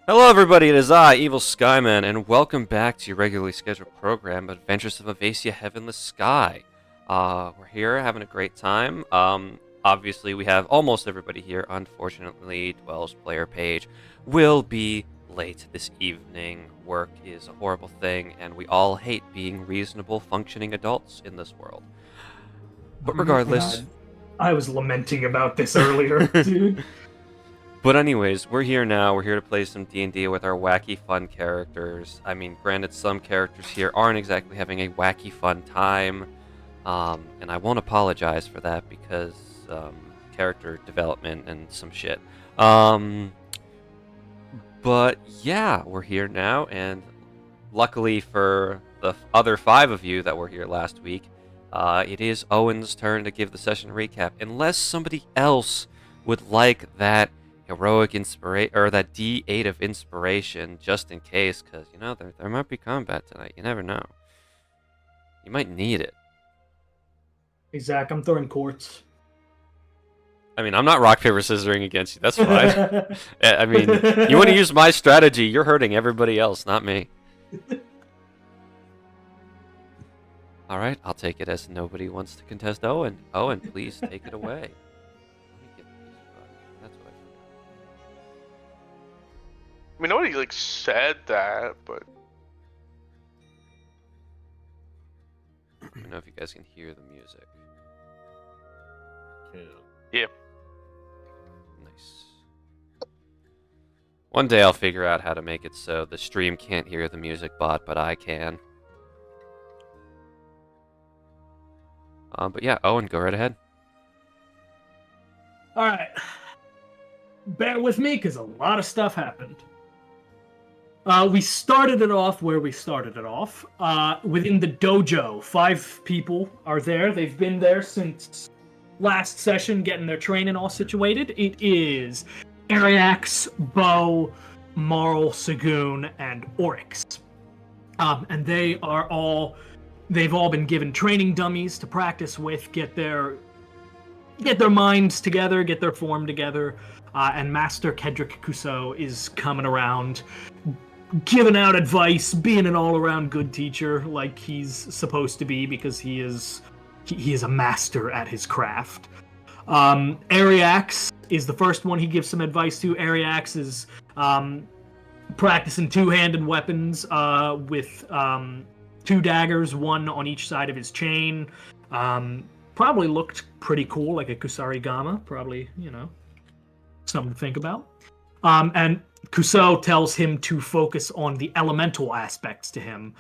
Hello, everybody. It is I, Evil Skyman, and welcome back to your regularly scheduled program, Adventures of Avacia, Heavenless Sky. We're here having a great time. Obviously, we have almost everybody here. Unfortunately, Dwell's player page will be late this evening. Work is a horrible thing, and we all hate being reasonable, functioning adults in this world. But regardless, I was lamenting about this earlier, dude. But anyways, we're here now. We're here to play some D&D with our wacky fun characters. I mean, granted, some characters here aren't exactly having a wacky fun time. And I won't apologize for that because character development and some shit. But yeah, we're here now, and luckily for the other 5 of you that were here last week, it is Owen's turn to give the session recap. Unless somebody else would like that heroic inspiration, or that D8 of inspiration, just in case, because there might be combat tonight. You never know. You might need it. Hey Zach, I'm throwing quartz. I mean, I'm not rock paper scissoring against you. That's fine. I mean, you want to use my strategy? You're hurting everybody else, not me. All right, I'll take it as nobody wants to contest Owen. Owen, please take it away. I mean, nobody said that, but I don't know if you guys can hear the music. yeah. Nice. One day I'll figure out how to make it so the stream can't hear the music bot, but I can. But yeah, Owen, go right ahead. All right. Bear with me, because a lot of stuff happened. We started it off where we started it off. Within the dojo, 5 people are there. They've been there since last session, getting their training all situated. It is Ariax, Beau, Marl, Sagoon, and Oryx. And they've all been given training dummies to practice with, get their minds together, get their form together. And Master Kedrick Kuso is coming around, giving out advice, being an all-around good teacher like he's supposed to be, because he is a master at his craft. Ariax is the first one he gives some advice to. Ariax is practicing two-handed weapons with 2 daggers, one on each side of his chain. Probably looked pretty cool, like a Kusarigama. Probably, something to think about. And Kuso tells him to focus on the elemental aspects to him.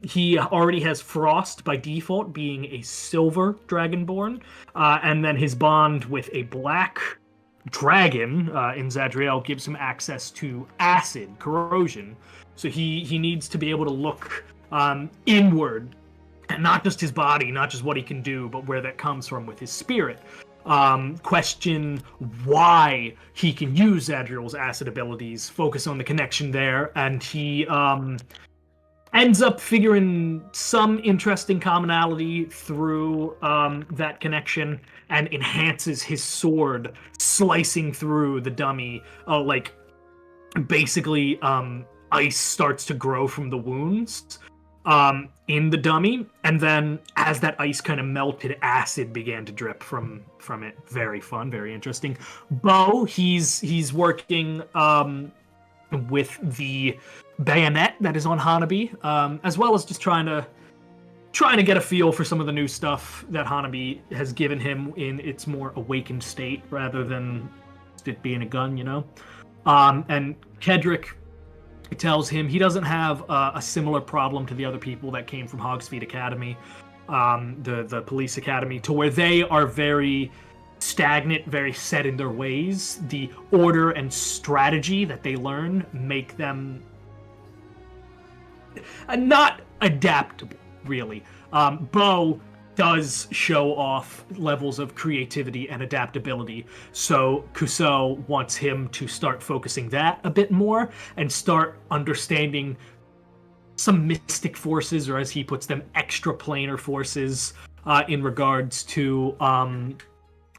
He already has Frost by default, being a silver dragonborn, and then his bond with a black dragon in Zadriel gives him access to acid, corrosion. So he needs to be able to look inward, and not just his body, not just what he can do, but where that comes from with his spirit. Question why he can use Zadriel's acid abilities, focus on the connection there, and he ends up figuring some interesting commonality through that connection, and enhances his sword, slicing through the dummy. Basically, ice starts to grow from the wounds in the dummy, and then as that ice kind of melted, acid began to drip from it. Very fun, very interesting. Beau, he's working with the bayonet that is on Hanabi, as well as just trying to get a feel for some of the new stuff that Hanabi has given him in its more awakened state, rather than it being a gun, And Kedrick tells him he doesn't have a similar problem to the other people that came from Hogsfeed Academy, the police academy, to where they are very stagnant, very set in their ways. The order and strategy that they learn make them not adaptable, really. Beau does show off levels of creativity and adaptability, so Kuso wants him to start focusing that a bit more and start understanding some mystic forces, or as he puts them, extraplanar forces, in regards to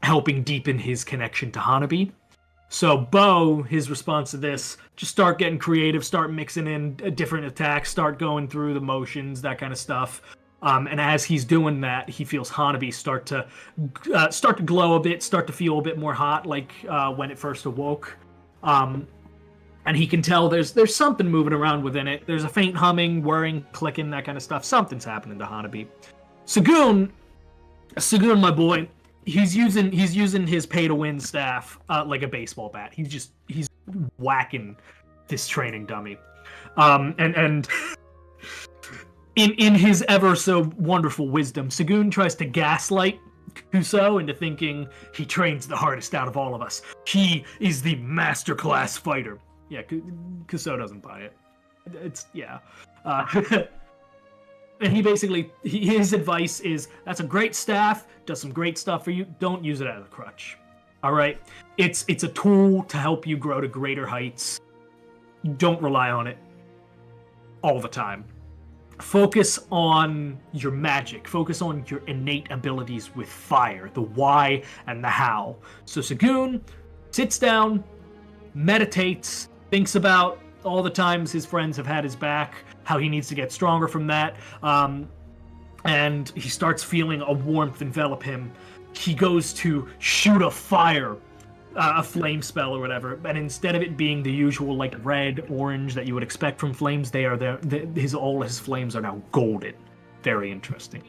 helping deepen his connection to Hanabi. So Beau, his response to this, just start getting creative, start mixing in different attacks, start going through the motions, that kind of stuff. And as he's doing that, he feels Hanabi start to glow a bit, start to feel a bit more hot, like when it first awoke. And he can tell there's something moving around within it. There's a faint humming, whirring, clicking, that kind of stuff. Something's happening to Hanabi. Sagoon, my boy, he's using his pay-to-win staff like a baseball bat. He's whacking this training dummy, and in his ever so wonderful wisdom, Sagoon tries to gaslight Kuso into thinking he trains the hardest out of all of us. He is the masterclass fighter. Yeah, Kuso doesn't buy it. It's yeah. And he basically, his advice is, that's a great staff, does some great stuff for you, don't use it as a crutch. Alright? It's a tool to help you grow to greater heights. Don't rely on it all the time. Focus on your magic. Focus on your innate abilities with fire, the why and the how. So Sagoon sits down, meditates, thinks about all the times his friends have had his back, how he needs to get stronger from that, and he starts feeling a warmth envelop him. He goes to shoot a fire, a flame spell or whatever, and instead of it being the usual like red, orange that you would expect from flames, all his flames are now golden. Very interesting.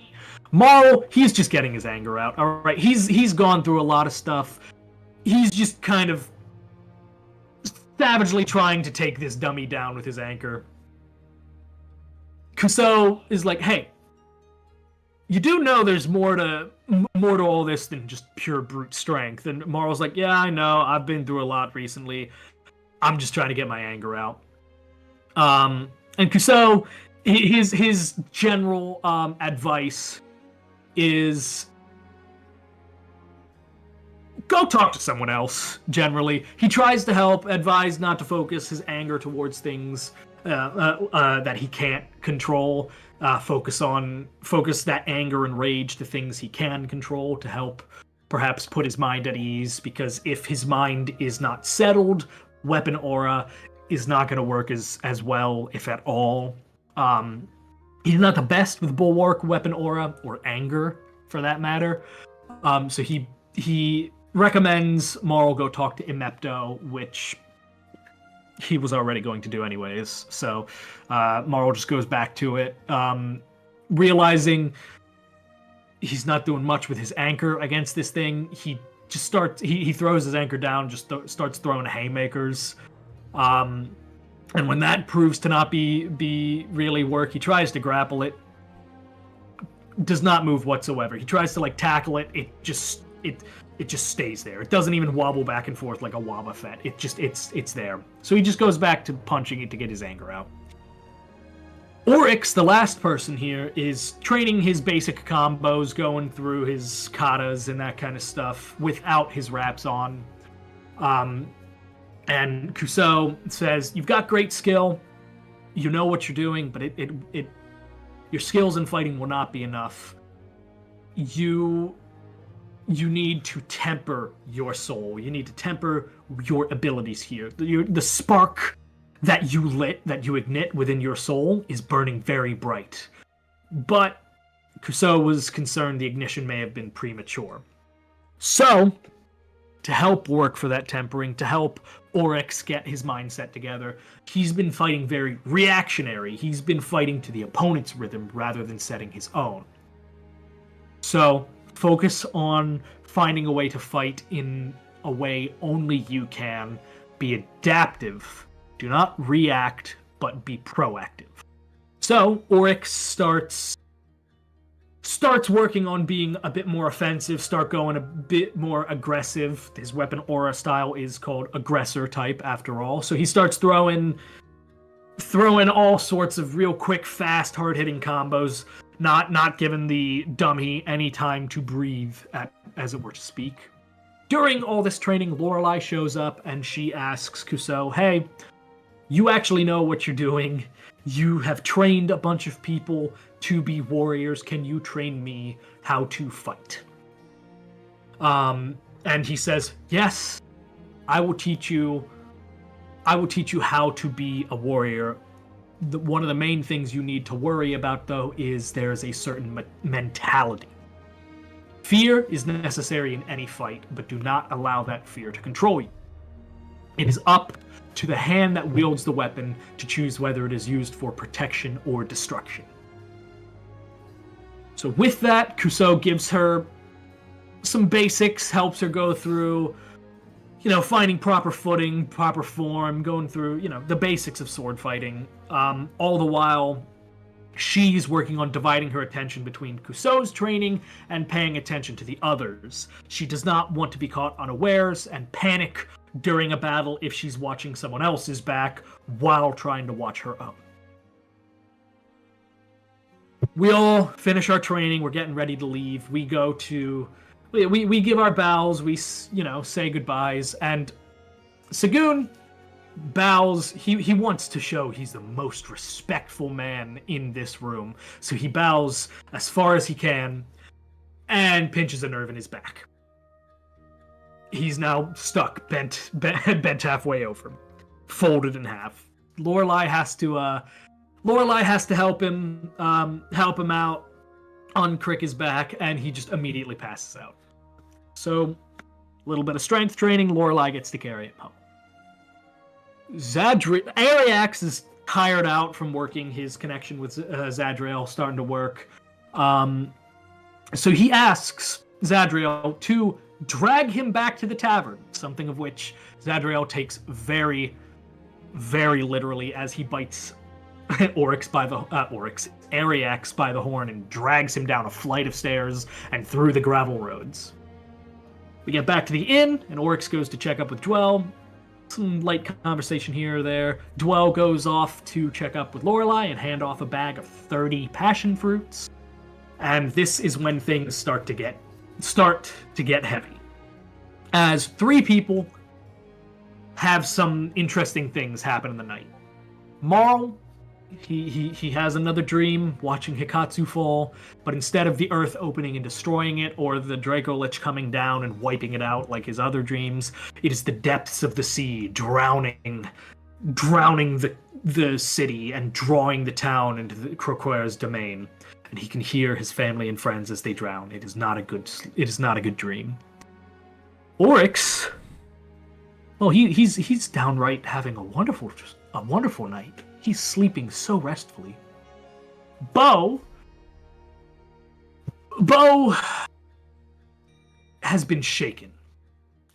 Marl, he's just getting his anger out. All right, he's gone through a lot of stuff. He's just kind of savagely trying to take this dummy down with his anchor. Kuso is like, hey, you do know there's more to all this than just pure brute strength. And Marl's like, yeah, I know. I've been through a lot recently. I'm just trying to get my anger out. And Kuso, his general advice is go talk to someone else, generally. He tries to help, advise not to focus his anger towards things that he can't control. Focus that anger and rage to things he can control to help perhaps put his mind at ease, because if his mind is not settled, weapon aura is not going to work as well, if at all. He's not the best with bulwark, weapon aura, or anger, for that matter. So he recommends Marl go talk to Imepto, which he was already going to do anyways. So Marl just goes back to it, realizing he's not doing much with his anchor against this thing. He just he throws his anchor down, just starts throwing haymakers. And when that proves to not be really work, he tries to grapple it. Does not move whatsoever. He tries to tackle it. It just stays there. It doesn't even wobble back and forth like a Wobbuffet. It's there. So he just goes back to punching it to get his anger out. Oryx, the last person here, is training his basic combos, going through his katas and that kind of stuff without his wraps on. And Kuso says, you've got great skill, you know what you're doing, but your skills in fighting will not be enough. You need to temper your soul. You need to temper your abilities here. The spark that you ignite within your soul is burning very bright. But Kuso was concerned the ignition may have been premature. So, to help work for that tempering, to help Oryx get his mindset together, he's been fighting very reactionary. He's been fighting to the opponent's rhythm rather than setting his own. So, focus on finding a way to fight in a way only you can. Be adaptive. Do not react, but be proactive. So, Oryx starts working on being a bit more offensive, start going a bit more aggressive. His weapon aura style is called aggressor type, after all. So he starts throwing all sorts of real quick, fast, hard-hitting combos, not giving the dummy any time to breathe, as it were to speak. During all this training, Lorelai shows up and she asks Kuso, hey, you actually know what you're doing. You have trained a bunch of people to be warriors. Can you train me how to fight? And he says, yes, I will teach you how to be a warrior. One of the main things you need to worry about, though, is there's a certain mentality. Fear is necessary in any fight, but do not allow that fear to control you. It is up to the hand that wields the weapon to choose whether it is used for protection or destruction. So with that, Kuso gives her some basics, helps her go through, finding proper footing, proper form, going through, the basics of sword fighting. All the while, she's working on dividing her attention between Kuso's training and paying attention to the others. She does not want to be caught unawares and panic during a battle if she's watching someone else's back while trying to watch her own. We all finish our training. We're getting ready to leave. We go to... We give our bows. We, say goodbyes. And Sagoon bows. He wants to show he's the most respectful man in this room. So he bows as far as he can and pinches a nerve in his back. He's now stuck, bent halfway over, folded in half. Lorelai has to help him out, uncrick his back, and he just immediately passes out. So, a little bit of strength training, Lorelai gets to carry him home. Ariax is tired out from working. His connection with Zadriel starting to work. So he asks Zadriel to drag him back to the tavern, something of which Zadriel takes very, very literally as he bites Ariax by the horn and drags him down a flight of stairs and through the gravel roads. We get back to the inn, and Oryx goes to check up with Dwell. Some light conversation here or there. Dwell goes off to check up with Lorelai and hand off a bag of 30 passion fruits. And this is when things start to get heavy. As 3 people have some interesting things happen in the night. Marl, he has another dream watching Hikatsu fall, but instead of the earth opening and destroying it, or the Draco Lich coming down and wiping it out like his other dreams, it is the depths of the sea drowning the city and drawing the town into the Croquere's domain. And he can hear his family and friends as they drown. It is not a good dream. Oryx, well, he's downright having a wonderful night. He's sleeping so restfully. Beau has been shaken.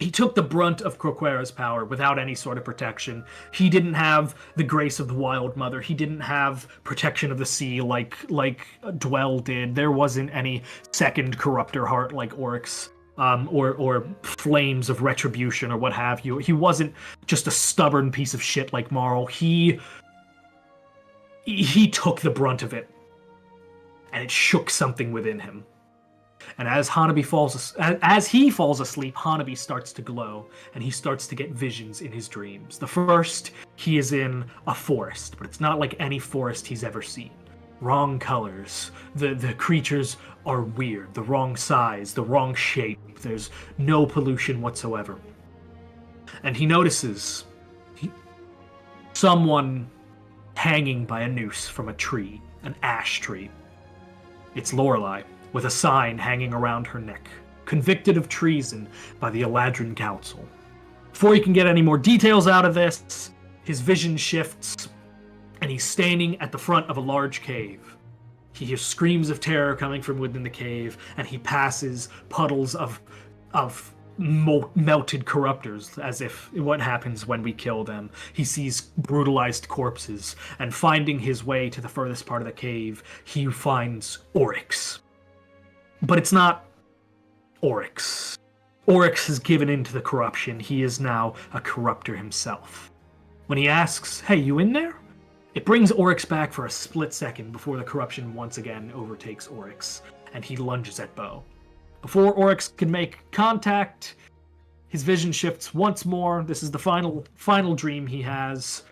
He took the brunt of Croquere's power without any sort of protection. He didn't have the grace of the Wild Mother. He didn't have protection of the sea like Dwell did. There wasn't any second corruptor heart like Oryx, or flames of retribution or what have you. He wasn't just a stubborn piece of shit like Marl. He took the brunt of it, and it shook something within him. And as he falls asleep, Hanabi starts to glow, and he starts to get visions in his dreams. The first, he is in a forest, but it's not like any forest he's ever seen. Wrong colors. The creatures are weird. The wrong size, the wrong shape. There's no pollution whatsoever. And he notices someone hanging by a noose from a tree, an ash tree. It's Lorelai, with a sign hanging around her neck, convicted of treason by the Eladrin Council. Before he can get any more details out of this, his vision shifts, and he's standing at the front of a large cave. He hears screams of terror coming from within the cave, and he passes puddles of melted corruptors, as if what happens when we kill them. He sees brutalized corpses, and finding his way to the furthest part of the cave, he finds Oryx. But it's not Oryx. Oryx has given in to the corruption. He is now a corruptor himself. When he asks, "Hey, you in there?" it brings Oryx back for a split second before the corruption once again overtakes Oryx, and he lunges at Beau. Before Oryx can make contact, his vision shifts once more. This is the final dream he has.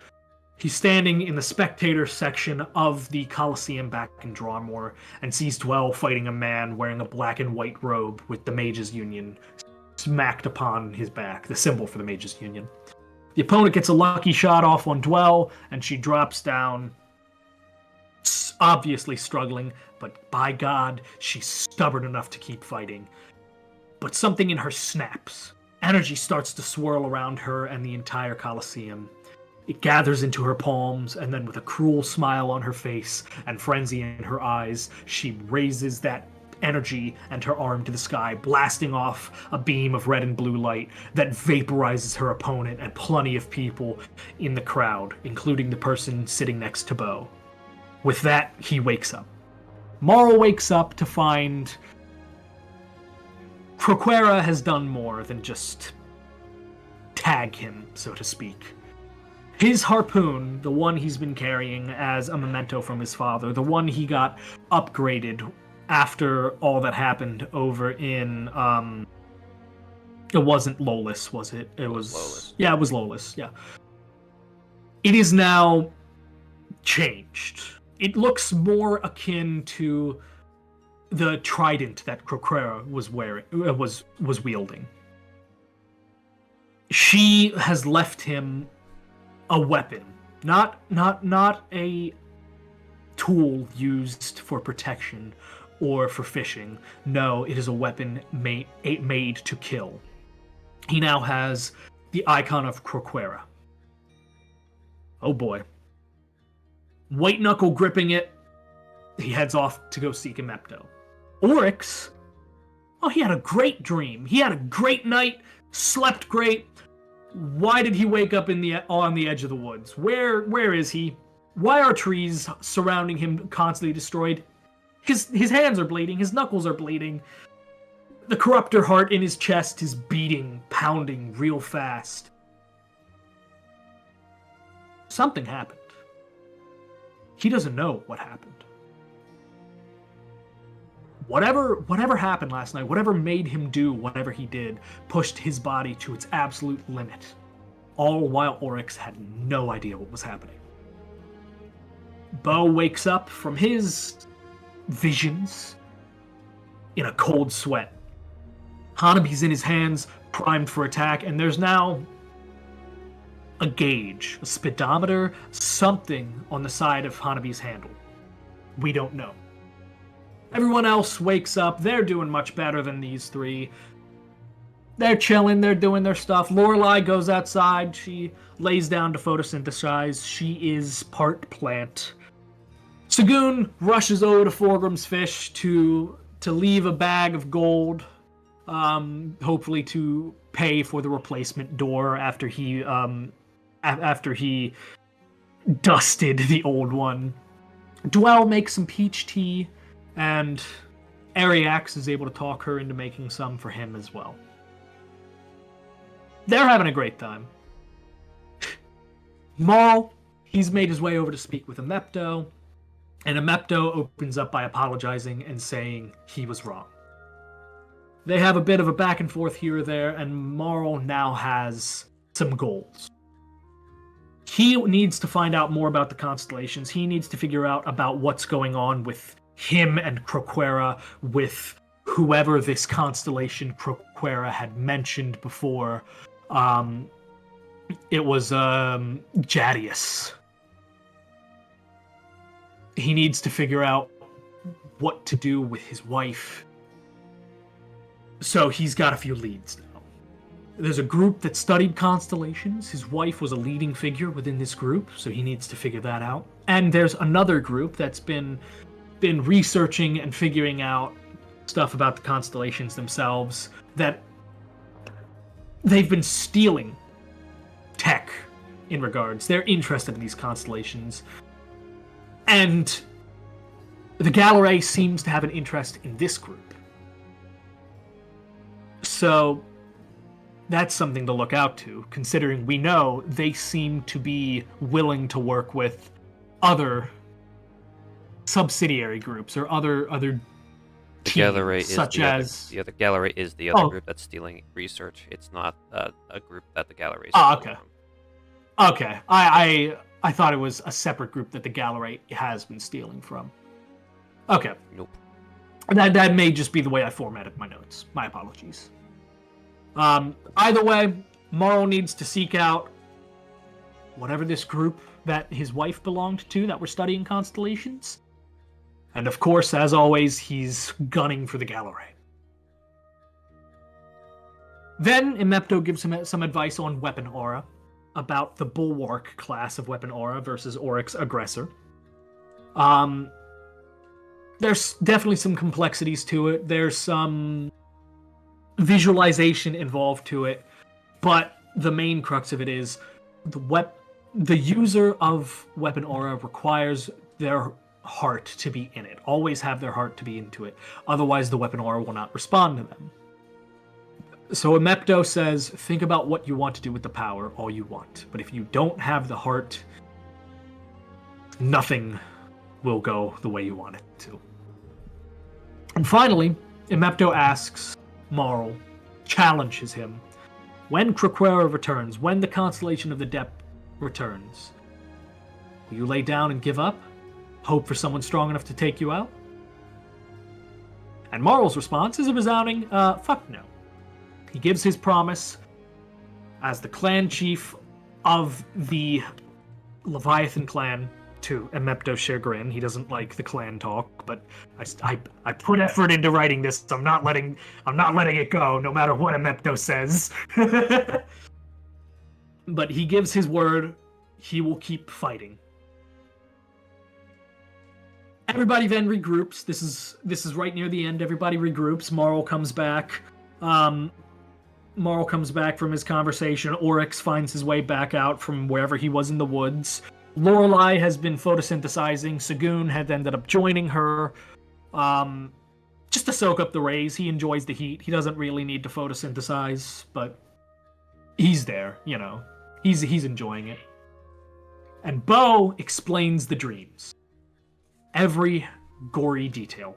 He's standing in the spectator section of the Colosseum back in Drawmore and sees Dwell fighting a man wearing a black and white robe with the Mages Union smacked upon his back, the symbol for the Mages Union. The opponent gets a lucky shot off on Dwell, and she drops down, obviously struggling, but by God, she's stubborn enough to keep fighting. But something in her snaps. Energy starts to swirl around her and the entire Colosseum. It gathers into her palms, and then with a cruel smile on her face and frenzy in her eyes, she raises that energy and her arm to the sky, blasting off a beam of red and blue light that vaporizes her opponent and plenty of people in the crowd, including the person sitting next to Beau. With that, he wakes up. Marl wakes up to find Croquera has done more than just tag him, so to speak. His harpoon, the one he's been carrying as a memento from his father, the one he got upgraded after all that happened over in, it wasn't Lolis, was it? It was Lolis. Yeah, it was Lolis, yeah. It is now changed. It looks more akin to the trident that Croquera was wearing, was wielding. She has left him a weapon, not a tool used for protection or for fishing. No, it is a weapon made to kill. He now has the icon of Croquera. Oh boy. White knuckle gripping it, he heads off to go seek a Mepto. Oryx, oh, he had a great dream. He had a great night, slept great. Why did he wake up on the edge of the woods? Where is he? Why are trees surrounding him constantly destroyed? His hands are bleeding, his knuckles are bleeding. The corruptor heart in his chest is beating, pounding real fast. Something happened. He doesn't know what happened. Whatever happened last night, whatever made him do whatever he did, pushed his body to its absolute limit. All while Oryx had no idea what was happening. Beau wakes up from his visions in a cold sweat. Hanabi's in his hands, primed for attack, and there's now a gauge, a speedometer, something on the side of Hanabi's handle. We don't know. Everyone else wakes up. They're doing much better than these three. They're chilling. They're doing their stuff. Lorelai goes outside. She lays down to photosynthesize. She is part plant. Sagoon rushes over to Forgrim's Fish to leave a bag of gold, hopefully to pay for the replacement door after he dusted the old one. Dwell makes some peach tea, and Ariax is able to talk her into making some for him as well. They're having a great time. Marl, he's made his way over to speak with Amepto, and Amepto opens up by apologizing and saying he was wrong. They have a bit of a back and forth here or there, and Marl now has some goals. He needs to find out more about the constellations. He needs to figure out about what's going on with him and Croquera, with whoever this constellation Croquera had mentioned before. It was Jadius. He needs to figure out what to do with his wife. So he's got a few leads now. There's a group that studied constellations. His wife was a leading figure within this group, so he needs to figure that out. And there's another group that's been researching and figuring out stuff about the constellations themselves, that they've been stealing tech in regards. They're interested in these constellations. And the Gallery seems to have an interest in this group. So that's something to look out to, considering we know they seem to be willing to work with other subsidiary groups or other teams, such as the Gallery is the other group that's stealing research. It's not a group that the Gallery is. Oh, okay. From. Okay, I thought it was a separate group that the Gallery has been stealing from. Okay. Nope. That may just be the way I formatted my notes. My apologies. Either way, Morrow needs to seek out whatever this group that his wife belonged to that were studying constellations. And of course, as always, he's gunning for the Gallery. Then Emepto gives him some advice on Weapon Aura, about the Bulwark class of Weapon Aura versus Oryx Aggressor. There's definitely some complexities to it. There's some visualization involved to it, but the main crux of it is the user of Weapon Aura requires their heart to be in it. Always have their heart to be into it. Otherwise, the Weapon Aura will not respond to them. So Emepto says, think about what you want to do with the power all you want. But if you don't have the heart, nothing will go the way you want it to. And finally, Emepto asks Marl, challenges him, when Kraquera returns, when the constellation of the Depth returns, will you lay down and give up? Hope for someone strong enough to take you out? And Marl's response is a resounding, fuck no. He gives his promise as the clan chief of the Leviathan clan to Emepto's chagrin. He doesn't like the clan talk, but I put effort into writing this. I'm not letting it go, no matter what Emepto says. But he gives his word. He will keep fighting. Everybody then regroups. This is right near the end. Everybody regroups. Marl comes back. Marl comes back from his conversation. Oryx finds his way back out from wherever he was in the woods. Lorelai has been photosynthesizing. Sagoon had ended up joining her, just to soak up the rays. He enjoys the heat. He doesn't really need to photosynthesize, but he's there, you know. He's enjoying it. And Beau explains the dreams. Every gory detail.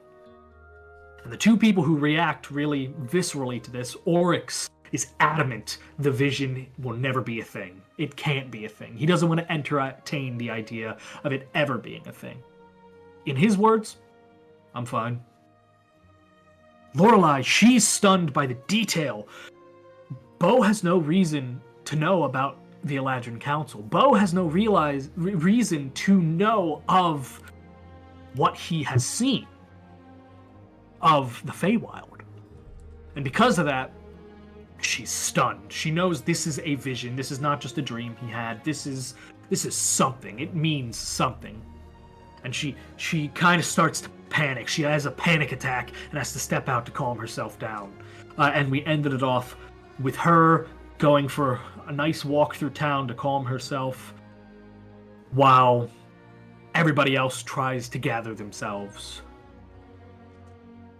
And the two people who react really viscerally to this, Oryx is adamant the vision will never be a thing. It can't be a thing. He doesn't want to entertain the idea of it ever being a thing. In his words, I'm fine. Lorelai, she's stunned by the detail. Beau has no reason to know about the Eladrin Council. Beau has no reason to know of what he has seen of the Feywild. And because of that, she's stunned. She knows this is a vision. This is not just a dream he had. This is something. It means something. And she kind of starts to panic. She has a panic attack and has to step out to calm herself down. And we ended it off with her going for a nice walk through town to calm herself, while everybody else tries to gather themselves.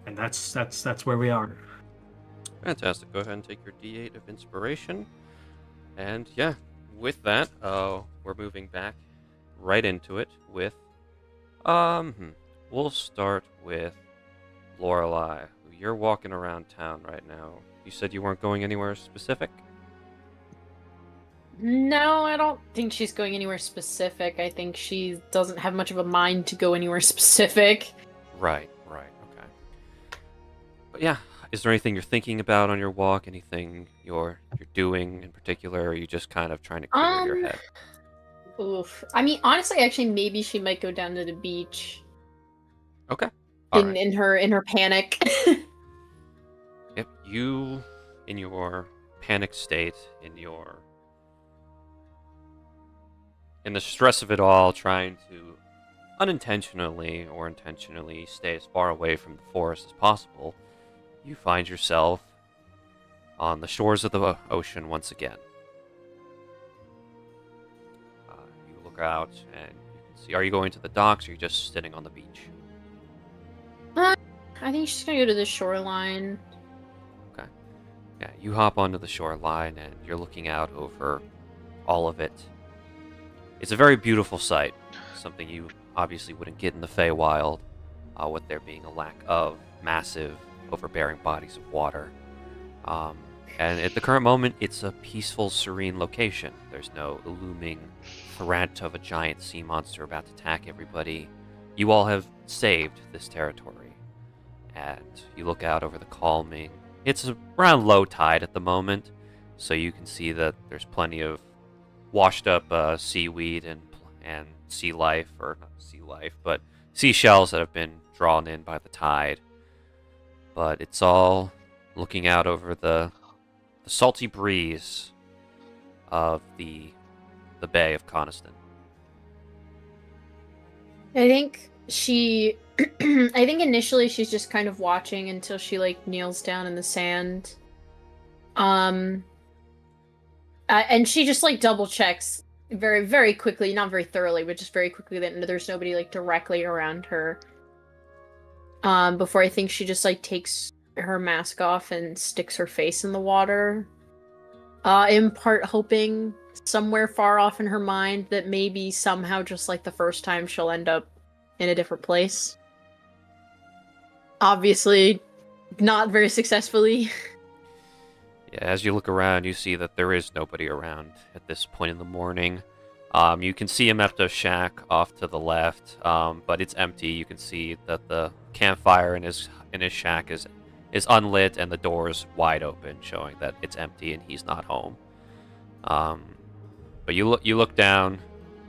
And that's where we are. Fantastic. Go ahead and take your D8 of inspiration. And yeah, with that, we're moving back right into it with, we'll start with Lorelai. You're walking around town right now. You said you weren't going anywhere specific? No, I don't think she's going anywhere specific. I think she doesn't have much of a mind to go anywhere specific. Right, okay. But yeah, is there anything you're thinking about on your walk? Anything you're doing in particular, or are you just kind of trying to clear your head? Oof. I mean, honestly, actually, maybe she might go down to the beach. Okay. In her panic. Yep, you, in your panic state, in the stress of it all, trying to unintentionally or intentionally stay as far away from the forest as possible, you find yourself on the shores of the ocean once again. You look out and you can see, are you going to the docks or are you just sitting on the beach? I think she's gonna go to the shoreline. Okay. Yeah, you hop onto the shoreline and you're looking out over all of it. It's a very beautiful sight, something you obviously wouldn't get in the Feywild, with there being a lack of massive, overbearing bodies of water. And at the current moment, it's a peaceful, serene location. There's no looming threat of a giant sea monster about to attack everybody. You all have saved this territory. And you look out over the calming It's around low tide at the moment, so you can see that there's plenty of washed up seaweed and sea life, or not sea life, but seashells that have been drawn in by the tide. But it's all looking out over the salty breeze of the Bay of Coniston. I think she I think initially she's just kind of watching until she like kneels down in the sand. And she just like double checks very, very quickly, not very thoroughly, but just very quickly that there's nobody like directly around her. Before I think she just like takes her mask off and sticks her face in the water. In part hoping somewhere far off in her mind that maybe somehow just like the first time she'll end up in a different place. Obviously, not very successfully. Yeah, as you look around, you see that there is nobody around at this point in the morning. You can see him at the shack off to the left, but it's empty. You can see that the campfire in his shack is unlit and the door is wide open, showing that it's empty and he's not home. But you look down,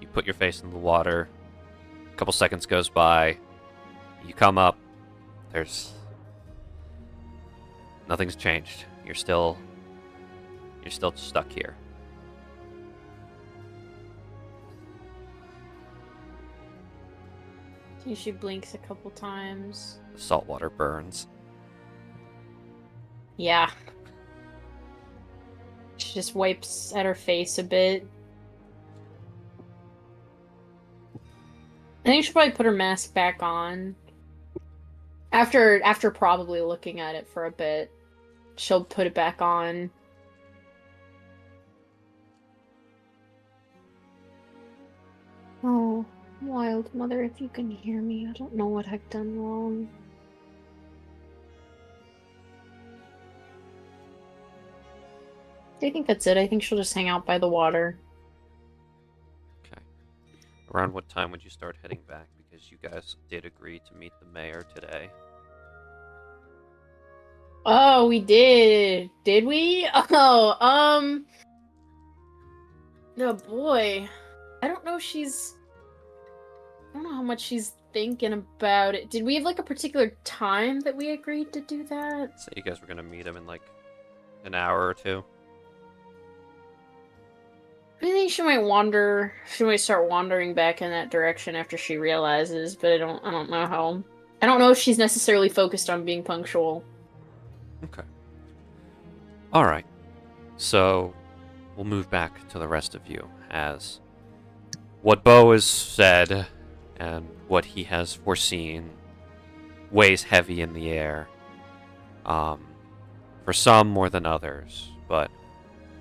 you put your face in the water. A couple seconds goes by. You come up. There's nothing's changed. You're still stuck here. She blinks a couple times. The salt water burns. Yeah. She just wipes at her face a bit. I think she'll probably put her mask back on. After probably looking at it for a bit, she'll put it back on. Oh, wild mother, if you can hear me, I don't know what I've done wrong. I think that's it. I think she'll just hang out by the water. Okay. Around what time would you start heading back? Because you guys did agree to meet the mayor today. Oh, we did. Did we? Oh, oh boy. I don't know how much she's thinking about it. Did we have like a particular time that we agreed to do that? So you guys were gonna meet him in like an hour or two. I think she might start wandering back in that direction after she realizes, but I don't know how. I don't know if she's necessarily focused on being punctual. Okay. Alright. So we'll move back to the rest of you as what Beau has said and what he has foreseen weighs heavy in the air. For some more than others, but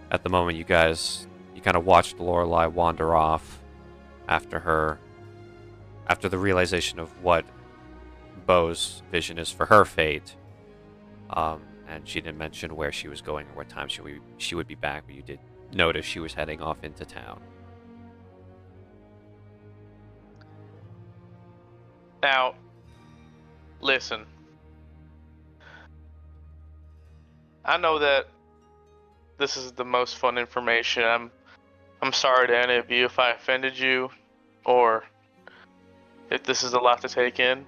at the moment you kind of watched Lorelai wander off after the realization of what Beau's vision is for her fate. And she didn't mention where she was going or what time she would be back, but you did notice she was heading off into town. Now, listen. I know that this is the most fun information. I'm sorry to any of you if I offended you, or if this is a lot to take in.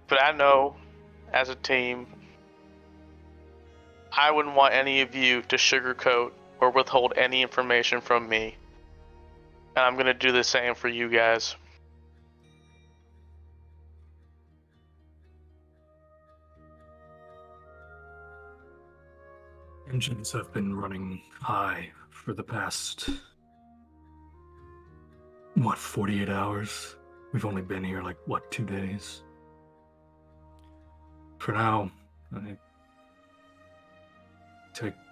But I know, as a team, I wouldn't want any of you to sugarcoat or withhold any information from me. And I'm going to do the same for you guys. Engines have been running high for the past, 48 hours? We've only been here 2 days? For now, I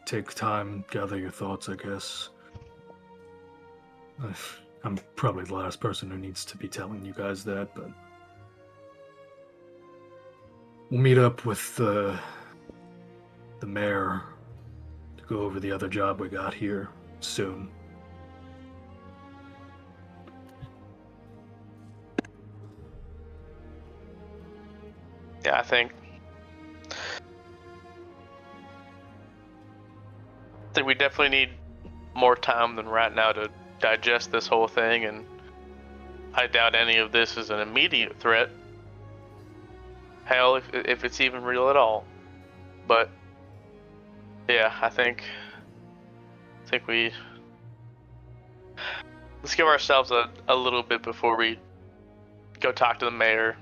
take time, gather your thoughts, I guess. I'm probably the last person who needs to be telling you guys that, but we'll meet up with the mayor to go over the other job we got here soon. Yeah, I think think we definitely need more time than right now to digest this whole thing, and I doubt any of this is an immediate threat. Hell, if it's even real at all. But yeah, I think we let's give ourselves a little bit before we go talk to the mayor.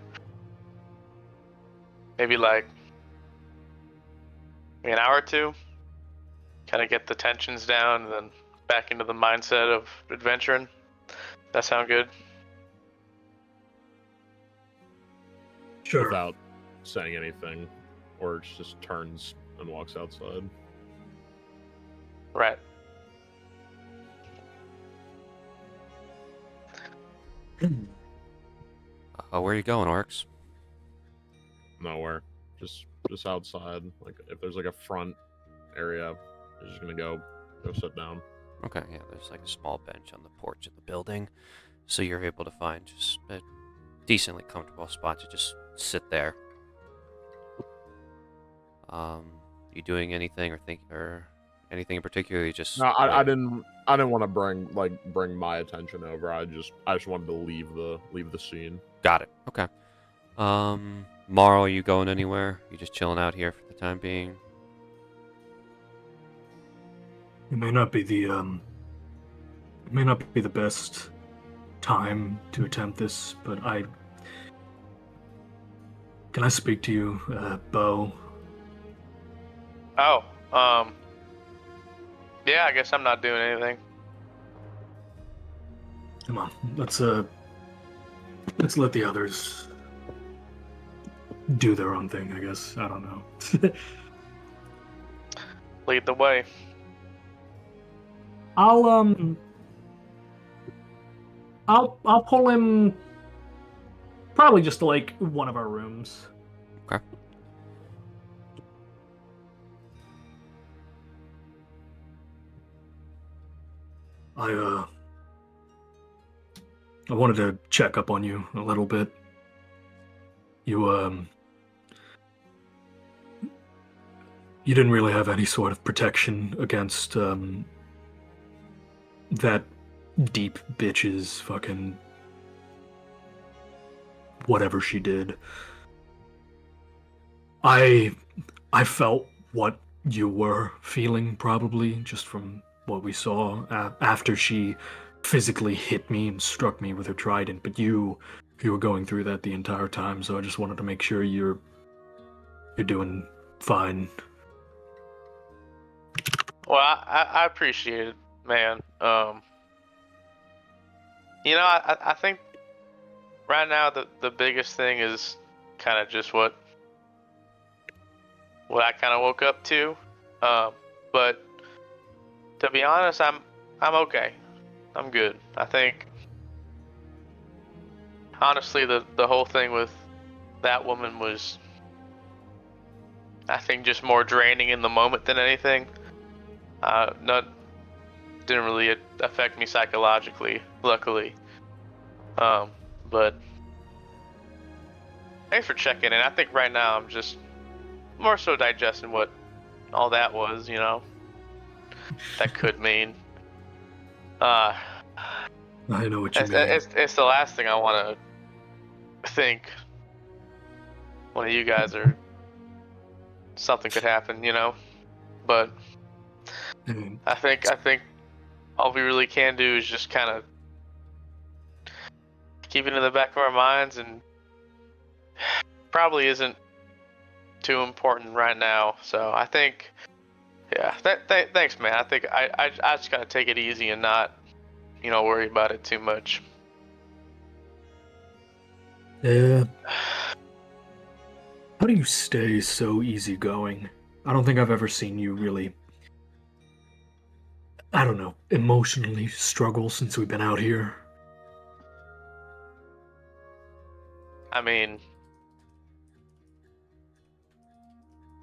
Maybe like an hour or two. Kind of get the tensions down, and then back into the mindset of adventuring. That sound good? Sure. Without saying anything, Oryx just turns and walks outside. Right. Where are you going, Oryx? Nowhere. Just outside. Like if there's like a front area, I'm just gonna go sit down. Okay, yeah, there's like a small bench on the porch of the building, so you're able to find just a decently comfortable spot to just sit there. You doing anything or anything in particular? You just No, I didn't want to bring my attention over. I just wanted to leave the scene. Got it. Okay. Marl, are you going anywhere? You just chilling out here for the time being? It may not be the best time to attempt this, but can I speak to you, Beau? Oh, yeah, I guess I'm not doing anything. Come on, let's let the others do their own thing, I guess. I don't know. Lead the way. I'll pull him probably just to like one of our rooms. Okay. I wanted to check up on you a little bit. You didn't really have any sort of protection against that deep bitch's fucking whatever she did. I felt what you were feeling, probably just from what we saw after she physically hit me and struck me with her trident, but you were going through that the entire time, so I just wanted to make sure you're doing fine. Well, I appreciate it, man. You know, I think right now the biggest thing is kind of just what I kind of woke up to. But to be honest, I'm okay. I'm good. I think honestly the whole thing with that woman was, I think, just more draining in the moment than anything. Didn't really affect me psychologically, luckily. But thanks for checking in. I think right now I'm just more so digesting what all that was, you know. That could mean. I know what you mean. It's the last thing I want to think. One of you guys or something could happen, you know. But I think all we really can do is just kind of keep it in the back of our minds, and probably isn't too important right now. So I think, yeah, thanks, man. I think I just gotta take it easy and not, you know, worry about it too much. Yeah. How do you stay so easygoing? I don't think I've ever seen you really, I don't know, emotionally struggle since we've been out here. I mean,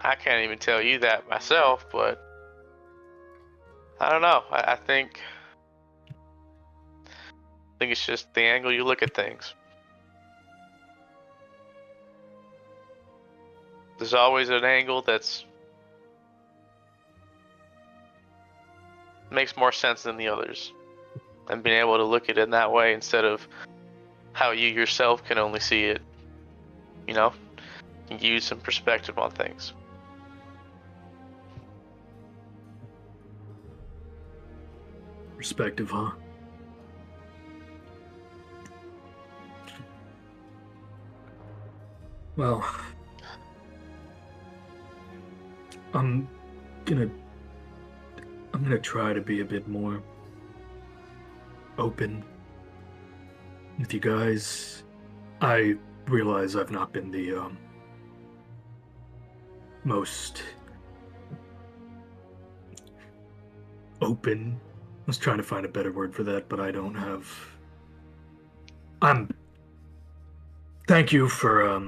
I can't even tell you that myself, but I don't know. I think it's just the angle you look at things. There's always an angle that's makes more sense than the others. And being able to look at it in that way instead of how you yourself can only see it. You know? Use some perspective on things. Perspective, huh? Well, I'm gonna try to be a bit more open with you guys. I realize I've not been the most open. I was trying to find a better word for that, but I don't have. Thank you for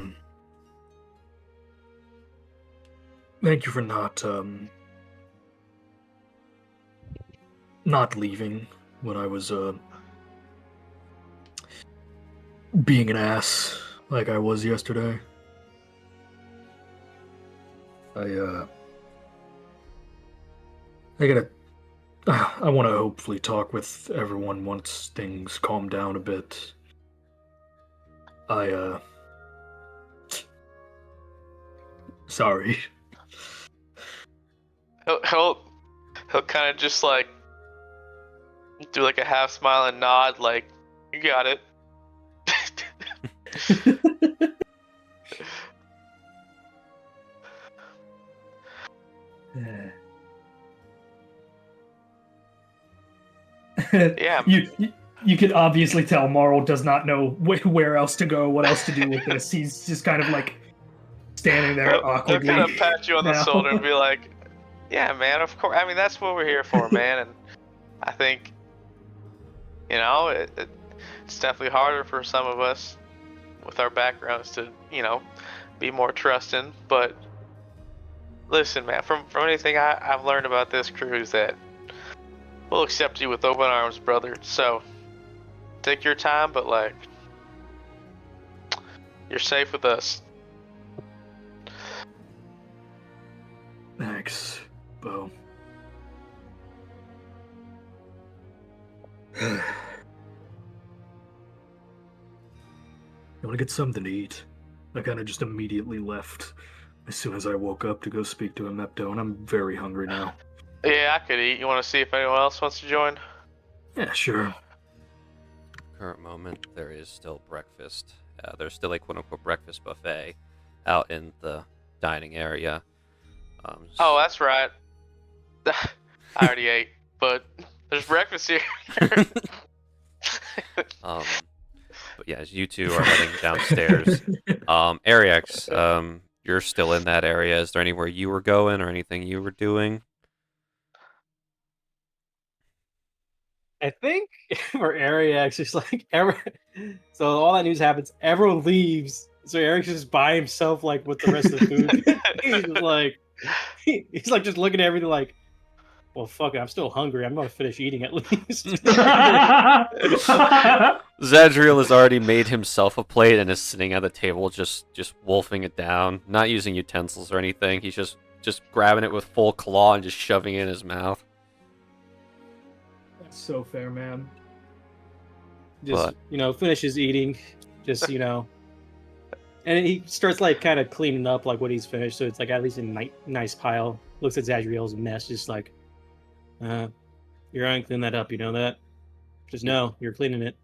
not leaving when I was being an ass like I was yesterday. I want to hopefully talk with everyone once things calm down a bit. Sorry. He'll kind of just like do like a half smile and nod, like, you got it. Yeah. You can obviously tell Marl does not know where else to go, what else to do with this. He's just kind of like standing there awkwardly. He'll kind of pat you on the shoulder and be like, yeah, man, of course. I mean, that's what we're here for, man. And I think, you know, it's definitely harder for some of us with our backgrounds to, you know, be more trusting. But listen, man, from anything I've learned about this crew is that we'll accept you with open arms, brother. So take your time, but like, you're safe with us. Thanks, Beau. You want to get something to eat? I kind of just immediately left as soon as I woke up to go speak to Amepto, and I'm very hungry now. Yeah, I could eat. You want to see if anyone else wants to join? Yeah, sure. Current moment, there is still breakfast. There's still a quote-unquote breakfast buffet out in the dining area. Oh, that's right. I already ate, but there's breakfast here. But yeah, as you two are heading downstairs, Ariex, you're still in that area. Is there anywhere you were going or anything you were doing? I think for Ariex, it's like so all that news happens, everyone leaves. So Eric's just by himself, like with the rest of the food. he's like just looking at everything like, well, fuck it, I'm still hungry. I'm gonna finish eating at least. Zadriel has already made himself a plate and is sitting at the table, just wolfing it down, not using utensils or anything. He's just grabbing it with full claw and just shoving it in his mouth. That's so fair, man. Just finishes eating. Just and he starts like kind of cleaning up like what he's finished, so it's like at least a nice pile. Looks at Zadriel's mess, just like, you're gonna clean that up, you know that? Just no, you're cleaning it.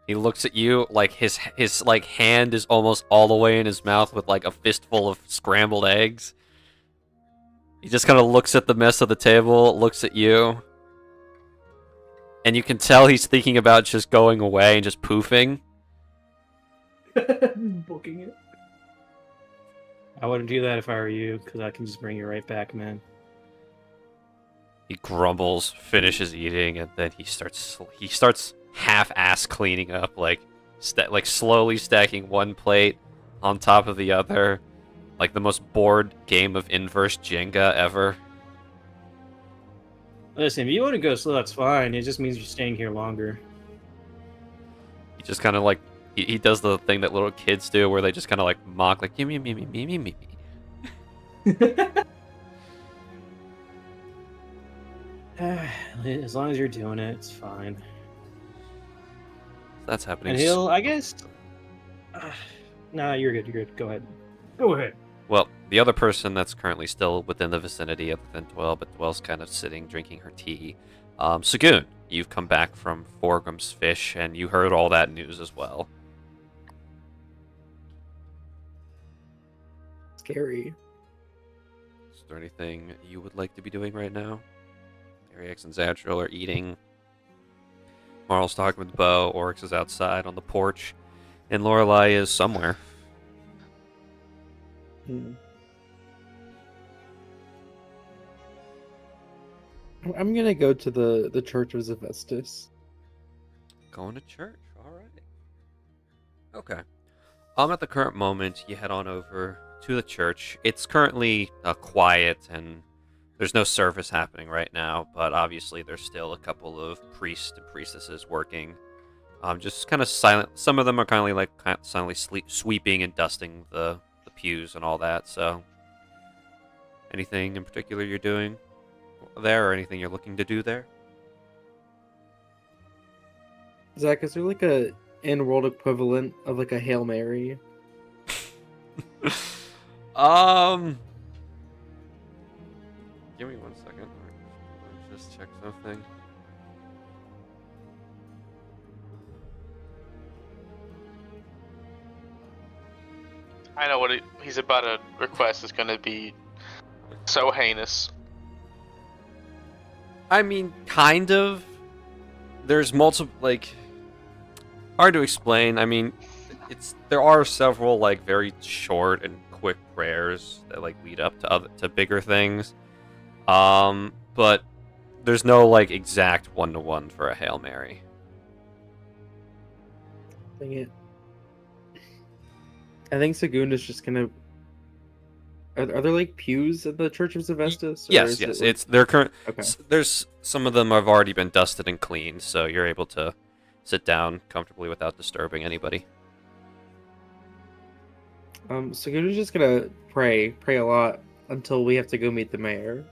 He looks at you like his like hand is almost all the way in his mouth with like a fistful of scrambled eggs. He just kind of looks at the mess of the table, looks at you, and you can tell he's thinking about just going away and just poofing. Booking it. I wouldn't do that if I were you, because I can just bring you right back, man. He grumbles, finishes eating, and then he starts half-ass cleaning up, like slowly stacking one plate on top of the other, like the most bored game of inverse Jenga ever. Listen, if you want to go slow, that's fine. It just means you're staying here longer. He just kind of like he does the thing that little kids do, where they just kind of like mock, like me. As long as you're doing it, it's fine. That's happening. And he'll, I guess. Nah, you're good. You're good. Go ahead. Go ahead. Well, the other person that's currently still within the vicinity of Dwell, but Dwell's kind of sitting, drinking her tea. Sagoon, you've come back from Forgrim's Fish, and you heard all that news as well. Scary. Is there anything you would like to be doing right now? Aryax and Zadriel are eating. Marl's talking with Beau. Oryx is outside on the porch. And Lorelai is somewhere. I'm gonna go to the Church of Zevestus. Going to church. All right. Okay. At the current moment, you head on over to the church. It's currently quiet and there's no service happening right now, but obviously there's still a couple of priests and priestesses working. Just kind of silent. Some of them are kind of like silently sweeping and dusting the pews and all that. So, anything in particular you're doing there, or anything you're looking to do there? Zach, is there like a in-world equivalent of like a Hail Mary? Give me 1 second. Let me just check something. I know what he's about to request is going to be so heinous. I mean, kind of. There's multiple, like, hard to explain. I mean, there are several like very short and quick prayers that like lead up to bigger things. But there's no like exact one-to-one for a Hail Mary. Dang it. I think Sagoon is just gonna. Are there like pews at the Church of Zevestus? Yes. It's they're current. Okay. There's some of them have already been dusted and cleaned, so you're able to sit down comfortably without disturbing anybody. Sagoon is just gonna pray a lot until we have to go meet the mayor.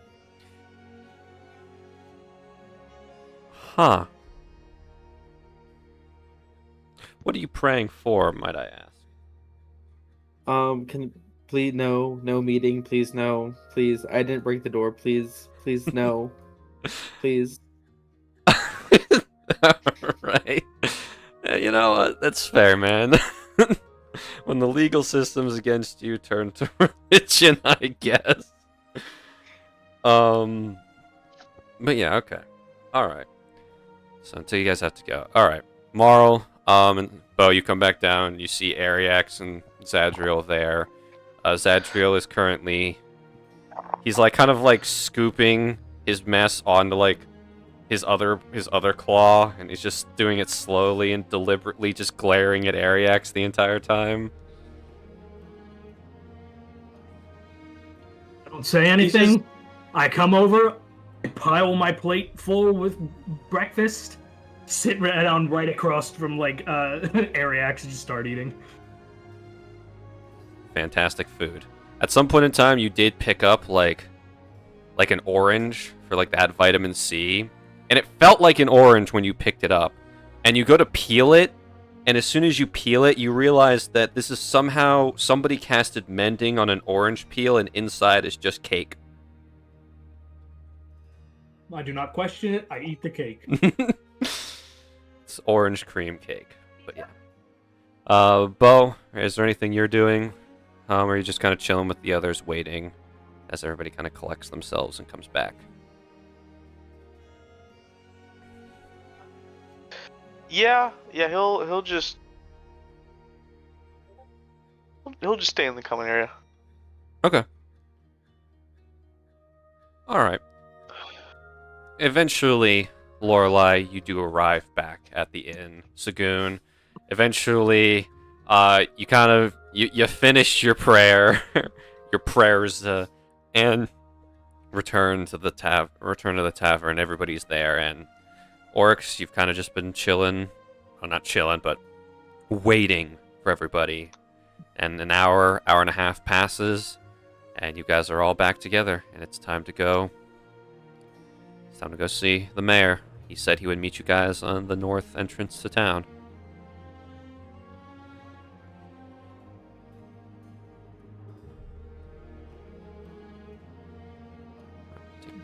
Huh. What are you praying for, might I ask? Can please no meeting, please no, please. I didn't break the door, please no, please. Right. You know what? That's fair, man. When the legal system's against you, turn to religion, I guess. But yeah, okay. All right. So until you guys have to go. All right. Marl, and Beau, you come back down. You see Aryax and Zadriel there. Zadriel is currently, he's like kind of like scooping his mess onto like his other claw, and he's just doing it slowly and deliberately, just glaring at Aryax the entire time. I don't say anything. I come over, I pile my plate full with breakfast, sit down right across from like Aryax and just start eating. Fantastic food. At some point in time, you did pick up like an orange for like that vitamin C, and it felt like an orange when you picked it up. And you go to peel it, and as soon as you peel it, you realize that this is somehow somebody casted mending on an orange peel, and inside is just cake. I do not question it. I eat the cake. It's orange cream cake, but yeah. Beau, is there anything you're doing? Or are you just kind of chilling with the others, waiting as everybody kind of collects themselves and comes back? Yeah, he'll just stay in the common area. Okay. All right. Eventually, Lorelai, you do arrive back at the inn. Sagoon, eventually, you kind of you finish your prayer, your prayers, and return to the tavern. Everybody's there, and Oryx, you've kind of just been chilling. Well, not chilling, but waiting for everybody. And an hour and a half passes, and you guys are all back together, and it's time to go It's time to go see the mayor. He said he would meet you guys on the north entrance to town.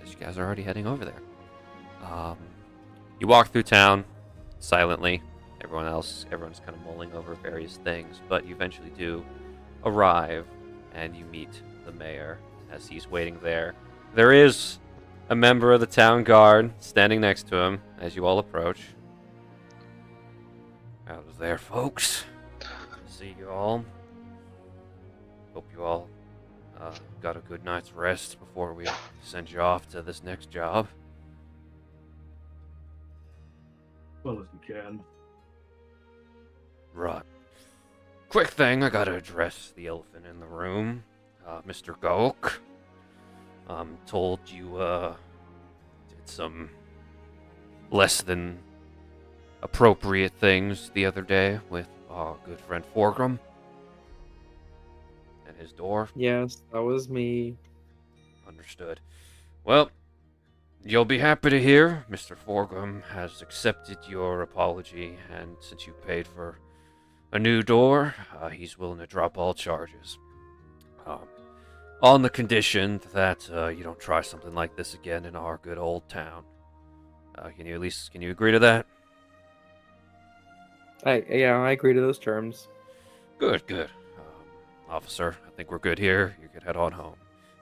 You guys are already heading over there. You walk through town silently. Everyone's kind of mulling over various things, but you eventually do arrive, and you meet the mayor as he's waiting there. There is a member of the town guard standing next to him as you all approach. How's there, folks? See you all. Hope you all got a good night's rest before we send you off to this next job. Well as we can. Right. Quick thing, I gotta address the elephant in the room. Mr. Gok. Told you, did some less than appropriate things the other day with our good friend Forgrim. And his dwarf. Yes, that was me. Understood. Well, you'll be happy to hear Mr. Forgrim has accepted your apology, and since you paid for a new door, he's willing to drop all charges. On the condition that you don't try something like this again in our good old town. Can you agree to that? I agree to those terms. Good. Officer, I think we're good here. You could head on home.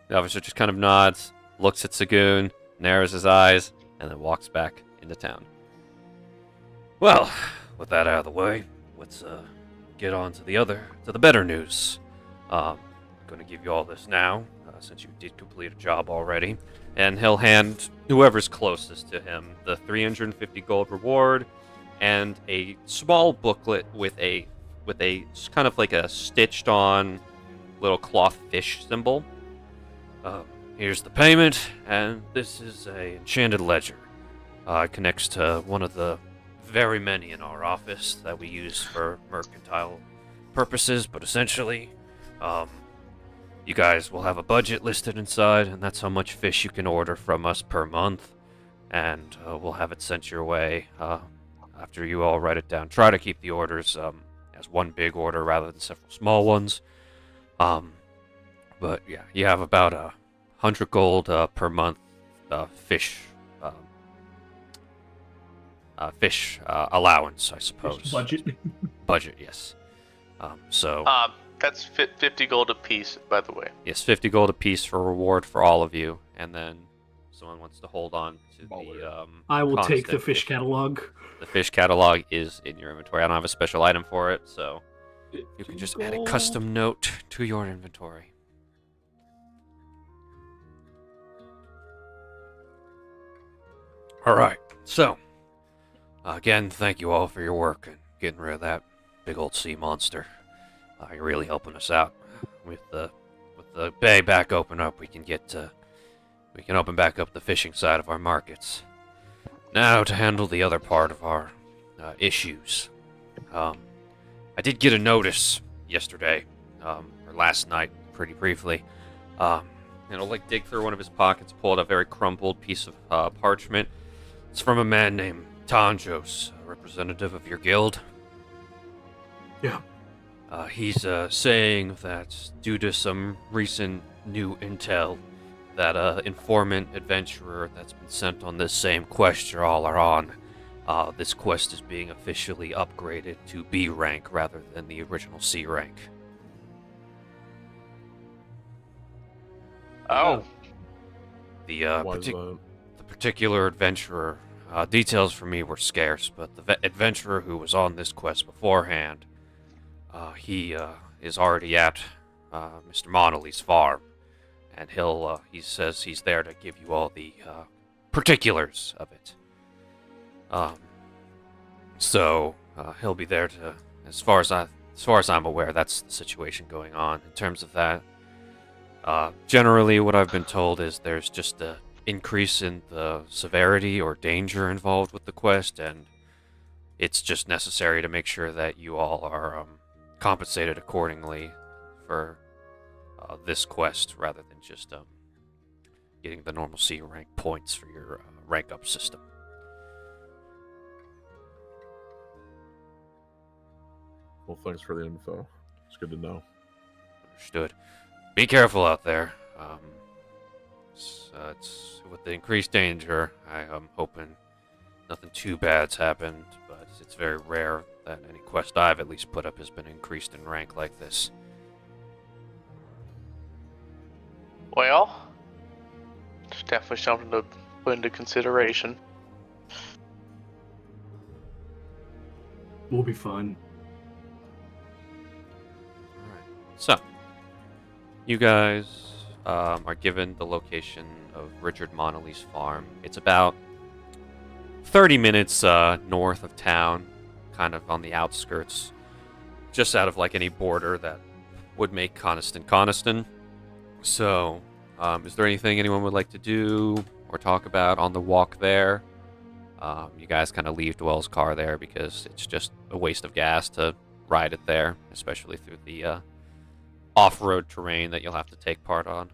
The officer just kind of nods, looks at Sagoon, narrows his eyes, and then walks back into town. Well, with that out of the way, let's get on to the better news. I'm going to give you all this now, since you did complete a job already. And he'll hand whoever's closest to him the 350 gold reward and a small booklet with a kind of like a stitched on little cloth fish symbol. Here's the payment, and this is a enchanted ledger. It connects to one of the very many in our office that we use for mercantile purposes, but essentially, you guys will have a budget listed inside, and that's how much fish you can order from us per month, and we'll have it sent your way after you all write it down. Try to keep the orders as one big order rather than several small ones. But yeah, you have about 100 gold per month fish allowance, I suppose. Budget, yes. So that's 50 gold apiece, by the way. Yes, 50 gold apiece for reward for all of you, and then someone wants to hold on to the I will take the constant fish catalog. The fish catalog is in your inventory. I don't have a special item for it, so you can just add a custom note to your inventory. Alright, so again, thank you all for your work and getting rid of that big old sea monster. You're really helping us out. With the bay back open up, we can open back up the fishing side of our markets. Now to handle the other part of our issues. I did get a notice yesterday, or last night, pretty briefly. And he'll dig through one of his pockets, pull out a very crumpled piece of parchment. It's from a man named Tanjos, a representative of your guild. Yeah. He's saying that due to some recent new intel, that informant adventurer that's been sent on this same quest you all are on, this quest is being officially upgraded to B rank rather than the original C rank. Oh. The particular adventurer, details for me were scarce, but the adventurer who was on this quest beforehand, he is already at Mr. Monolith's farm, and he says he's there to give you all the particulars of it. So he'll be there to, as far as I'm aware, that's the situation going on. In terms of that, generally what I've been told is there's just a increase in the severity or danger involved with the quest, and it's just necessary to make sure that you all are compensated accordingly for this quest, rather than just getting the normal C rank points for your rank up system. Well, thanks for the info. It's good to know. Understood. Be careful out there. It's with the increased danger. I'm hoping nothing too bad's happened, but it's very rare that any quest I've at least put up has been increased in rank like this. Well, it's definitely something to put into consideration. Will be fun. Alright. So, you guys are given the location of Richard Monelly's farm. It's about 30 minutes north of town, kind of on the outskirts, just out of like any border that would make Coniston. So, is there anything anyone would like to do or talk about on the walk there? You guys kind of leave Dwell's car there because it's just a waste of gas to ride it there, especially through the off-road terrain that you'll have to take part on.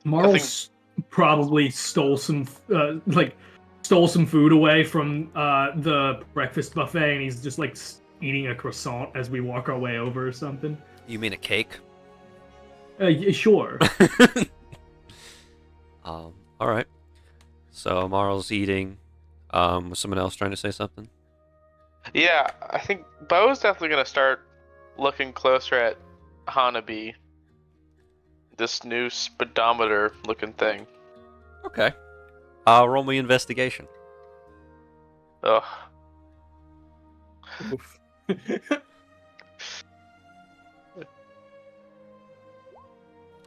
Marl's probably stole some food away from the breakfast buffet, and he's just like eating a croissant as we walk our way over or something. You mean a cake? Sure. All right. So Marl's eating. Was someone else trying to say something? Yeah, I think Beau's definitely gonna start looking closer at Hanabi. This new speedometer looking thing. Okay. Roll me investigation. Ugh.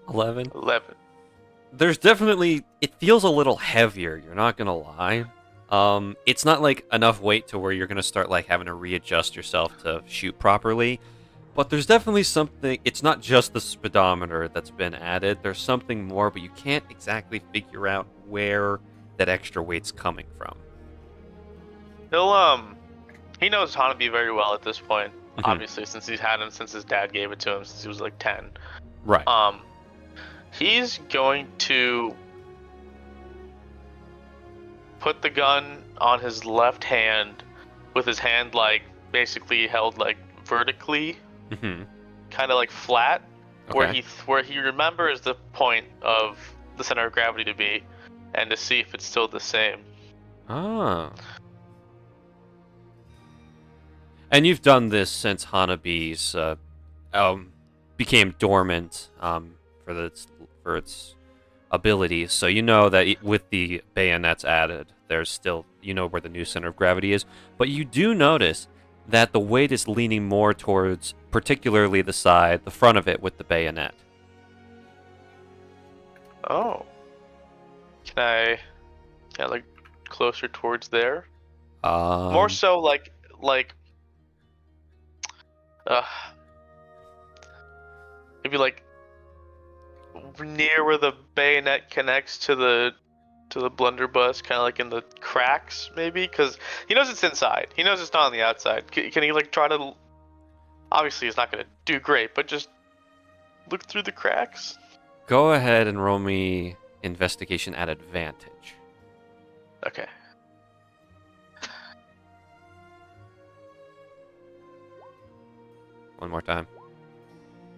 11. 11. There's definitely, it feels a little heavier, you're not gonna lie. It's not like enough weight to where you're gonna start like having to readjust yourself to shoot properly, but there's definitely something. It's not just the speedometer that's been added, there's something more, but you can't exactly figure out where that extra weight's coming from. He knows Hanabi very well at this point, obviously, since he's had him since his dad gave it to him since he was like 10. Right. He's going to put the gun on his left hand with his hand like basically held like vertically, kind of like flat, Okay. where he remembers the point of the center of gravity to be, and to see if it's still the same. Ah. And you've done this since Hanabi's became dormant for its abilities, so you know that with the bayonets added, there's still, you know where the new center of gravity is, but you do notice that the weight is leaning more towards particularly the front of it with the bayonet. Oh. Can I like closer towards there? More so like maybe like near where the bayonet connects to the blunderbuss, kind of like in the cracks, maybe, because he knows it's inside. He knows it's not on the outside. Can he like try to? Obviously, he's not gonna do great, but just look through the cracks. Go ahead and roll me investigation at advantage. Okay. One more time.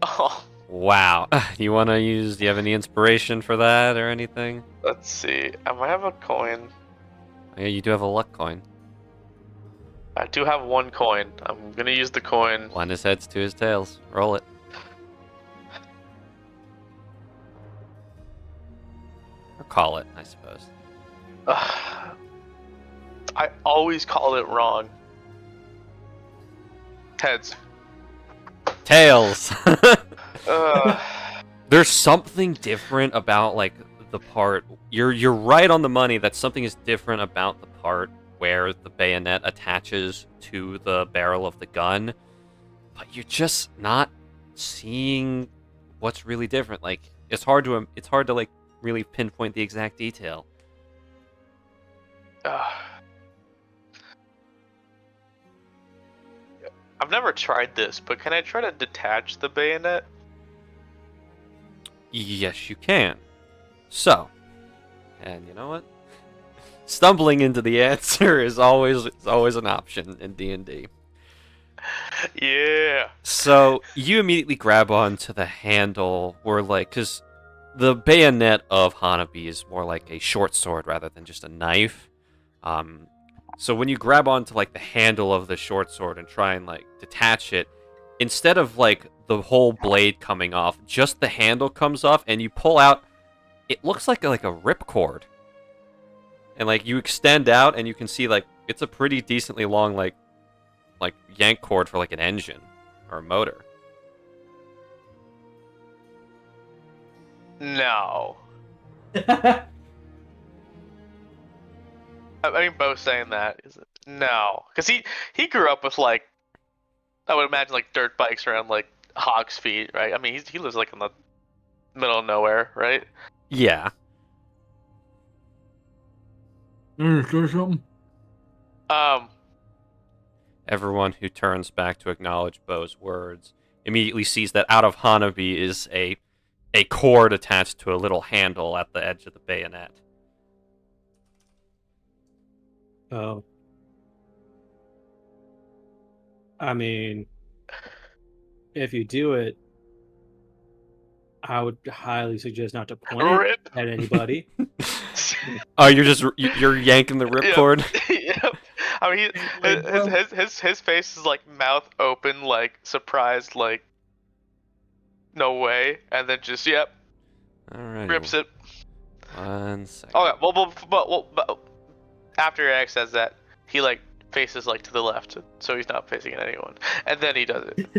Oh, Wow. Do you have any inspiration for that or anything? let's see. I might have a coin. Yeah, you do have a luck coin. I do have one coin. I'm gonna use the coin. One his heads, two his tails. Roll it. Or call it, I suppose. I always call it wrong. Heads. Tails! Ugh. There's something different about, like, the part... You're right on the money that something is different about the part where the bayonet attaches to the barrel of the gun, but you're just not seeing what's really different. Like, it's hard to like really pinpoint the exact detail. I've never tried this, but can I try to detach the bayonet? Yes, you can. So, and you know what? Stumbling into the answer is always an option in D&D. Yeah. So you immediately grab onto the handle, or like, because the bayonet of Hanabi is more like a short sword rather than just a knife. So when you grab onto like the handle of the short sword and try and like detach it, instead of like the whole blade coming off, just the handle comes off, and you pull out. It looks like a ripcord, and like you extend out, and you can see like it's a pretty decently long like yank cord for like an engine or a motor. No. I mean, Beau saying that is no, because he grew up with like, I would imagine like dirt bikes around like Hog's Feet, right? I mean, he lives like in the middle of nowhere, right? Yeah. Is there something? Everyone who turns back to acknowledge Beau's words immediately sees that out of Hanabi is a cord attached to a little handle at the edge of the bayonet. Oh. I mean, if you do it, I would highly suggest not to point it Rip. at anybody. Oh, you're yanking the ripcord? Yep. I mean, his face is like mouth open, like surprised, like no way, and then just Alright. rips it. 1 second. Oh yeah. Well, after X says that, he like faces like to the left, so he's not facing at anyone, and then he does it.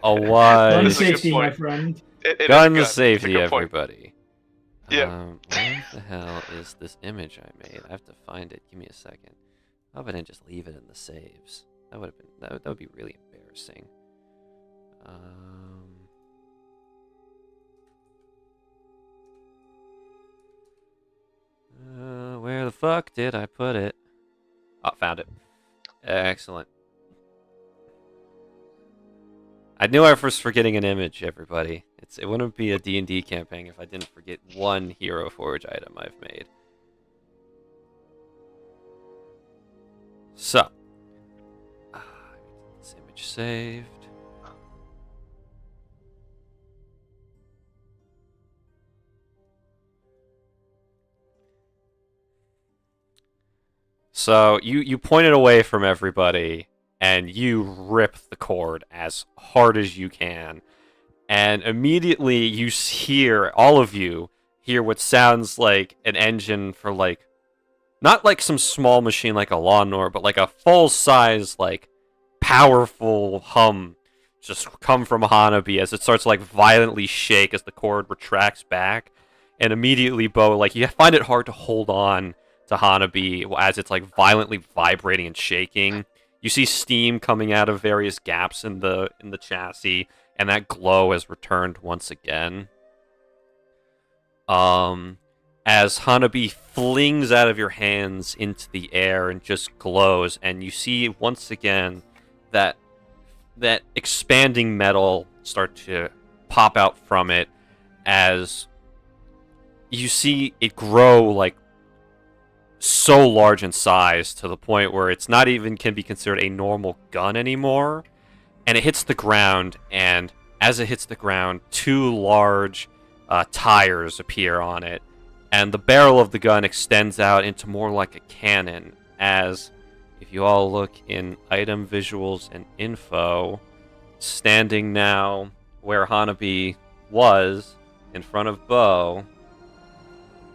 A Gun wise. This is a good safety, my point. friend. It is Gun It's a safety, good point. everybody. Yeah. Where the hell is this image I made? I have to find it. Give me a second. How about I just leave it in the saves? That would be really embarrassing. Where the fuck did I put it? Oh, found it. Excellent. I knew I was forgetting an image, everybody. It wouldn't be a D&D campaign if I didn't forget one Hero Forge item I've made. So, this image saved. So you pointed away from everybody, and you rip the cord as hard as you can. And immediately you hear, all of you hear what sounds like an engine for like, not like some small machine like a lawnmower, but like a full-size, like, powerful hum just come from Hanabi as it starts to like violently shake as the cord retracts back. And immediately, Beau, like, you find it hard to hold on to Hanabi as it's like violently vibrating and shaking. You see steam coming out of various gaps in the chassis, and that glow has returned once again. As Hanabi flings out of your hands into the air and just glows, and you see once again that expanding metal start to pop out from it as you see it grow like so large in size to the point where it's not even can be considered a normal gun anymore. And it hits the ground, and as it hits the ground, two large tires appear on it, and the barrel of the gun extends out into more like a cannon. As if you all look in item visuals and info, standing now where Hanabi was in front of Beau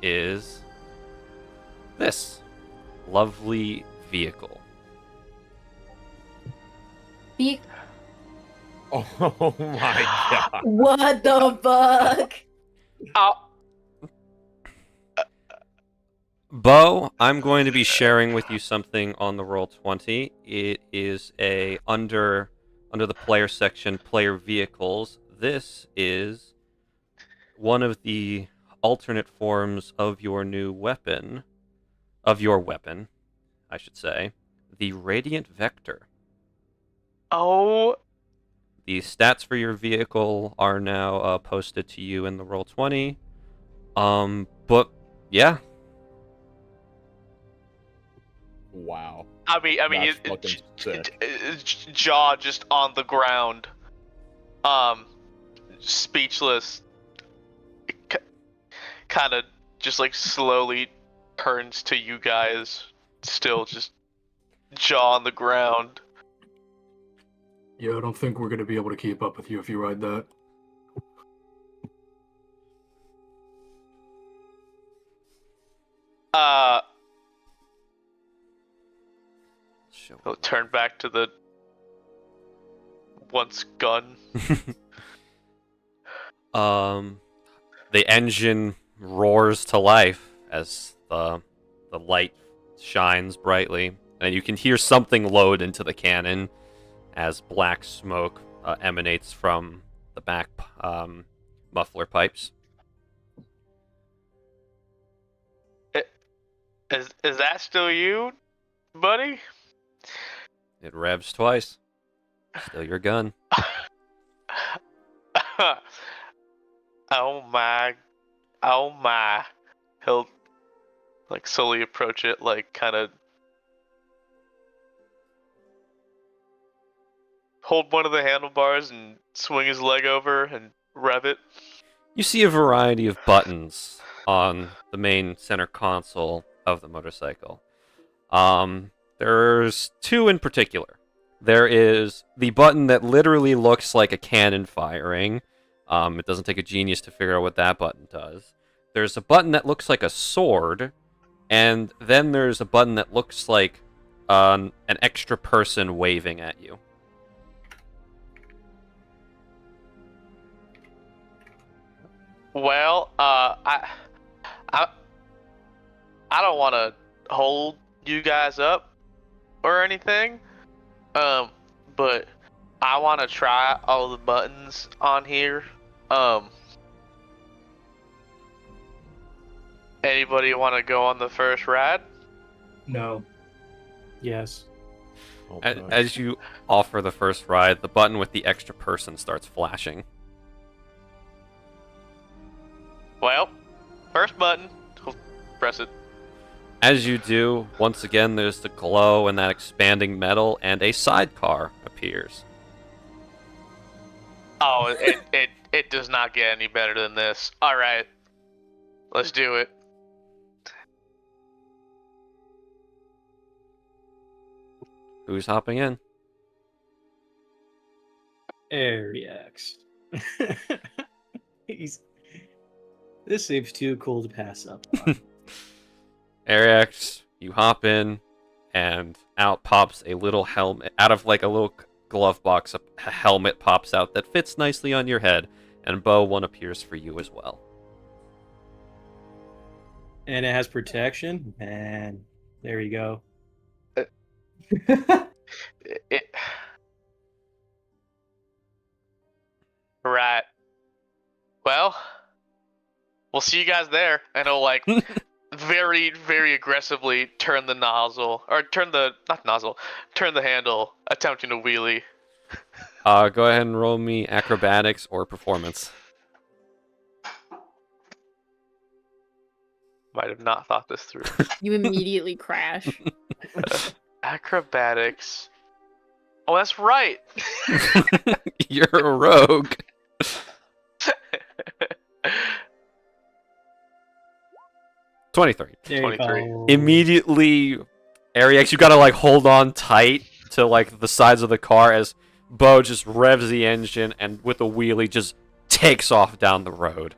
is this lovely vehicle. Oh my god. What the fuck? Beau, I'm going to be sharing with you something on the Roll20. It is under the player section, player vehicles. This is one of the alternate forms of your new weapon, I should say, the Radiant Vector. Oh the stats for your vehicle are now posted to you in the Roll20. But yeah, Wow. I mean, That's fucking sick. jaw just on the ground, speechless. Kind of just like slowly turns to you guys, still just jaw on the ground. Yeah, I don't think we're gonna be able to keep up with you if you ride that. He'll turn back to the once gun. The engine roars to life as the light shines brightly, and you can hear something load into the cannon as black smoke emanates from the back muffler pipes. Is that still you, buddy? It revs twice. Still your gun. Oh my. He'll like slowly approach it, like kind of hold one of the handlebars and swing his leg over and rev it. You see a variety of buttons on the main center console of the motorcycle. There's two in particular. There is the button that literally looks like a cannon firing. It doesn't take a genius to figure out what that button does. There's a button that looks like a sword, and then there's a button that looks like an extra person waving at you. Well, I don't want to hold you guys up or anything, but I want to try all the buttons on here. Anybody want to go on the first ride? No. Yes. As you offer the first ride, the button with the extra person starts flashing. Well, first button, press it. As you do, once again, there's the glow and that expanding metal, and a sidecar appears. Oh, it does not get any better than this. All right, let's do it. Who's hopping in? Oryx. This seems too cool to pass up on. Oryx, you hop in, and out pops a little helmet. Out of like a little glove box, a helmet pops out that fits nicely on your head, and Beau, one appears for you as well. And it has protection, and there you go. Right. Well, we'll see you guys there, and he'll like very, very aggressively turn the nozzle, or turn the handle, attempting to wheelie. Go ahead and roll me acrobatics or performance. Might have not thought this through. You immediately crash. Acrobatics. Oh, that's right. You're a rogue. 23. There 23. you go. Immediately, Oryx, you gotta like hold on tight to like the sides of the car as Beau just revs the engine and with a wheelie just takes off down the road.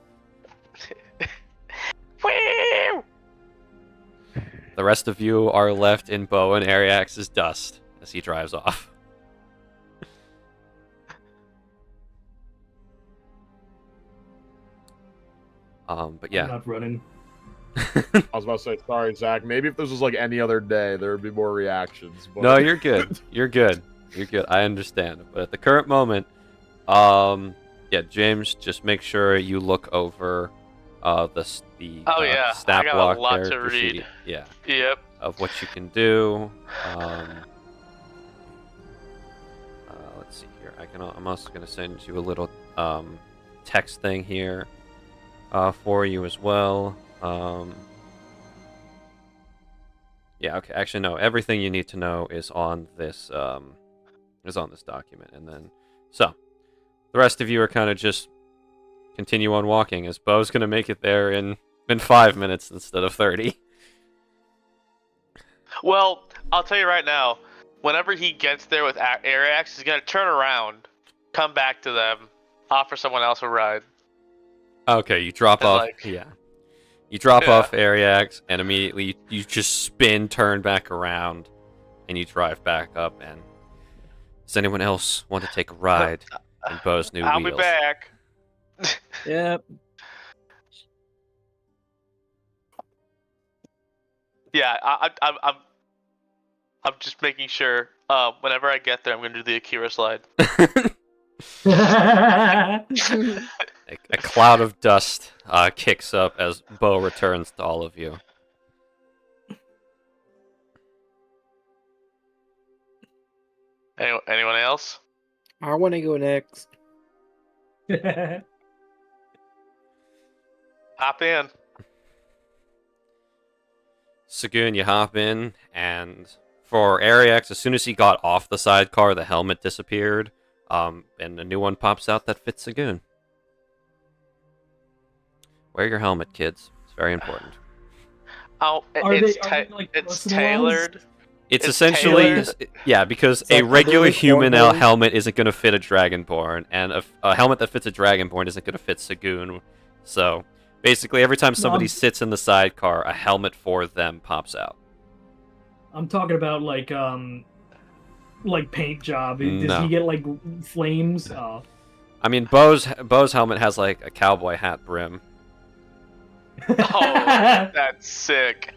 Woo! The rest of you are left in Beau and Oryx's dust as he drives off. But yeah. I'm not running. I was about to say, sorry, Zach. Maybe if this was like any other day, there would be more reactions. But... No, you're good. You're good. You're good. I understand. But at the current moment, yeah, James, just make sure you look over the stat I got block a lot there to read. see, yeah, Yep. of what you can do. let's see here. I'm also gonna send you a little text thing here for you as well. Yeah. Okay. Actually, no. Everything you need to know is on this document, and then so the rest of you are kind of just continue on walking, as Beau's gonna make it there in 5 minutes instead of 30. Well, I'll tell you right now. Whenever he gets there with Oryx, he's gonna turn around, come back to them, offer someone else a ride. Okay, you drop And, off. like- Yeah. You drop Yeah. off Ariax, and immediately you just spin, turn back around, and you drive back up. And does anyone else want to take a ride in Beau's new I'll wheels? be back. Yep. Yeah, I'm just making sure. Whenever I get there, I'm gonna do the Akira slide. A cloud of dust kicks up as Beau returns to all of you. Anyone else? I want to go next. Hop in. Sagoon, you hop in, and for Ariax, as soon as he got off the sidecar, the helmet disappeared, and a new one pops out that fits Sagoon. Wear your helmet, kids. It's very important. Oh, Are it's they, like, it's personalized? tailored. It's It's essentially, tailored. yeah, because It's like, a are they regular like human cornrows? helmet isn't going to fit a Dragonborn, and a helmet that fits a Dragonborn isn't going to fit Sagoon. So, basically, every time somebody I'm- sits in the sidecar, a helmet for them pops out. I'm talking about like paint job. Does No. he get like flames? I mean, Beau's helmet has like a cowboy hat brim. Oh, that's sick.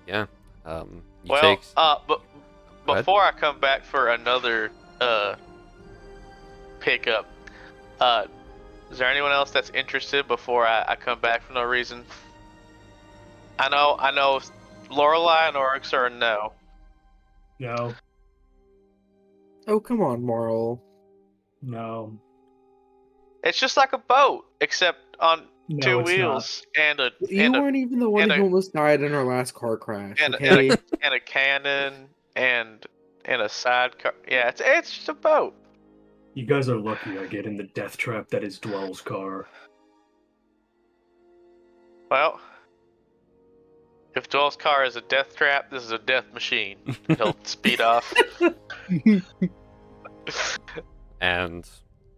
Yeah. You Well, take. but Go ahead. before I come back for another pickup, is there anyone else that's interested before I come back for no reason? I know, Lorelai and Oryx are a no. No, Oh, come on, Marl. no, It's just like a boat, except on no. two it's wheels and a You and a, weren't even the one and who a- almost died in our last car crash, and, okay? and a cannon and a sidecar. Yeah, it's just a boat. not. You guys are lucky I get in the death trap that is Dwell's car. Well, if Dwell's car is a death trap, this is a death machine. He'll speed off. And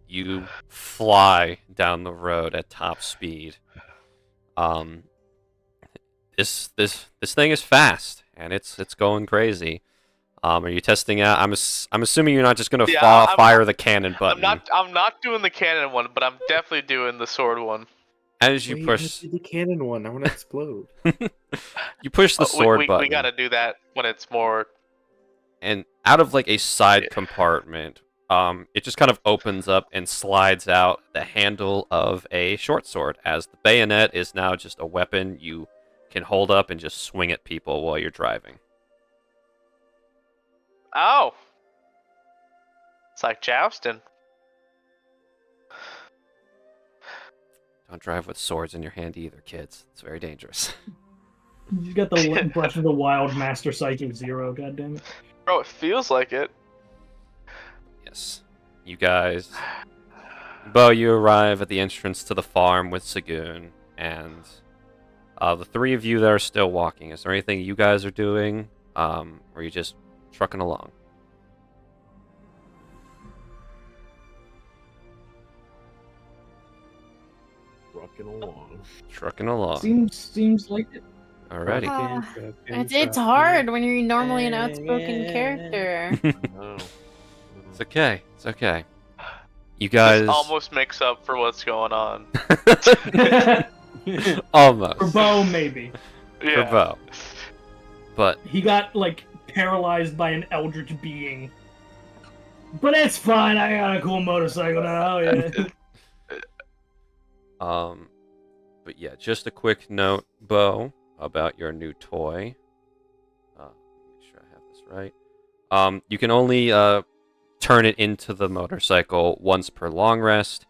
you fly down the road at top speed. This thing is fast, and it's going crazy. Are you testing out? I'm assuming you're not just gonna Yeah, fire the cannon button. I'm not doing the cannon one, but I'm definitely doing the sword one. As you Wait, push, let's do the cannon one. I want to explode. you push the sword we button, gotta do that when it's more. and out of like a side compartment, it just kind of opens up and slides out the handle of a short sword. As the bayonet is now just a weapon you can hold up and just swing at people while you're driving. Oh, it's like jousting. Don't drive with swords in your hand either, kids. It's very dangerous. You got the Breath of the Wild Master Psychic Zero. God damn it. Bro, it feels like it. Yes. You guys. Beau, you arrive at the entrance to the farm with Sagoon, and the three of you that are still walking, is there anything you guys are doing? Or are you just trucking along? Trucking along. Trucking along. Seems like it. Alrighty. It's hard when you're normally an outspoken character. No. It's okay. It's okay. You guys. This almost makes up for what's going on. Almost. For Beau, maybe. Yeah. For Beau. But He got like paralyzed by an eldritch being. But it's fine. I got a cool motorcycle now. Yeah. but yeah, just a quick note, Beau, about your new toy. right. You can only turn it into the motorcycle once per long rest,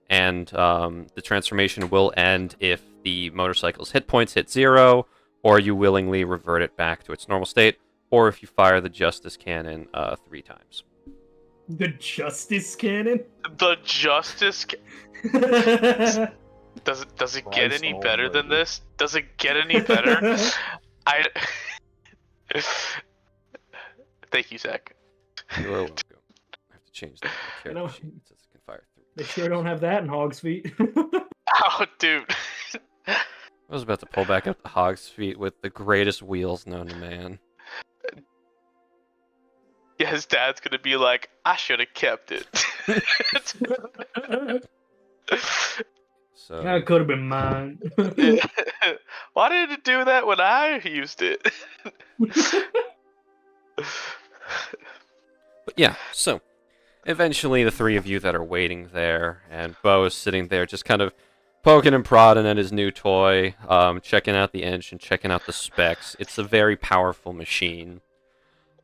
and the transformation will end if the motorcycle's hit points hit 0, or you willingly revert it back to its normal state, or if you fire the Justice Cannon 3 times. The Justice Cannon? The Justice. Does it get Christ any better than almighty. this? Does it get any better? I. Thank you, Zach. You are welcome. I have to change the You know- character sheet. It says it can fire 3. They sure don't have that in Hog's Feet. Oh, dude. I was about to pull back up the Hog's Feet with the greatest wheels known to man. Yeah, his dad's gonna be like, I should have kept it. So That could have been mine. Why did it do that when I used it? But yeah, so eventually the 3 of you that are waiting there, and Beau is sitting there just kind of poking and prodding at his new toy, checking out the engine, checking out the specs. It's a very powerful machine.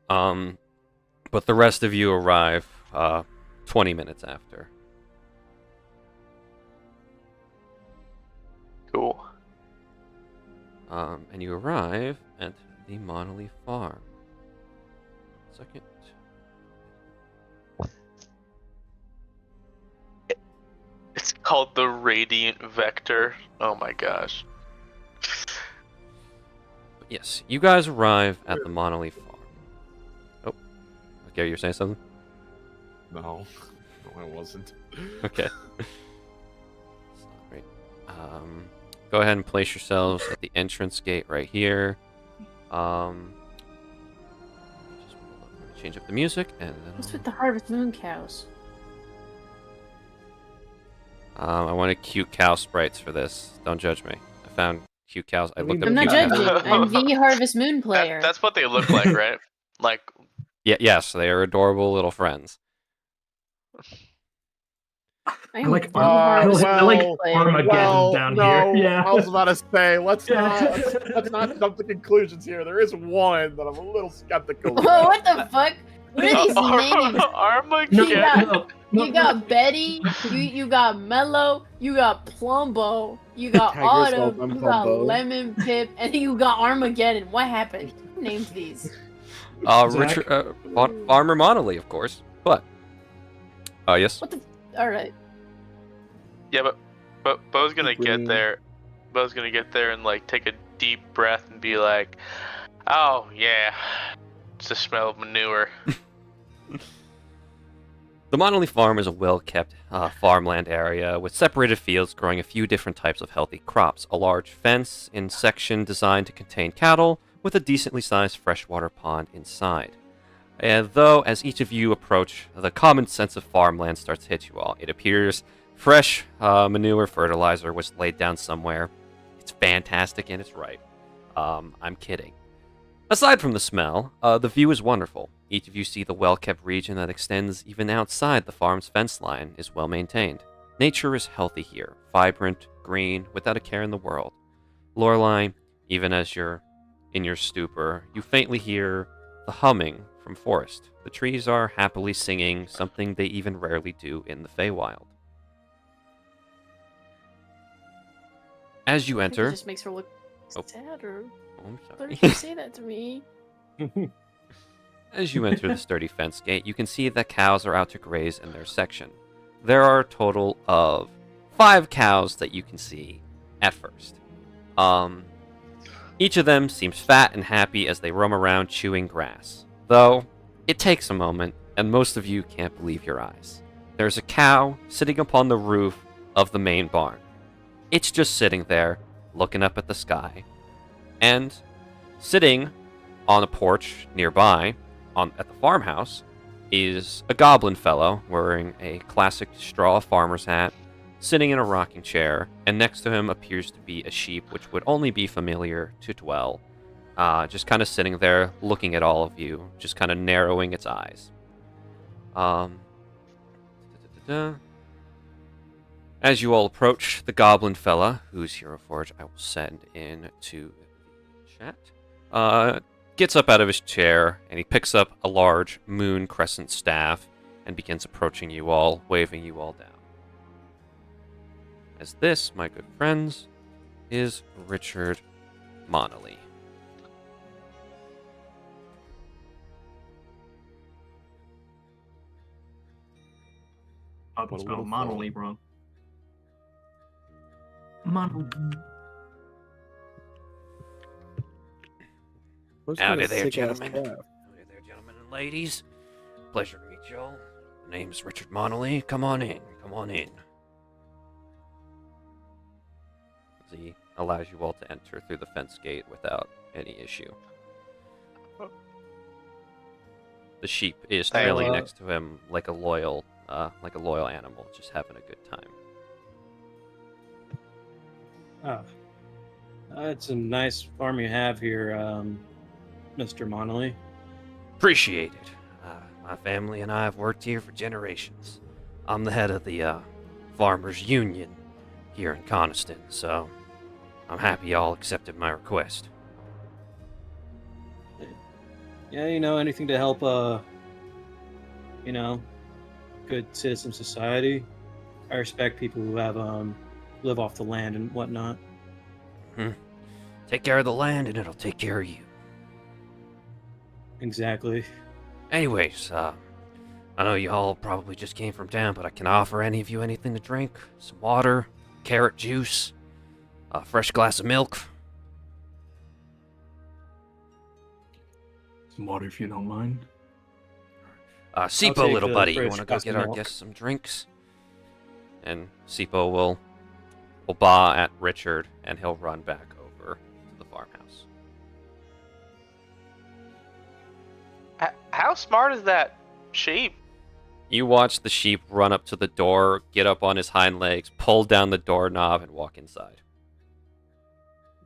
But the rest of you arrive 20 minutes after. Cool. And you arrive at the Monolith Farm. Second. It's called the Radiant Vector. Oh my gosh. But yes, you guys arrive at the Monolith Farm. Oh, okay, you're saying something? No, no, I wasn't. Okay. Sorry. Go ahead and place yourselves at the entrance gate right here. Just change up the music, and then What's with the Harvest Moon cows? I wanted cute cow sprites for this. Don't judge me. I found cute cows. I looked up I'm not cute judging. cows. I'm the Harvest Moon player. That's what they look like, right? Like, Yeah, yes, they are adorable little friends. I I am like the I Harvest like Moon player. Armageddon down no, here. Yeah. I was about to say, let's Yeah. not jump to conclusions here. There is one that I'm a little skeptical Whoa, about. what the fuck? What are these names? Armageddon. You got- no, You got Betty, you got Mello, you got Plumbo, you got Tag yourself, Autumn, I'm you got Plumbo. Lemon Pip, and then you got Armageddon. What happened? Who named these? Zach? Richard, Farmer Monolith, of course. But, yes. What the? All right. Yeah, but Beau's gonna Green. get there. Beau's gonna get there and like take a deep breath and be like, "Oh yeah, it's the smell of manure." The Monolith Farm is a well-kept farmland area with separated fields growing a few different types of healthy crops, a large fence in section designed to contain cattle, with a decently sized freshwater pond inside. Though, as each of you approach, the common sense of farmland starts to hit you all. It appears fresh manure fertilizer was laid down somewhere. It's fantastic and it's right. I'm kidding. Aside from the smell, the view is wonderful. Each of you see the well-kept region that extends even outside the farm's fence line is well maintained. Nature is healthy here, vibrant, green, without a care in the world. Lorelai, even as you're in your stupor, you faintly hear the humming from forest. The trees are happily singing, something they even rarely do in the Feywild. As you I think it enter... just makes her look Oh. sadder. Oh, I'm Why sorry. did you say that to me? As you enter the sturdy fence gate, you can see that cows are out to graze in their section. There are a total of 5 cows that you can see at first. Each of them seems fat and happy as they roam around chewing grass. Though, it takes a moment, and most of you can't believe your eyes. There's a cow sitting upon the roof of the main barn. It's just sitting there, looking up at the sky. And sitting on a porch nearby, at the farmhouse, is a goblin fellow wearing a classic straw farmer's hat, sitting in a rocking chair, and next to him appears to be a sheep which would only be familiar to Dwell, just kind of sitting there looking at all of you, just kind of narrowing its eyes. As you all approach the goblin fella, whose hero forge I will send in to the chat, gets up out of his chair, and he picks up a large moon crescent staff and begins approaching you all, waving you all down. As this, my good friends, is Richard Monolly. I can What a spell little Monolly fella. wrong. Monolly. What's Howdy that there, sick-ass gentlemen. staff? Howdy there, gentlemen and ladies. Pleasure to meet you all. My name's Richard Monolly. Come on in. Come on in. As he allows you all to enter through the fence gate without any issue. The sheep is Hey, trailing next to him like a loyal animal, just having a good time. Ah, that's a nice farm you have here, Mr. Monolly. Appreciate it. My family and I have worked here for generations. I'm the head of the Farmers Union here in Coniston, so I'm happy y'all accepted my request. Yeah, anything to help, good citizen society. I respect people who have, live off the land and whatnot. Take care of the land and it'll take care of you. Exactly. Anyways, I know you all probably just came from town, but I can offer any of you anything to drink. Some water, carrot juice, a fresh glass of milk. Some water if you don't mind. Sipo, take little the buddy, you fresh want to go glass get of our milk. guests some drinks? And Sipo will bow at Richard, and he'll run back over to the farmhouse. How smart is that sheep? You watch the sheep run up to the door, get up on his hind legs, pull down the doorknob, and walk inside.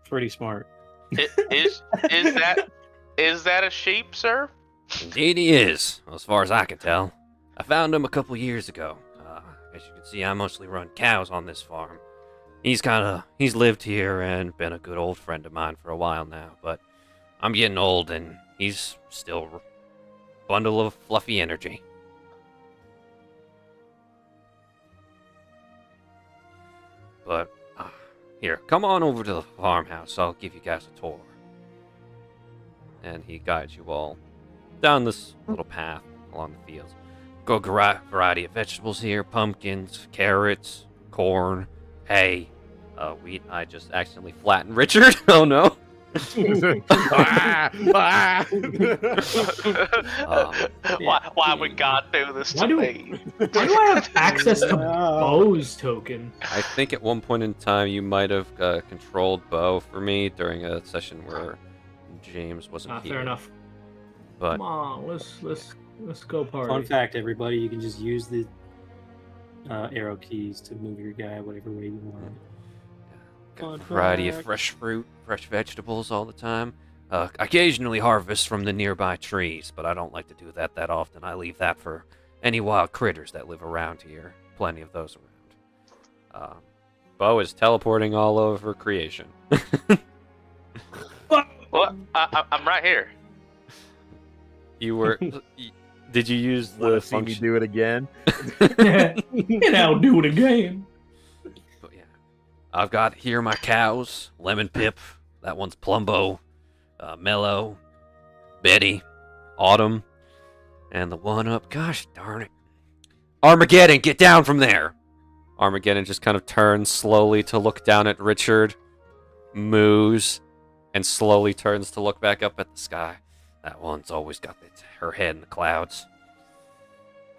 Pretty smart. Is that a sheep, sir? Indeed he is, as far as I can tell. I found him a couple years ago. As you can see, I mostly run cows on this farm. He's lived here and been a good old friend of mine for a while now, but I'm getting old and he's still a bundle of fluffy energy. But, here, come on over to the farmhouse. I'll give you guys a tour. And he guides you all down this little path along the fields. Got a variety of vegetables here: pumpkins, carrots, corn, hay, wheat. I just accidentally flattened Richard. Oh no. Why would God do this to me? Why do I have access to Beau's token? I think at one point in time you might have controlled Beau for me during a session where James wasn't here. Fair enough. But Come on, let's go party. Fun fact, everybody, you can just use the arrow keys to move your guy whatever way you want. got a variety of fresh fruit, fresh vegetables all the time. Occasionally harvest from the nearby trees, but I don't like to do that often. I leave that for any wild critters that live around here. Plenty of those around. Beau is teleporting all over creation. Well, I'm right here. You were... Did you use the See me function? do it again? And I'll do it again. But yeah. I've got here my cows. Lemon Pip. That one's Plumbo. Mellow. Betty. Autumn. And the one up... Gosh darn it. Armageddon, get down from there! Armageddon just kind of turns slowly to look down at Richard. Moos. And slowly turns to look back up at the sky. That one's always got her head in the clouds.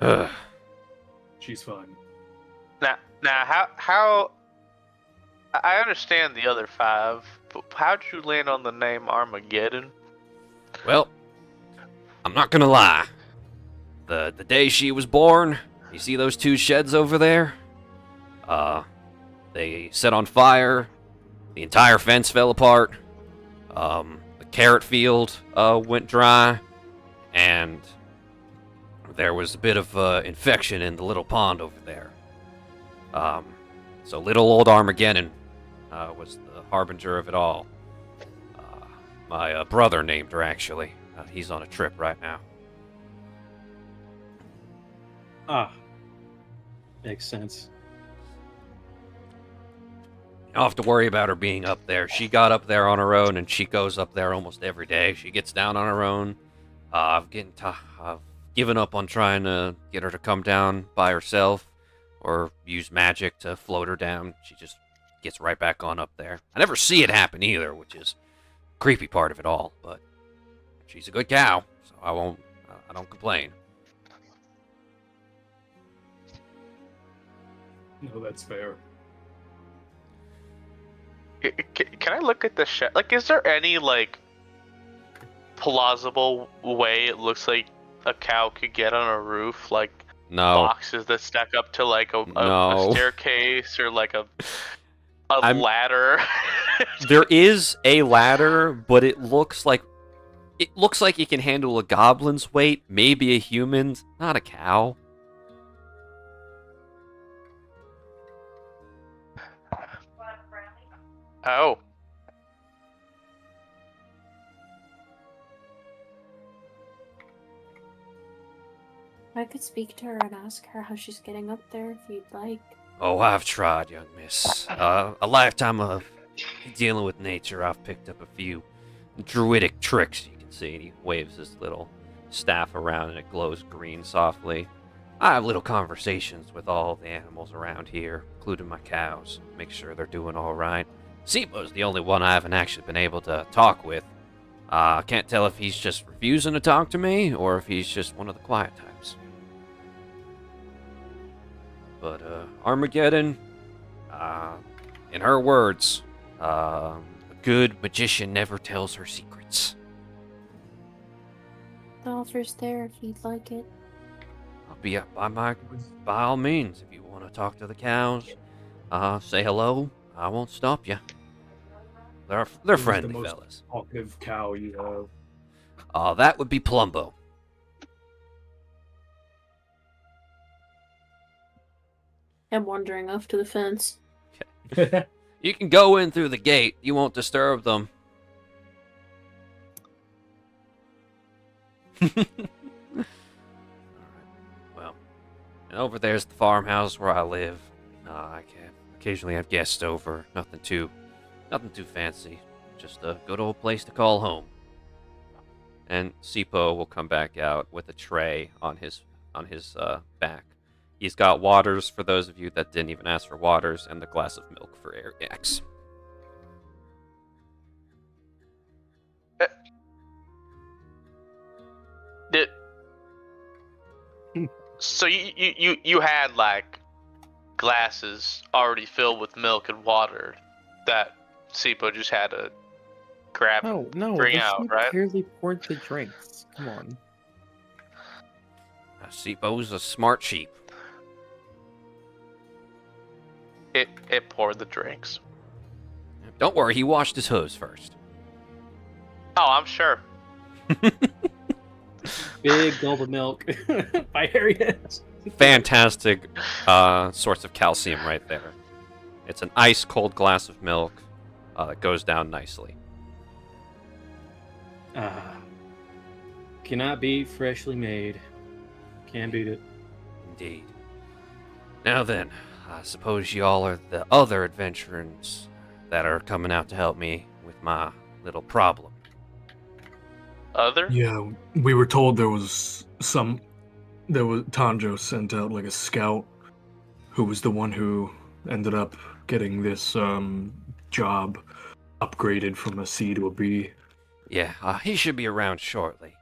Ugh. She's fine. Now, how? I understand the other five, but how'd you land on the name Armageddon? Well, I'm not gonna lie. The day she was born, you see those two sheds over there? They set on fire. The entire fence fell apart. The carrot field went dry, and there was a bit of infection in the little pond over there. So little old Armageddon was the harbinger of it all. My brother named her, actually. He's on a trip right now. Ah, makes sense. You don't have to worry about her being up there. She got up there on her own, and she goes up there almost every day. She gets down on her own. I've given up on trying to get her to come down by herself or use magic to float her down. She just gets right back on up there. I never see it happen either, which is the creepy part of it all, but she's a good cow, so I don't complain. No, that's fair. Can I look at the shed? Like, is there any, like, plausible way it looks like a cow could get on a roof? Like, No. boxes that stack up to, like, a staircase or, like, a ladder? There is a ladder, but it looks like it can handle a goblin's weight, maybe a human's, not a cow. Oh. I could speak to her and ask her how she's getting up there if you'd like. Oh, I've tried, young miss. A lifetime of dealing with nature, I've picked up a few druidic tricks, you can see. And he waves his little staff around and it glows green softly. I have little conversations with all the animals around here, including my cows. Make sure they're doing all right. Sipo's the only one I haven't actually been able to talk with. I can't tell if he's just refusing to talk to me or if he's just one of the quiet types. But Armageddon, in her words, a good magician never tells her secrets. The offer's there if you'd like it. I'll be up by all means. If you want to talk to the cows, say hello. I won't stop you. They're friendly the most fellas. Talkative cow you have. That would be Plumbo. I'm wandering off to the fence. You can go in through the gate. You won't disturb them. Well, and over there's the farmhouse where I live. I can occasionally have guests over. Nothing too fancy. Just a good old place to call home. And Sipo will come back out with a tray on his back. He's got waters for those of you that didn't even ask for waters, and the glass of milk for X. So you had, like, glasses already filled with milk and water that Sipo just had to grab and bring out, right? Clearly poured the drinks. Come on. Sipo's a smart sheep. It poured the drinks. Don't worry, he washed his hose first. Oh, I'm sure. Big gulp of milk by Harriet. Fantastic source of calcium right there. It's an ice cold glass of milk that goes down nicely. Cannot beat freshly made. Can't beat it. Indeed. Now then, I suppose y'all are the other adventurers that are coming out to help me with my little problem. Other? Yeah, we were told Tanjo sent out like a scout who was the one who ended up getting this job upgraded from a C to a B. Yeah, he should be around shortly.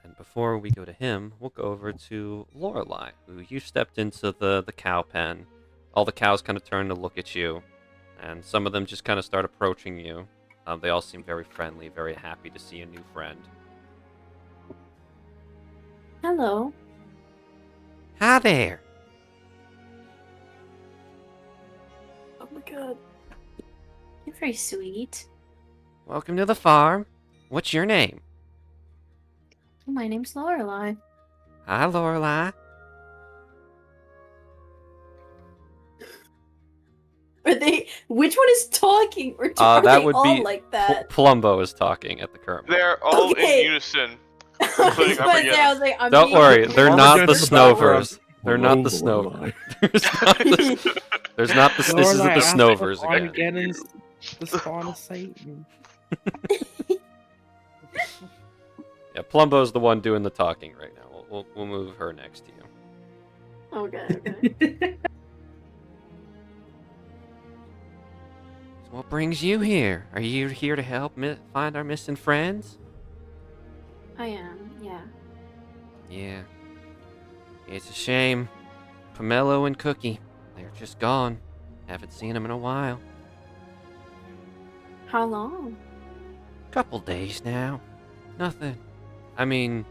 And before we go to him, we'll go over to Lorelai, who you stepped into the cow pen. All the cows kind of turn to look at you, and some of them just kind of start approaching you. They all seem very friendly, very happy to see a new friend. Hello. Hi there. Oh my god. You're very sweet. Welcome to the farm. What's your name? My name's Lorelai. Hi, Lorelai. Are they? Which one is talking? Or are that they would all be like that? Plumbo is talking at the current moment. They're all Okay. in unison. I was Including about to say, Armageddon. I was like, I'm Don't being worry, they're confused. not the Armageddon's in the background. Snovers. They're not the Hello, Snovers. Lorelai. There's not the. This isn't Lorelai, the ask Snovers if again. Armageddon's the spawn of Satan. Yeah, Plumbo's the one doing the talking right now. We'll move her next to you. Okay. So what brings you here? Are you here to help find our missing friends? I am. Yeah. Yeah. It's a shame. Pomelo and Cookie, they're just gone. Haven't seen them in a while. How long? Couple days now. Nothing. I mean,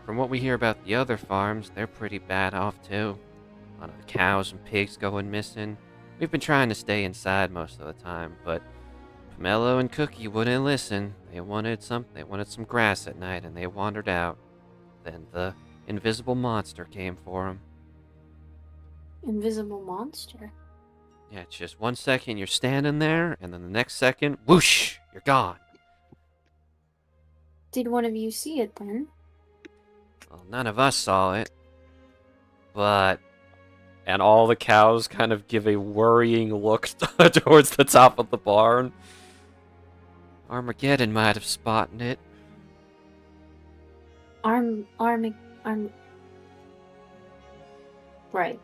from what we hear about the other farms, they're pretty bad off too. A lot of the cows and pigs going missing. We've been trying to stay inside most of the time, but Pomelo and Cookie wouldn't listen. They wanted some grass at night, and they wandered out. Then the invisible monster came for them. Invisible monster. Yeah, it's just 1 second you're standing there, and then the next second, whoosh, you're gone. Did one of you see it then? Well, none of us saw it, but... And all the cows kind of give a worrying look towards the top of the barn. Armageddon might have spotted it. Right.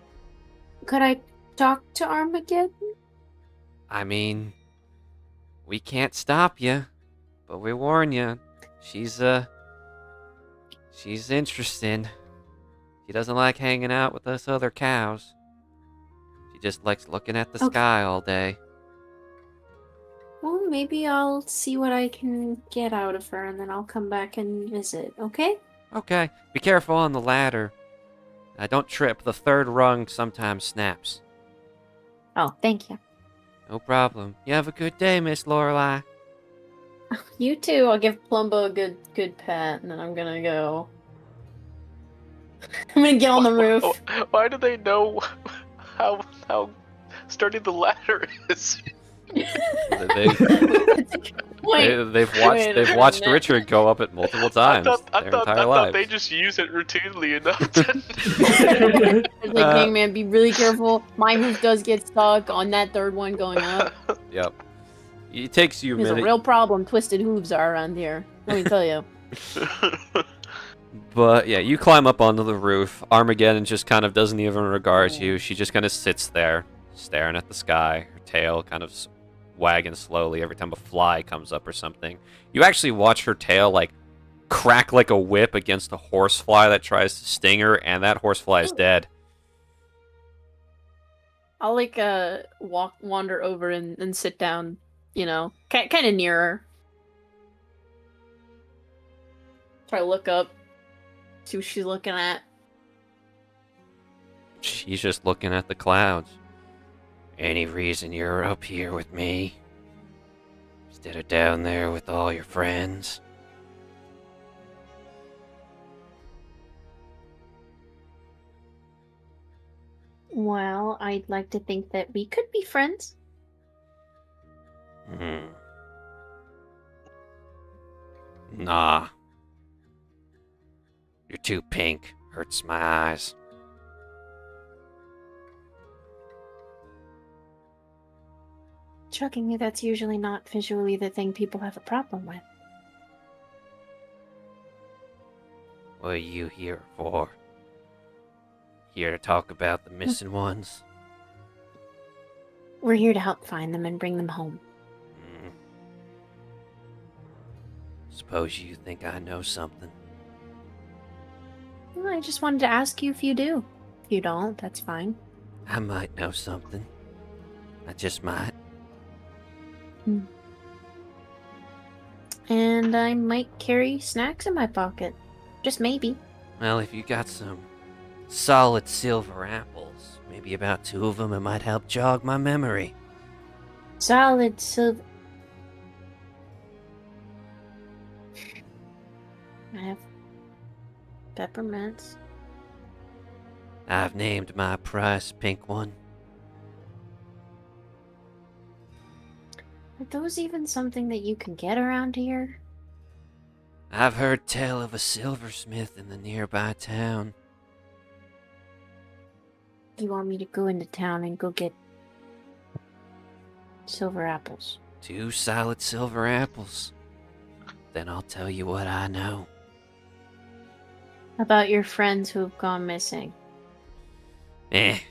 Could I talk to Armageddon? I mean, we can't stop you, but we warn you. She's interesting. She doesn't like hanging out with us other cows. She just likes looking at the sky all day. Well, maybe I'll see what I can get out of her, and then I'll come back and visit, okay? Okay, be careful on the ladder. Don't trip, the third rung sometimes snaps. Oh, thank you. No problem. You have a good day, Miss Lorelai. You too. I'll give Plumbo a good pat, and then I'm gonna go. I'm gonna get on the roof. Why do they know how sturdy the ladder is? They've watched Richard go up it multiple times I their thought entire lives. they just use it routinely enough to... It's like, dang man, be really careful. My hoof does get stuck on that third one going up. Yep. It takes you a There's minute. a real problem. Twisted hooves are around here. Let me tell you. But yeah, you climb up onto the roof. Armageddon just kind of doesn't even regard you. She just kind of sits there, staring at the sky. Her tail kind of wagging slowly every time a fly comes up or something. You actually watch her tail like crack like a whip against a horsefly that tries to sting her, and that horsefly is dead. I'll like wander over and sit down, you know, kind of near her. Try to look up, see what she's looking at. She's just looking at the clouds. Any reason you're up here with me? Instead of down there with all your friends? Well, I'd like to think that we could be friends. Nah. You're too pink. Hurts my eyes. Shockingly, that's usually not visually the thing people have a problem with. What are you here for? Here to talk about the missing ones? We're here to help find them and bring them home. Suppose you think I know something. Well, I just wanted to ask you if you do. If you don't, that's fine. I might know something. I just might. And I might carry snacks in my pocket. Just maybe. Well, if you got some solid silver apples, maybe about 2 of them, it might help jog my memory. Solid silver. I have peppermints. I've named my prize Pink One. those even something that you can get around here? I've heard tell of a silversmith in the nearby town. Do you want me to go into town and go get silver apples? 2 solid silver apples. Then I'll tell you what I know. About your friends who have gone missing? It's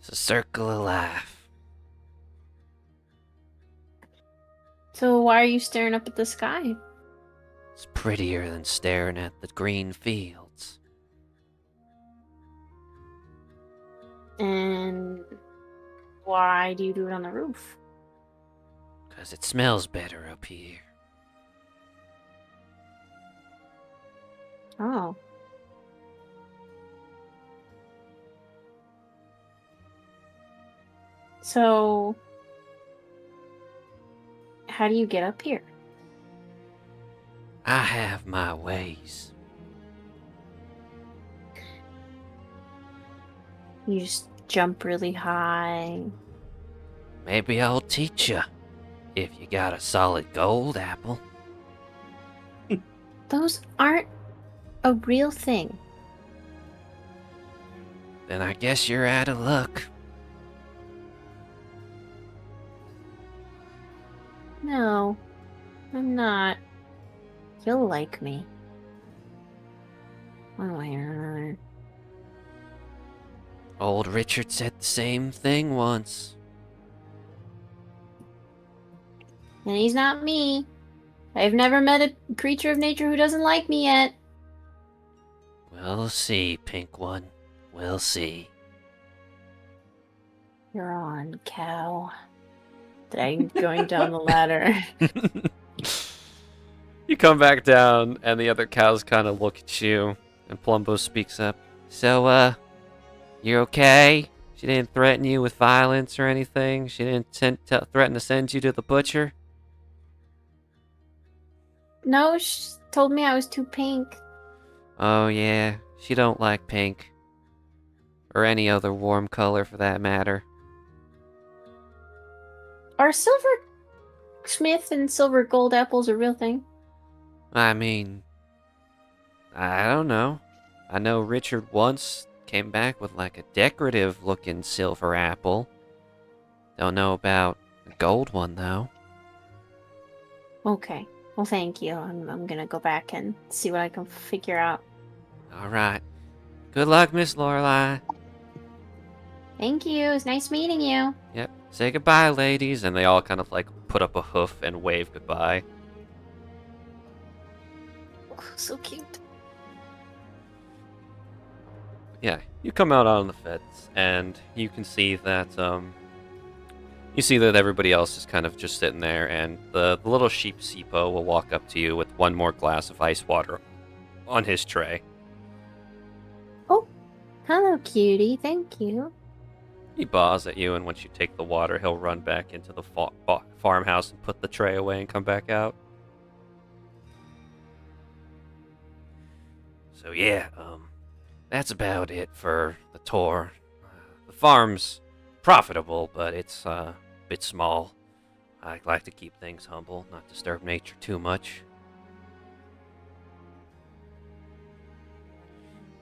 a circle of life. So why are you staring up at the sky? It's prettier than staring at the green fields. And why do you do it on the roof? 'Cause it smells better up here. Oh. So, how do you get up here? I have my ways. You just jump really high. Maybe I'll teach you. If you got a solid gold apple. Those aren't a real thing. Then I guess you're out of luck. No, I'm not. You'll like me. One way or another. Old Richard said the same thing once. And he's not me. I've never met a creature of nature who doesn't like me yet. We'll see, Pink One. We'll see. You're on, cow. I'm going down the ladder. You come back down, and the other cows kind of look at you, and Plumbo speaks up. So, you're okay? She didn't threaten you with violence or anything? She didn't threaten to send you to the butcher? No, she told me I was too pink. Oh, yeah. She don't like pink. Or any other warm color, for that matter. Are silversmith and silver gold apples a real thing? I mean, I don't know. I know Richard once came back with like a decorative looking silver apple. Don't know about a gold one though. Okay. Well, thank you. I'm gonna go back and see what I can figure out. Alright. Good luck, Miss Lorelai. Thank you. It's nice meeting you. Yep. Say goodbye, ladies. And they all kind of like put up a hoof and wave goodbye. So cute. Yeah, you come out on the fence, and you can see that everybody else is kind of just sitting there, and the little sheep Sipo will walk up to you with one more glass of ice water on his tray. Oh, hello, cutie. Thank you. He bows at you, and once you take the water, he'll run back into the farmhouse and put the tray away and come back out. So yeah, that's about it for the tour. The farm's profitable, but it's a bit small. I like to keep things humble, not disturb nature too much.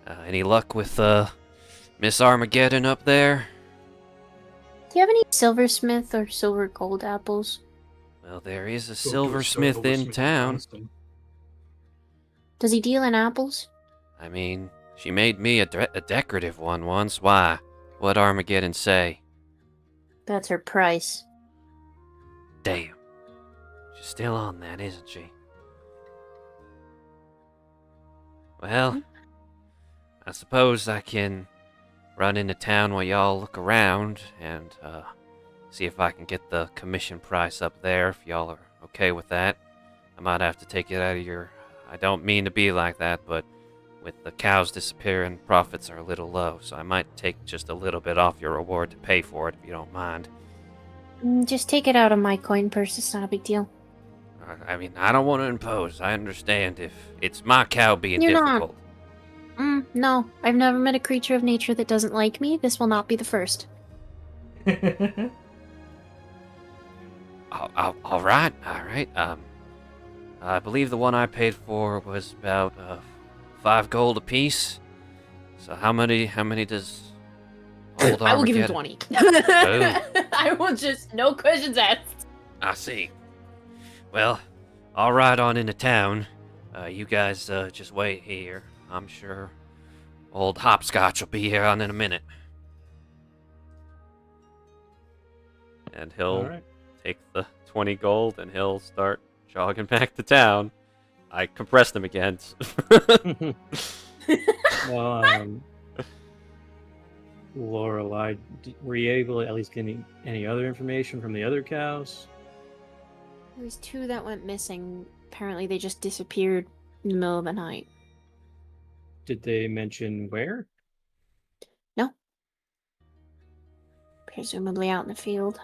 Any luck with Miss Armageddon up there? Do you have any silversmith or silver gold apples? Well, there is a silversmith in town. Does he deal in apples? I mean, she made me a decorative one once. Why? What'd Armageddon say? That's her price. Damn. She's still on that, isn't she? Well, I suppose I can run into town while y'all look around and see if I can get the commission price up there, if y'all are okay with that. I might have to take it out of your... I don't mean to be like that, but with the cows disappearing, profits are a little low, so I might take just a little bit off your reward to pay for it, if you don't mind. Just take it out of my coin purse. It's not a big deal. I mean, I don't want to impose. I understand if it's my cow being You're not. difficult. No. I've never met a creature of nature that doesn't like me. This will not be the first. All right. I believe the one I paid for was about 5 gold apiece. So how many does old I will armor give him get? 20. Oh. I will just, no questions asked. I see. Well, I'll ride on into town. You guys just wait here. I'm sure old Hopscotch will be here in a minute. And he'll All right. take the 20 gold and he'll start jogging back to town. I compressed him again. Well, Lorelai, were you able to at least get any other information from the other cows? There was 2 that went missing. Apparently, they just disappeared in the middle of the night. Did they mention where? No. Presumably out in the field.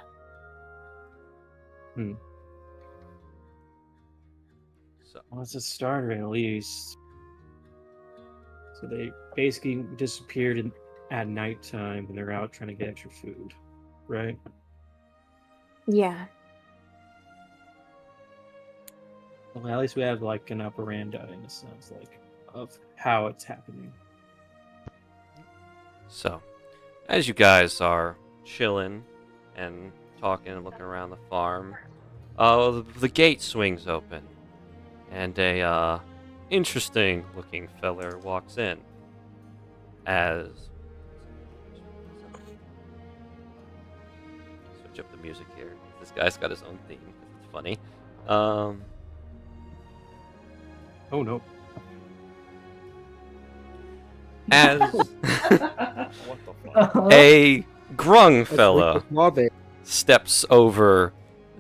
So, Well, it's a starter at least. So they basically disappeared at nighttime when they're out trying to get extra food, right? Yeah. Well, at least we have like an operandi in a sense, like of how it's happening. So, as you guys are chilling and talking and looking around the farm, the gate swings open, and a interesting looking feller walks in. As switch up the music here. This guy's got his own theme. It's funny. Oh no. As What the fuck? a grung fella Like steps over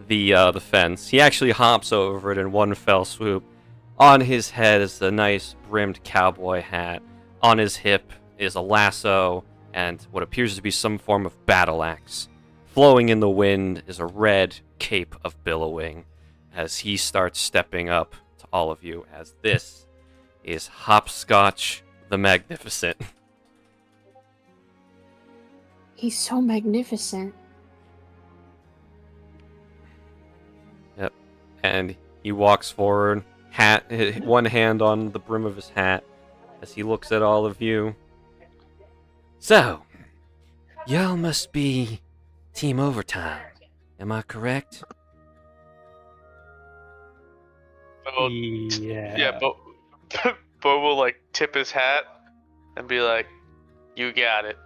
the fence. He actually hops over it in one fell swoop. On his head is a nice brimmed cowboy hat. On his hip is a lasso and what appears to be some form of battle axe. Flowing in the wind is a red cape of billowing as he starts stepping up to all of you, as this is Hopscotch the Magnificent. He's so magnificent. Yep. And he walks forward, one hand on the brim of his hat, as he looks at all of you. So, y'all must be Team Overtime. Am I correct? Bo, Yeah. yeah, Bo will like tip his hat and be like, "You got it."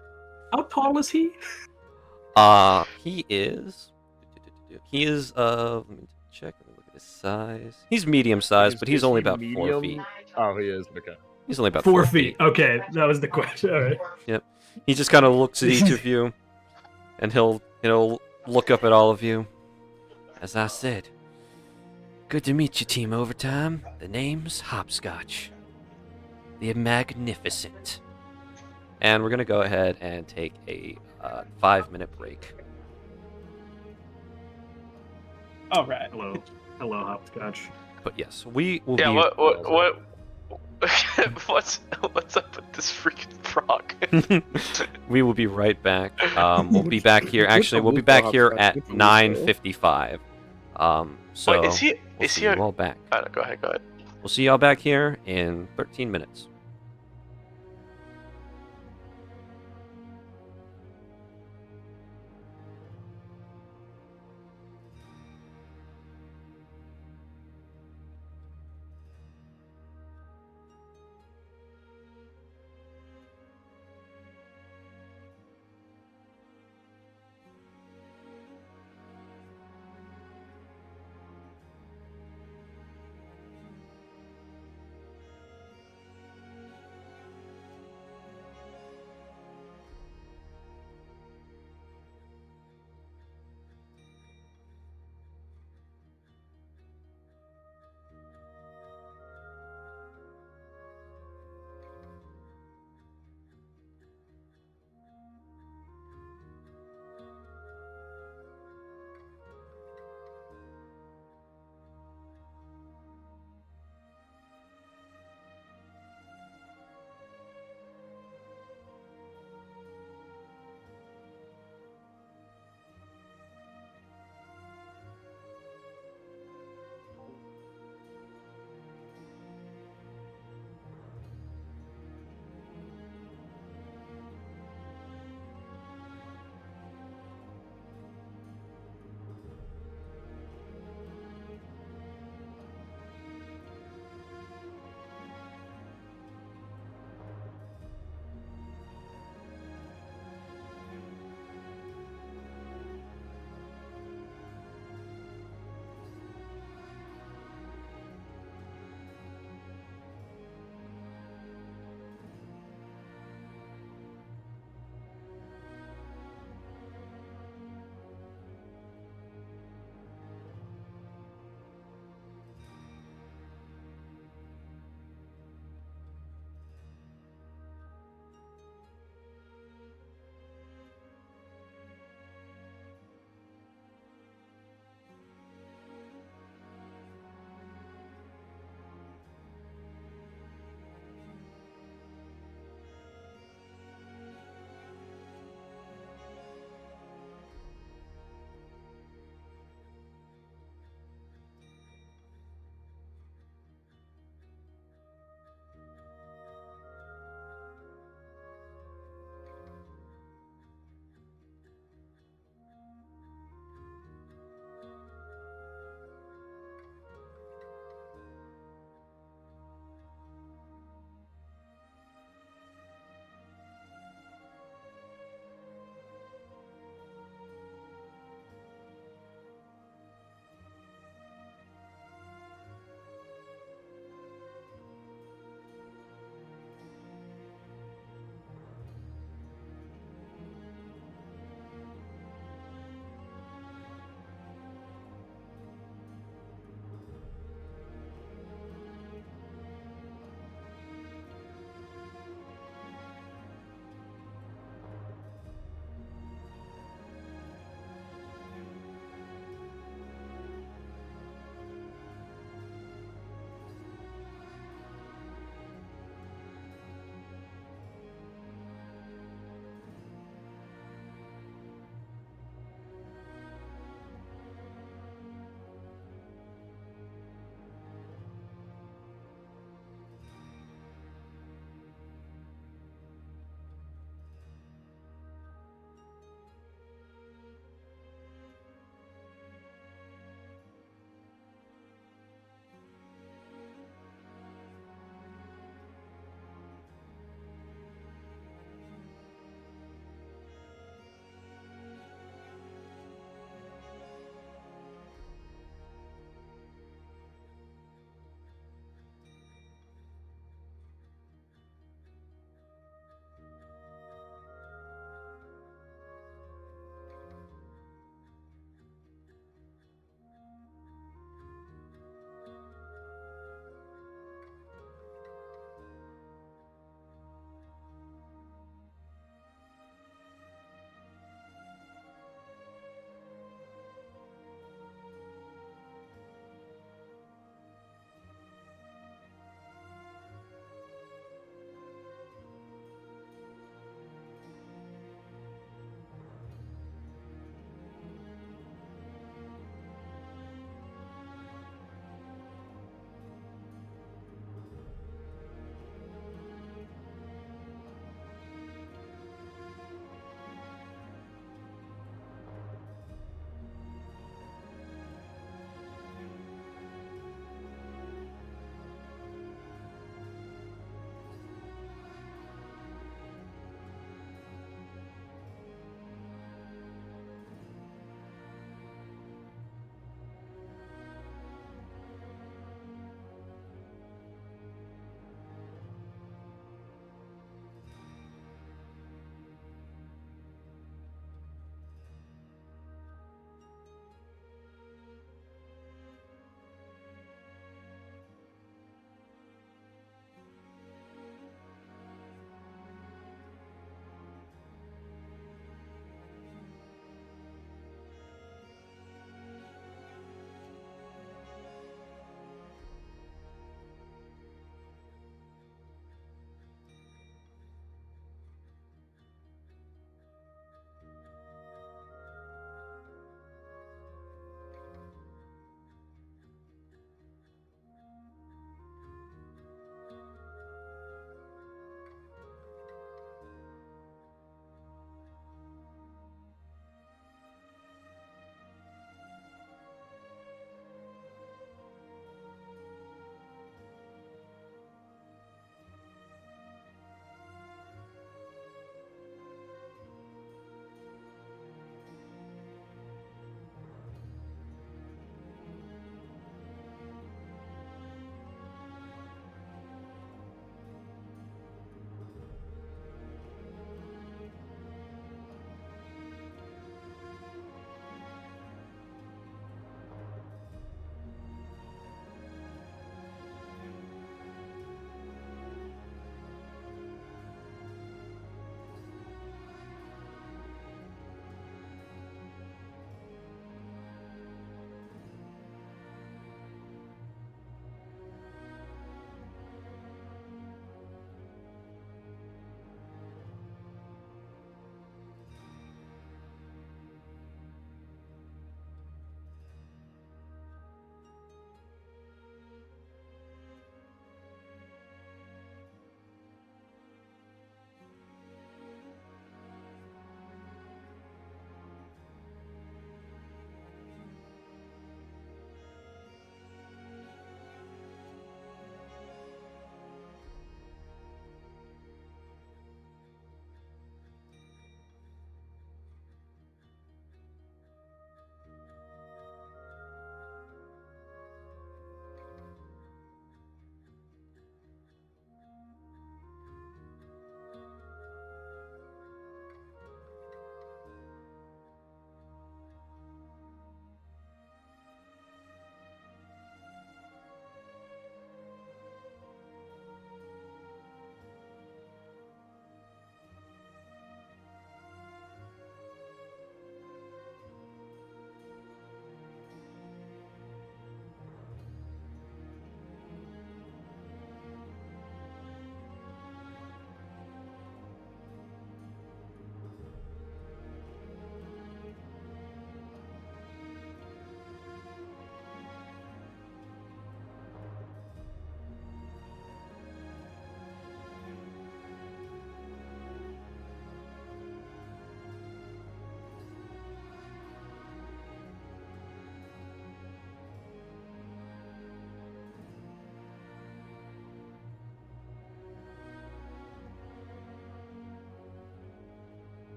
How tall is he? He is. Let me check. Let me look at his size. He's medium sized, but he's only about 4 feet. Oh, he is. Okay. He's only about 4 feet. Okay, that was the question. All right. Yep. He just kind of looks at each of you, and he'll look up at all of you. As I said, good to meet you, Team Overtime. The name's Hopscotch, the Magnificent. And we're gonna go ahead and take a 5-minute break. All right. Hello, Hopscotch. But yes, we will Yeah. be. What? what's up with this freaking frog? We will be right back. We'll be back here. Actually, we'll be back here at 9:55. So Wait, is he? we'll Is see he? you all back. Go ahead. We'll see y'all back here in 13 minutes.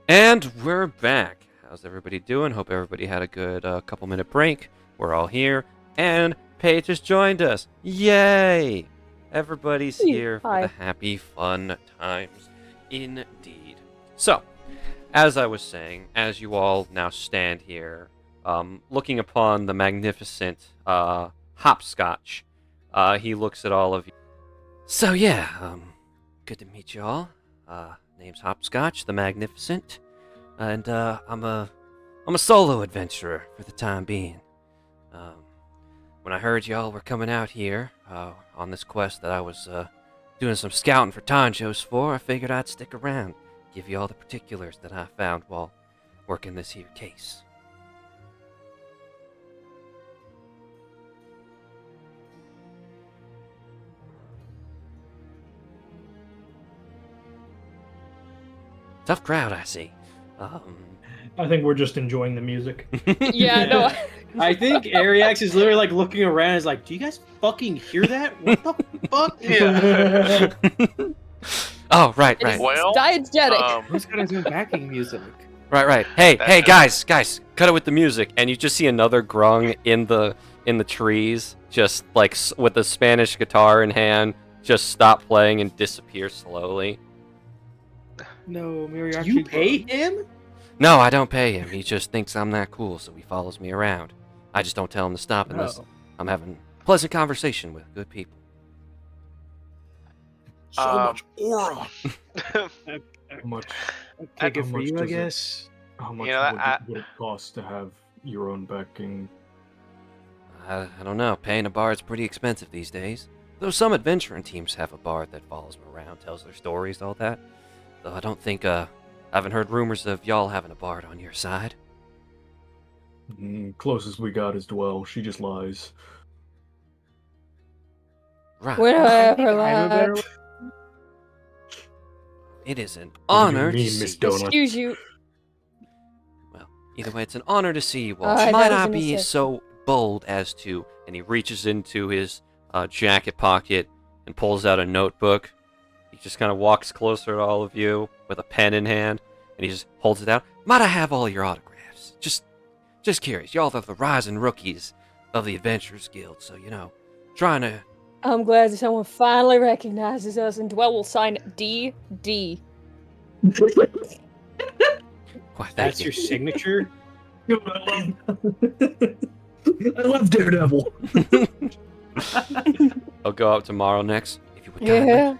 And we're back. How's everybody doing? Hope everybody had a good couple-minute break. We're all here, and Paige has joined us. Yay! Everybody's here for Hi. the happy, fun times. Indeed. So, as I was saying, as you all now stand here, looking upon the magnificent hopscotch, he looks at all of you. So yeah, good to meet you all. Name's Hopscotch, the Magnificent, and I'm a solo adventurer for the time being. When I heard y'all were coming out here on this quest that I was doing some scouting for Tanjos for, I figured I'd stick around, give you all the particulars that I found while working this here case. Tough crowd, I see. I think we're just enjoying the music. Yeah, no. I think Ariax is literally like looking around. Is like, do you guys fucking hear that? What the fuck? Yeah. Oh, right. It's Well, diegetic. Who's got his own backing music? Right. Hey, That's guys, cut it with the music. And you just see another grung in the trees, just like with the Spanish guitar in hand, just stop playing and disappear slowly. No, Miri. Do you pay him? No, I don't pay him. He just thinks I'm that cool, so he follows me around. I just don't tell him to stop unless I'm having pleasant conversation with good people. So much aura. How much? Take it How for much you, I does it- guess. How much You know, would it cost to have your own backing? I don't know. Paying a bard's pretty expensive these days. Though some adventuring teams have a bard that follows them around, tells their stories, all that. Though I don't think, I haven't heard rumors of y'all having a bard on your side. Closest we got is Dwell. She just lies. Right. Whatever, lad. It is an What do you honor mean, to see Miss you. Donut? Excuse you. Well, either way, it's an honor to see you all. I Might thought it was I an be assist. so bold as to... And he reaches into his jacket pocket and pulls out a notebook. He just kind of walks closer to all of you with a pen in hand, and he just holds it out. Might I have all your autographs? Just curious. Y'all are the rising rookies of the Adventurers Guild, so, you know, trying to... I'm glad that someone finally recognizes us, and Dwell will sign D.D. Why, thank That's you. your signature. I love Daredevil. I'll go up tomorrow next, if you would kindly. Yeah.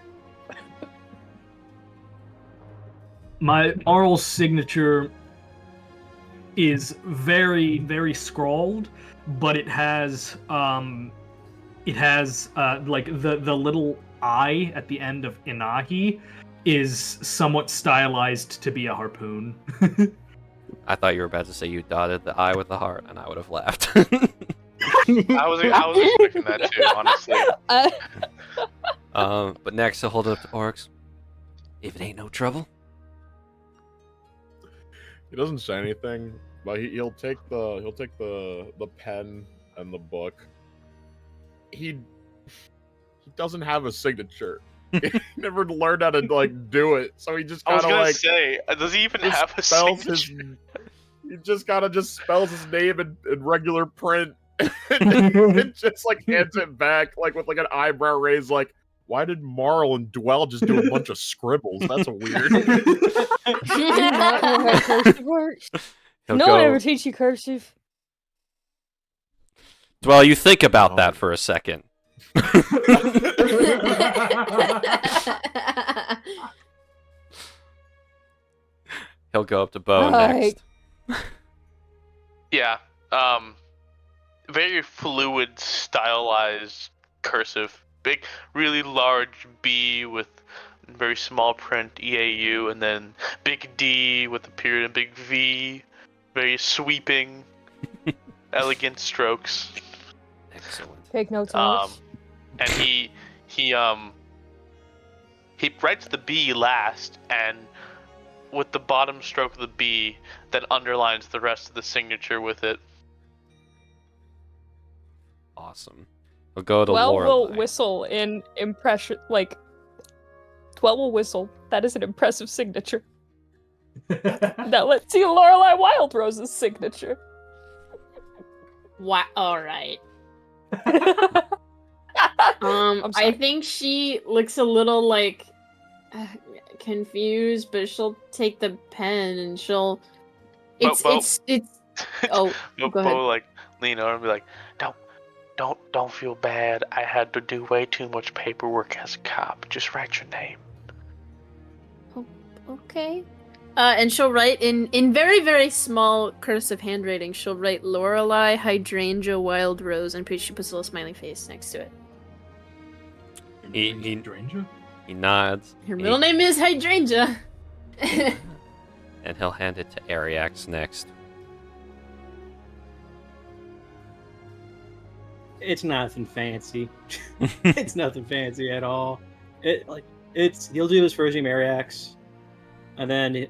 My oral signature is very, very scrawled, but it has like the little I at the end of Inahi is somewhat stylized to be a harpoon. I thought you were about to say you dotted the I with the heart, and I would have laughed. I was expecting that too, honestly. But next, I'll hold it up to Oryx. If it ain't no trouble. He doesn't say anything, but he'll take the pen and the book. He doesn't have a signature. He never learned how to do it, so he just I was kind gonna of say, does he even have a spells signature? he just kind of spells his name in regular print and just hands it back with an eyebrow raise, why did Marl and Dwell just do a bunch of scribbles? That's weird. Do you not know how cursive works? He'll No go, one ever teach you cursive. Well, you think about that for a second. He'll go up to Beau Right. next. Yeah. Very fluid, stylized cursive. Big, really large B with very small print EAU, and then big D with a period and big V. Very sweeping, elegant strokes. Excellent. Take notes on it. And he writes the B last, and with the bottom stroke of the B, then underlines the rest of the signature with it. Awesome. We'll go to Dwell will Lorelai. whistle in impression, Dwell will whistle. That is an impressive signature. Now let's see Lorelai Wildrose's signature. What? All right. I'm sorry. I think she looks a little like confused, but she'll take the pen and she'll. It's. Oh, Beau, go ahead. like lean over and be like, don't feel bad. I had to do way too much paperwork as a cop. Just write your name. Okay. And she'll write in very, very small cursive handwriting. She'll write Lorelai Hydrangea Wild Rose, and she puts a little smiley face next to it. He nods. Her middle name is Hydrangea. And he'll hand it to Ariax next. It's nothing fancy. It's nothing fancy at all. He'll do his first name Ariax, and then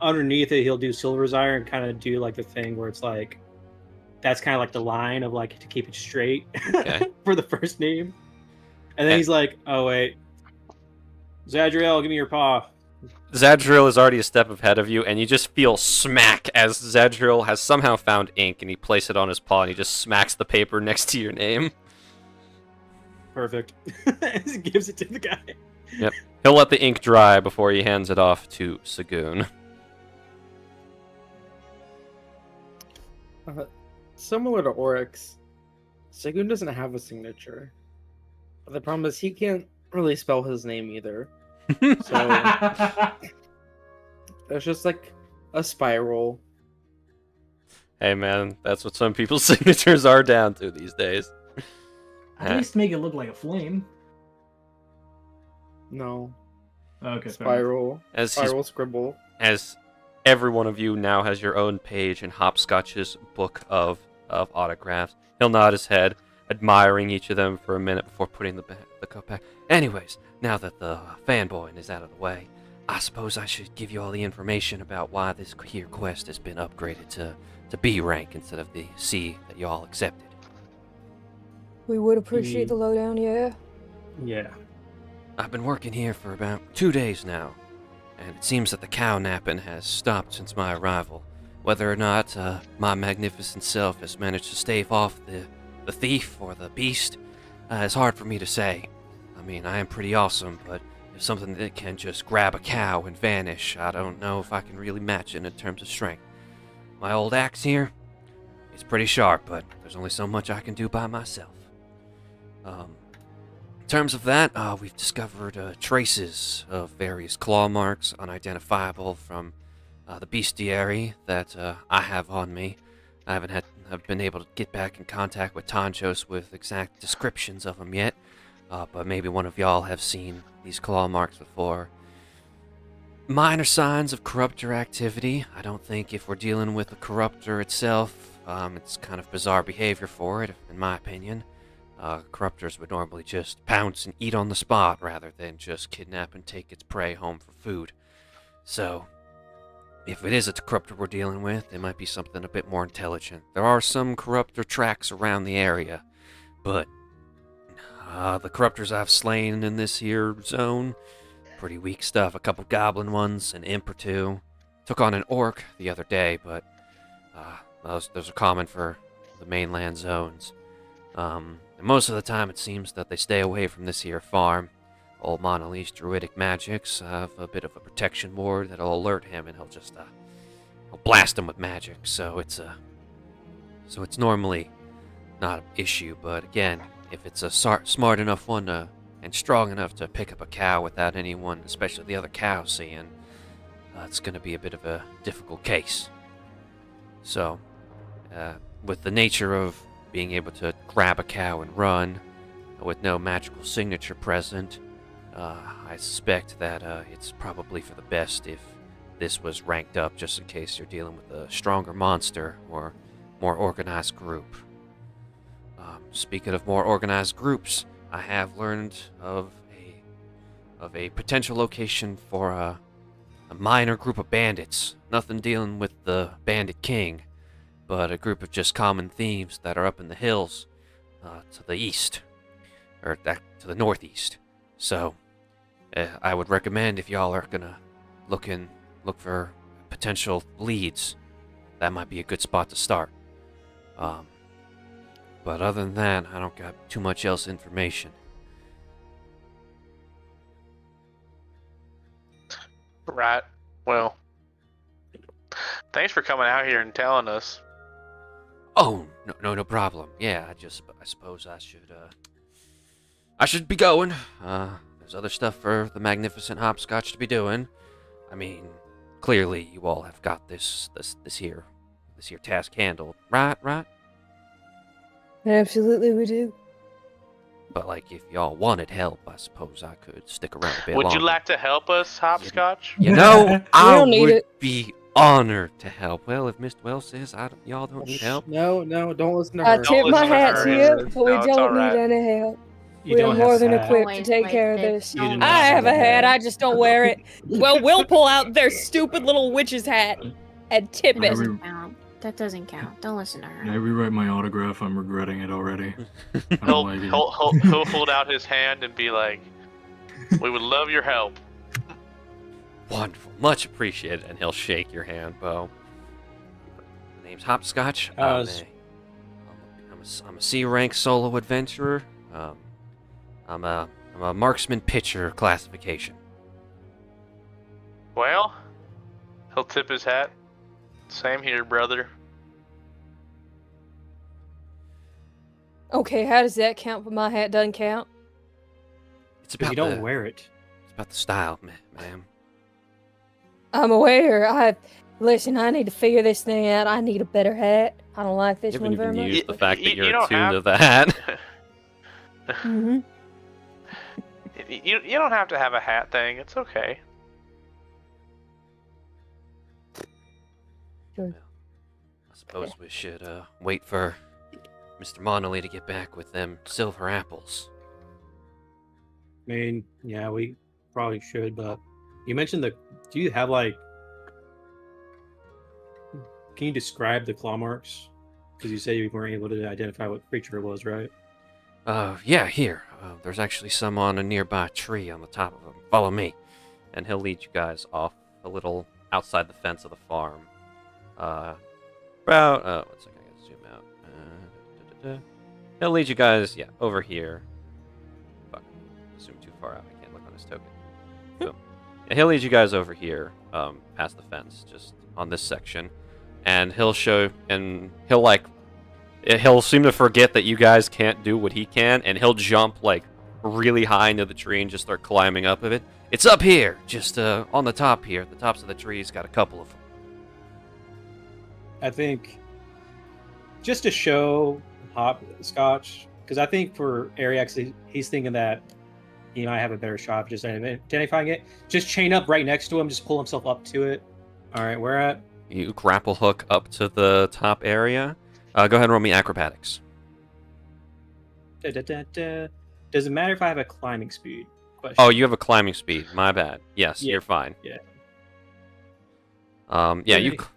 underneath it he'll do Silver's Ire and kind of do like the thing where it's like that's kind of like the line of like to keep it straight for the first name, and then he's like, oh wait, Zadriel, give me your paw. Zadriel is already a step ahead of you, and you just feel smack as Zadriel has somehow found ink, and he places it on his paw, and he just smacks the paper next to your name. Perfect. He gives it to the guy. Yep. He'll let the ink dry before he hands it off to Sagoon. Similar to Oryx, Sagoon doesn't have a signature. But the problem is he can't really spell his name either. So there's just like a spiral. Hey man, that's what some people's signatures are down to these days. At least make it look like a flame. No. Okay. Spiral. As spiral scribble. As every one of you now has your own page in Hopscotch's book of autographs. He'll nod his head, admiring each of them for a minute before putting the cup back. Anyways, now that the fanboy is out of the way, I suppose I should give you all the information about why this here quest has been upgraded to B rank instead of the C that you all accepted. We would appreciate the lowdown, yeah. Yeah. I've been working here for about 2 days now, and it seems that the cow napping has stopped since my arrival. Whether or not my magnificent self has managed to stave off the thief or the beast is hard for me to say. I mean, I am pretty awesome, but if something that can just grab a cow and vanish, I don't know if I can really match it in terms of strength. My old axe here, it's pretty sharp, but there's only so much I can do by myself. In terms of that, we've discovered traces of various claw marks, unidentifiable from the bestiary that I have on me. I haven't been able to get back in contact with Tanjos with exact descriptions of them yet, but maybe one of y'all have seen these claw marks before. Minor signs of corruptor activity. I don't think if we're dealing with the corruptor itself, it's kind of bizarre behavior for it, in my opinion. Corruptors would normally just pounce and eat on the spot rather than just kidnap and take its prey home for food. So, if it is a corruptor we're dealing with, it might be something a bit more intelligent. There are some corruptor tracks around the area, but the corruptors I've slain in this here zone, pretty weak stuff. A couple goblin ones, an imp or two. Took on an orc the other day, but those are common for the mainland zones. And most of the time it seems that they stay away from this here farm. Old Monolith's druidic magics have a bit of a protection ward that'll alert him, and he'll just he'll blast him with magic. So it's normally not an issue. But again, if it's a smart enough one and strong enough to pick up a cow without anyone, especially the other cow, seeing, it's going to be a bit of a difficult case. So, with the nature of being able to grab a cow and run with no magical signature present, I suspect that it's probably for the best if this was ranked up, just in case you're dealing with a stronger monster or more organized group. Speaking of more organized groups, I have learned of a potential location for a minor group of bandits. Nothing dealing with the Bandit King, but a group of just common thieves that are up in the hills to the east, or to the northeast. So, I would recommend, if y'all are gonna look for potential leads, that might be a good spot to start. But other than that, I don't got too much else information. Right. Well, thanks for coming out here and telling us. Oh, no problem. Yeah, I suppose I should be going. There's other stuff for the magnificent hopscotch to be doing. I mean, clearly you all have got this here task handled, right? Absolutely, we do. But like, if y'all wanted help, I suppose I could stick around a bit Would longer. you like to help us, Hopscotch? You know, I don't need would it. be honored to help. Well, if Mr. Wells says y'all don't need help, No, don't listen to I her. tip my listen to hat her, to it's- you, but we no, it's don't alright. need any help. You We are don't more have than a hat. equipped to Wait, take wait, care of wait, this. You do don't not I have a hat, I hat. just don't wear it. Well, we'll pull out their stupid little witch's hat and tip That it. doesn't count. That doesn't count. Don't listen to her. Can I rewrite my autograph? I'm regretting it already. I He'll, don't like it. he'll hold out his hand and be like, "We would love your help." wonderful, much appreciated. And he'll shake your hand, Beau. The name's Hopscotch. Uh, I'm a C rank solo adventurer. I'm a marksman pitcher classification. Well, he'll tip his hat. Same here, brother. Okay, how does that count? But my hat doesn't count. It's Because about you don't wear it. It's about the style, ma'am. I'm aware. Listen. I need to figure this thing out. I need a better hat. I don't like this You one haven't very even much. used the fact that you you're don't attuned have- to that. Mm-hmm. You don't have to have a hat thing. It's okay. Sure. I suppose we should wait for Mr. Monolith to get back with them silver apples. I mean, yeah, we probably should, but you mentioned do you have can you describe the claw marks? Because you said you weren't able to identify what creature it was, right? Yeah, here. There's actually some on a nearby tree on the top of them. Follow me. And he'll lead you guys off a little outside the fence of the farm. About, one second, I gotta zoom out. He'll lead you guys, over here. Fuck, zoom too far out, I can't look on his token. So, yeah, he'll lead you guys over here, past the fence, just on this section. And he'll show, and he'll seem to forget that you guys can't do what he can, and he'll jump, really high into the tree and just start climbing up of it. It's up here, just, on the top here. The tops of the trees got a couple of them. I think just to show Hopscotch, because I think for Ariax, he's thinking that he might have a better shot of just identifying it. Just chain up right next to him, just pull himself up to it. All right, where at? You grapple hook up to the top area. Go ahead and roll me acrobatics. Does it matter if I have a climbing speed? Question. Oh, you have a climbing speed. My bad. Yes, Yeah. you're fine. Yeah.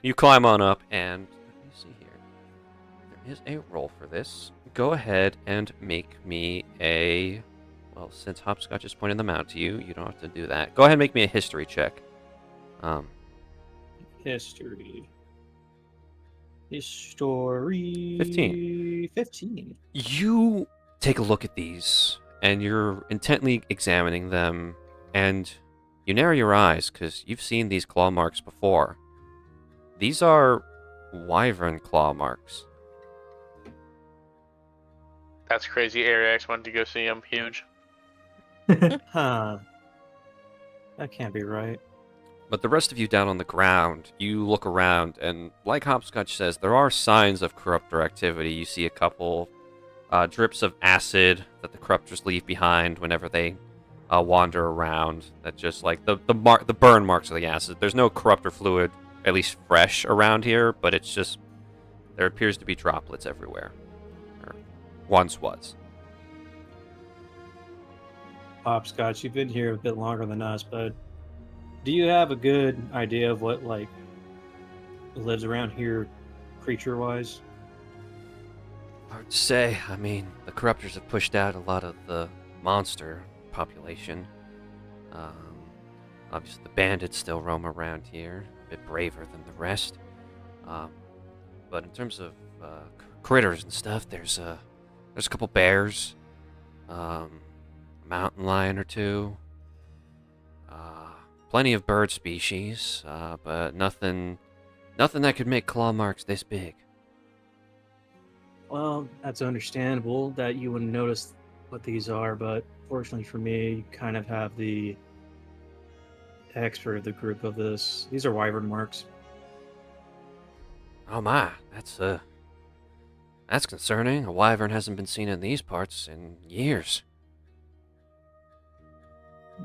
You climb on up, and let me see here. There is a roll for this. Go ahead and make me a. Well, since Hopscotch is pointing them out to you, you don't have to do that. Go ahead and make me a history check. History. 15. 15. You take a look at these, and you're intently examining them, and you narrow your eyes because you've seen these claw marks before. These are wyvern claw marks. That's crazy. Ariax wanted to go see him. Huge. Huh. That can't be right. But the rest of you down on the ground, you look around, and like Hopscotch says, there are signs of corruptor activity. You see a couple drips of acid that the corruptors leave behind whenever they wander around. That just like the burn marks of the acid. There's no corruptor fluid, at least fresh, around here, but it's just there appears to be droplets everywhere. Or once was. Hopscotch, you've been here a bit longer than us, but do you have a good idea of what lives around here creature-wise? Hard to say. I mean, the corruptors have pushed out a lot of the monster population. Obviously, the bandits still roam around here. bit braver than the rest. But in terms of critters and stuff, there's a couple bears, a mountain lion or two, plenty of bird species, but nothing that could make claw marks this big. Well, that's understandable that you wouldn't notice what these are, but fortunately for me, you kind of have the expert of the group of this. These are wyvern marks. Oh my, that's concerning. A wyvern hasn't been seen in these parts in years.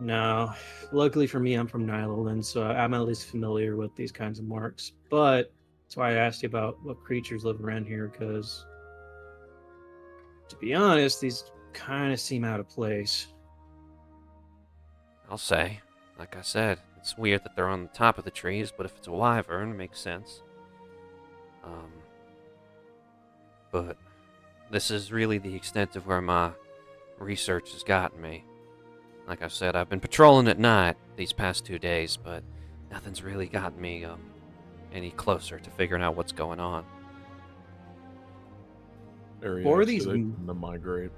No, luckily for me, I'm from Nyland, so I'm at least familiar with these kinds of marks. But that's why I asked you about what creatures live around here, because to be honest, these kind of seem out of place. I'll say. Like I said, it's weird that they're on the top of the trees, but if it's a wyvern, it makes sense. But this is really the extent of where my research has gotten me. Like I said, I've been patrolling at night these past 2 days, but nothing's really gotten me any closer to figuring out what's going on. Or these the migrate.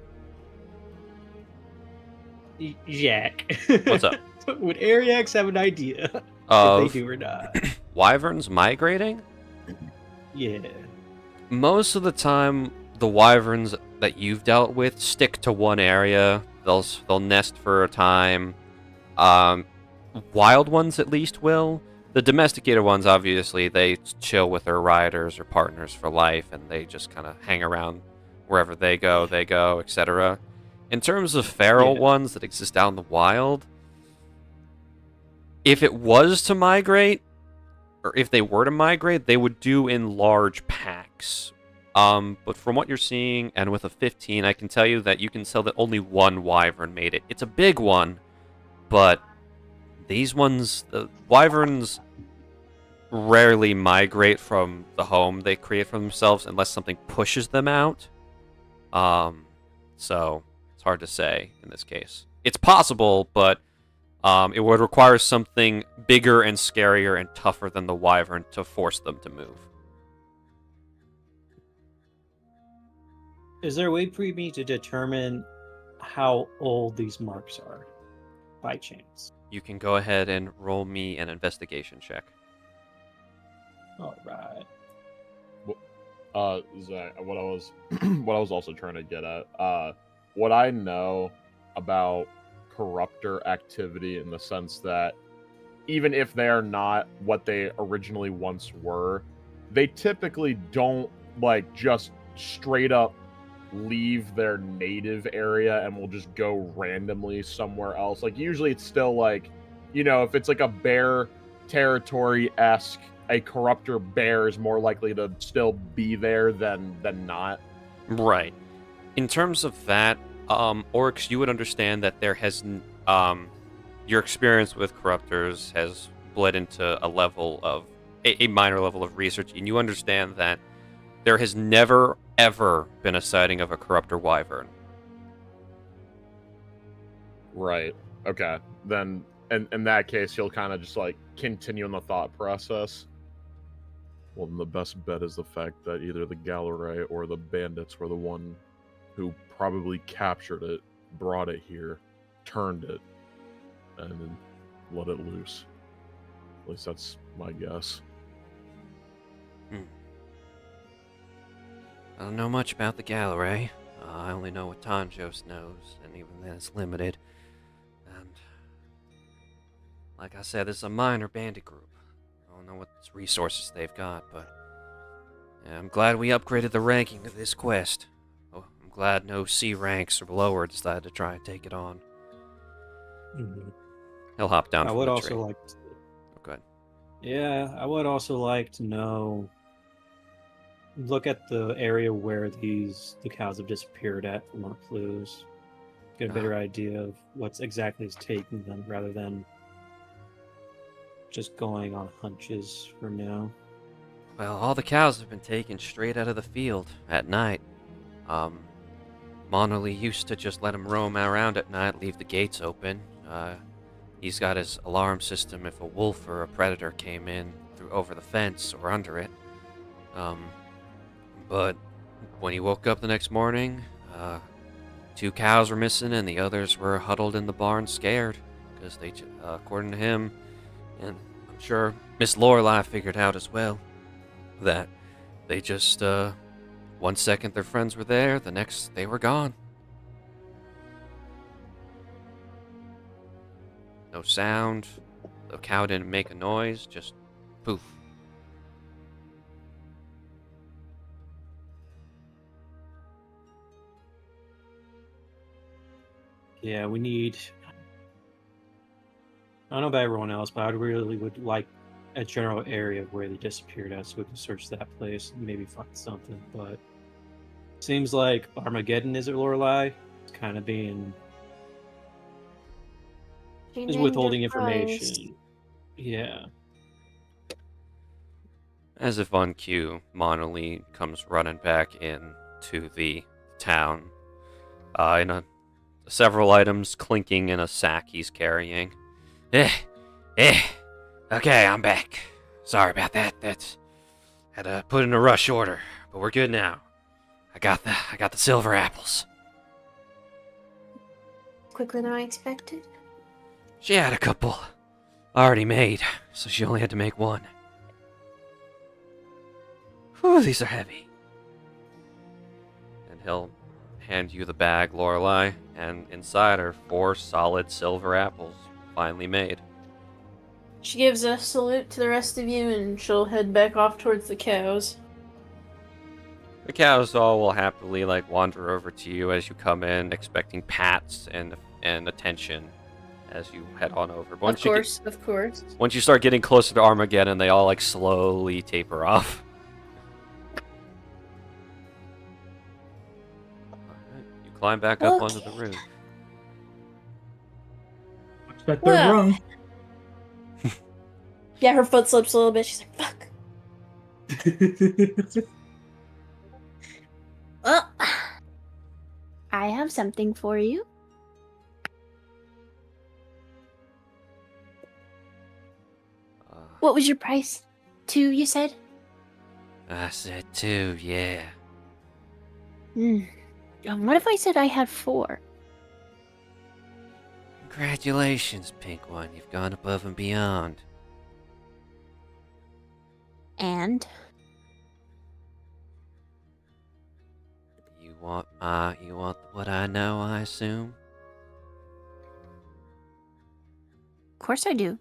Jack. What's up? Would Ariax have an idea Of if they do or not? wyverns migrating? Yeah. Most of the time, the wyverns that you've dealt with stick to one area. They'll nest for a time. Wild ones, at least, will. The domesticated ones, obviously, they chill with their riders or partners for life, and they just kind of hang around wherever they go, etc. In terms of feral ones that exist out in the wild, if it was to migrate, or if they were to migrate, they would do in large packs. But from what you're seeing, and with a 15, I can tell you that you can tell that only one wyvern made it. It's a big one, but these ones, the wyverns rarely migrate from the home they create for themselves unless something pushes them out. So it's hard to say in this case. It's possible, but it would require something bigger and scarier and tougher than the wyvern to force them to move. Is there a way for me to determine how old these marks are, by chance? You can go ahead and roll me an investigation check. All right. Zach, what I was also trying to get at, what I know about corruptor activity in the sense that even if they are not what they originally once were, they typically don't just straight up leave their native area and will just go randomly somewhere else. Usually it's still if it's a bear territory-esque, a corruptor bear is more likely to still be there than not. Right. In terms of that, Oryx, you would understand that there has your experience with corruptors has bled into a level of a minor level of research, and you understand that there has never ever been a sighting of a corruptor wyvern. Right. Okay. Then in that case, you'll kind of just continue in the thought process. Well, then the best bet is the fact that either the Gallery or the bandits were the one who probably captured it, brought it here, turned it, and then let it loose. At least that's my guess. I don't know much about the Gallery. I only know what Tanjos knows, and even then it's limited. And like I said, this is a minor bandit group. I don't know what resources they've got, but yeah, I'm glad we upgraded the ranking of this quest. Oh, I'm glad no C ranks or lower decided to try and take it on. Mm-hmm. He'll hop down I from would the also tree. like to... Oh, go ahead. Yeah, I would also like to know... Look at the area where the cows have disappeared at for more clues. Get a better idea of what's exactly is taking them, rather than just going on hunches for now. Well, all the cows have been taken straight out of the field at night. Monolith used to just let them roam around at night, leave the gates open. He's got his alarm system if a wolf or a predator came in over the fence or under it. But when he woke up the next morning, 2 cows were missing and the others were huddled in the barn scared because they, according to him, and I'm sure Miss Lorelai figured out as well, that they just, 1 second their friends were there, the next they were gone. No sound, the cow didn't make a noise, just poof. Yeah, we need. I don't know about everyone else, but I really would like a general area of where they disappeared at so we can search that place and maybe find something. But seems like Armageddon is at Lorelai. It's kind of being. Is withholding information. Yeah. As if on cue, Monolith comes running back into the town, in several items clinking in a sack he's carrying. Okay, I'm back. Sorry about that. Had to put in a rush order, but we're good now. I got the silver apples. Quicker than I expected. She had a couple already made, so she only had to make one. Whew, these are heavy. And he'll hand you the bag, Lorelai, and inside are 4 solid silver apples, finely made. She gives a salute to the rest of you, and she'll head back off towards the cows. The cows all will happily wander over to you as you come in, expecting pats and attention as you head on over. But Of course. Once you start getting closer to Armageddon, they all slowly taper off. Alright, you climb back up onto the roof. Watch that third rung. Yeah, her foot slips a little bit. She's like, fuck. Well, I have something for you. What was your price? 2, you said? I said 2, yeah. What if I said I had 4? Congratulations, Pink One. You've gone above and beyond. And? You want what I know, I assume? Of course I do.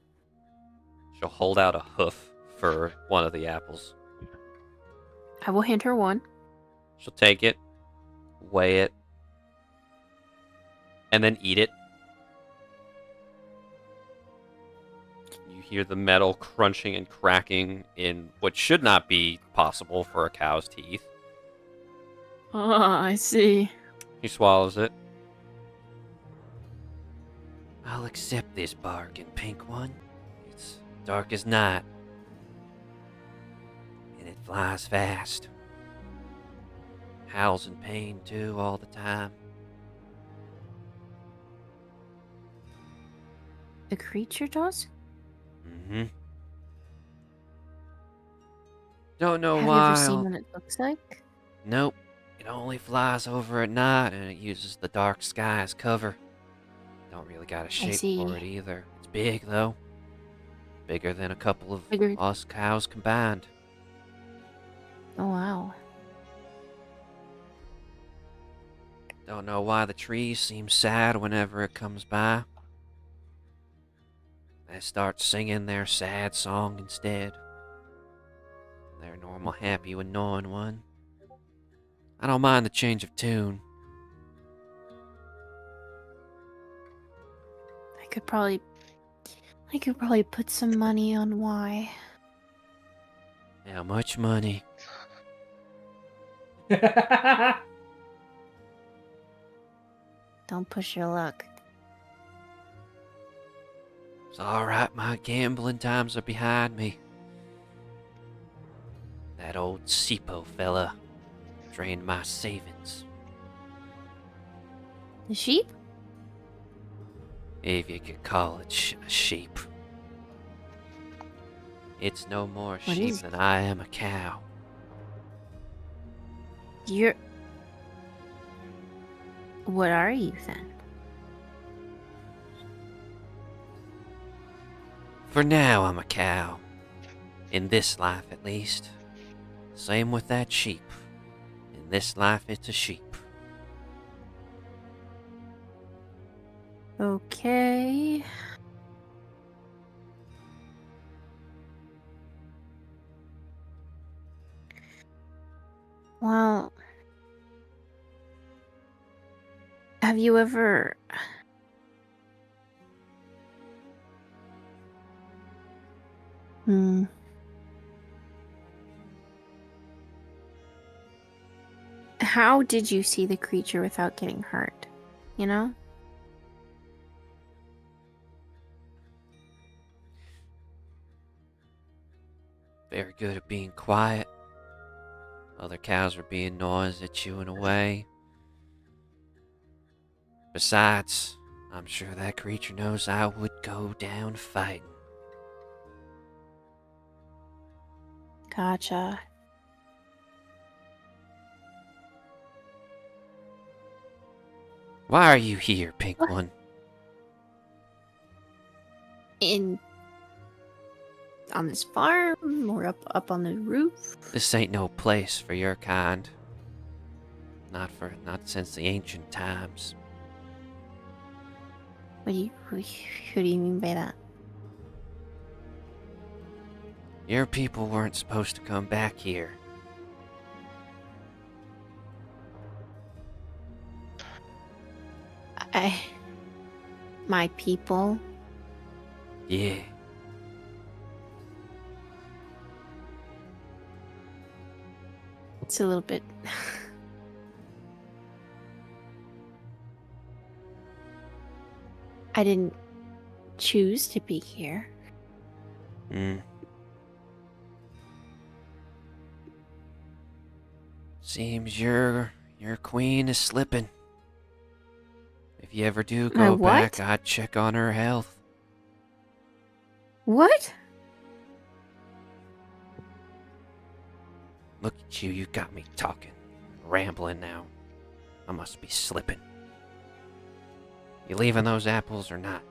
She'll hold out a hoof for one of the apples. I will hand her one. She'll take it, weigh it, and then eat it. You hear the metal crunching and cracking in what should not be possible for a cow's teeth. Oh, I see. He swallows it. I'll accept this bargain, Pink One. It's dark as night. And it flies fast. Howls in pain, too, all the time. The creature does? Mm-hmm. Don't know Have why. you ever seen what it looks like? Nope. It only flies over at night, and it uses the dark sky as cover. Don't really got a shape for it either. It's big, though. Bigger than a couple of us cows combined. Oh, wow. Don't know why the trees seem sad whenever it comes by. They start singing their sad song instead. They're normal happy when knowing one. I don't mind the change of tune. I could probably put some money on why. How much money? Don't push your luck. It's alright, my gambling times are behind me. That old Sipo fella drained my savings. The sheep? If you could call it a sheep. It's no more What sheep is than I am a cow. You're. What are you then? For now, I'm a cow. In this life, at least. Same with that sheep. In this life, it's a sheep. Okay. Well, have you ever Hmm. How did you see the creature without getting hurt? You know? Very good at being quiet. Other cows were being noisy, chewing away. Besides, I'm sure that creature knows I would go down fighting. Gotcha. Why are you here, Pink What? One? On this farm or up on the roof? This ain't no place for your kind. Not since the ancient times. Who do you mean by that? Your people weren't supposed to come back here. My people? Yeah. It's a little bit. I didn't choose to be here. Seems your queen is slipping. If you ever do My go what? back, I'd check on her health. What? Look at you got me talking, rambling now. I must be slipping. You leaving those apples or not?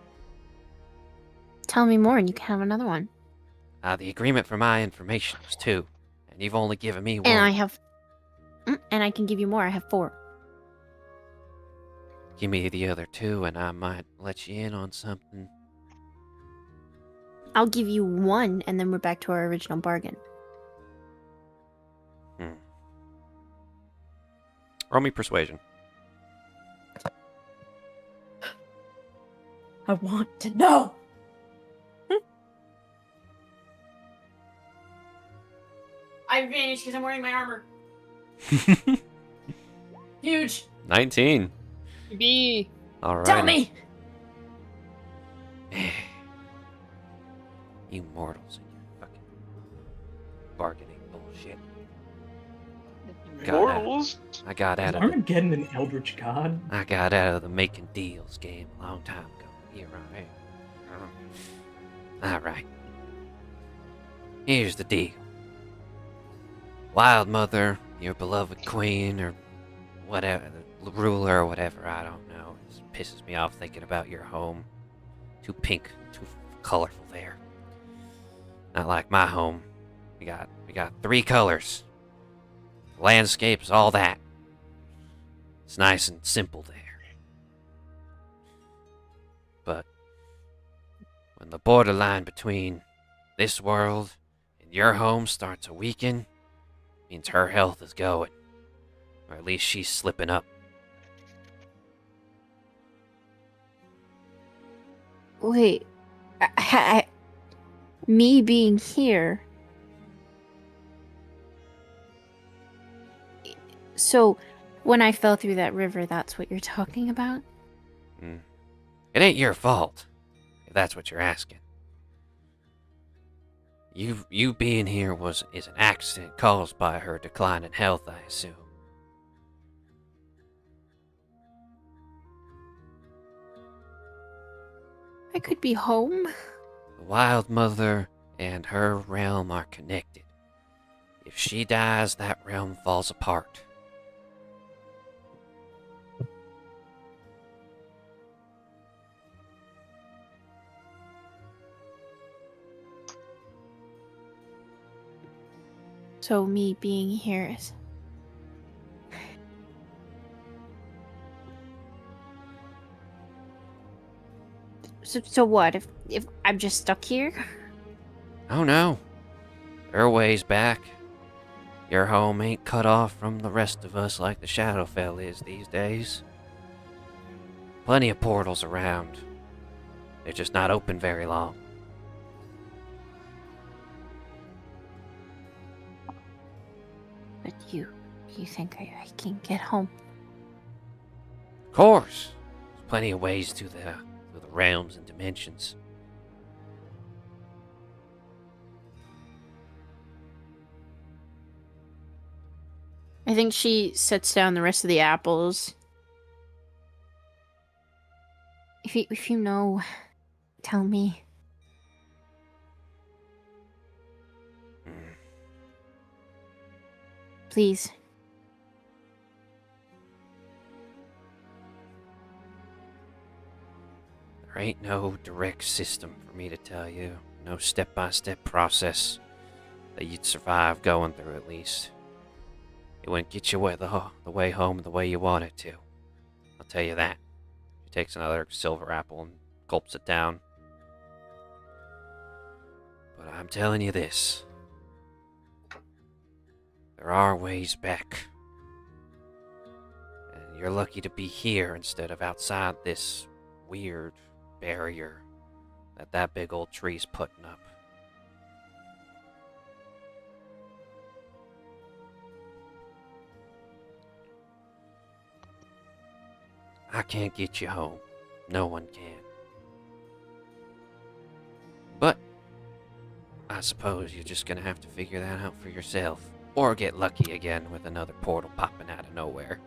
Tell me more and you can have another one. The agreement for my information was 2, and you've only given me 1. And I have. And I can give you more. I have 4. Give me the other 2 and I might let you in on something. I'll give you 1 and then we're back to our original bargain. Roll me persuasion. I want to know. I have advantage because I'm wearing my armor. Huge. 19. B. Alright. Tell me. You mortals and your fucking bargaining bullshit. Mortals? I got Is out of the, Armageddon an Eldritch God? I got out of the making deals game a long time ago. Here I am. Alright. Here's the deal. Wild Mother, your beloved queen, or whatever, the ruler or whatever, I don't know. It pisses me off thinking about your home. Too pink, too colorful there. Not like my home. We got 3 colors. Landscapes, all that. It's nice and simple there. But when the borderline between this world and your home starts to weaken, means her health is going. Or at least she's slipping up. Wait. Me being here. So, when I fell through that river, that's what you're talking about? It ain't your fault, if that's what you're asking. You being here is an accident caused by her decline in health, I assume. I could be home. The Wild Mother and her realm are connected. If she dies, that realm falls apart. So me being here is... So what? If I'm just stuck here? Oh no. There are ways back. Your home ain't cut off from the rest of us like the Shadowfell is these days. Plenty of portals around. They're just not open very long. But you think I can get home? Of course. There's plenty of ways to the realms and dimensions. I think she sets down the rest of the apples. If you know, tell me. Please. There ain't no direct system for me to tell you. No step-by-step process that you'd survive going through, at least. It wouldn't get you the way home the way you want it to. I'll tell you that. She takes another silver apple and gulps it down. But I'm telling you this. There are ways back. And you're lucky to be here instead of outside this weird barrier that big old tree's putting up. I can't get you home. No one can. But I suppose you're just gonna have to figure that out for yourself. Or get lucky again with another portal popping out of nowhere.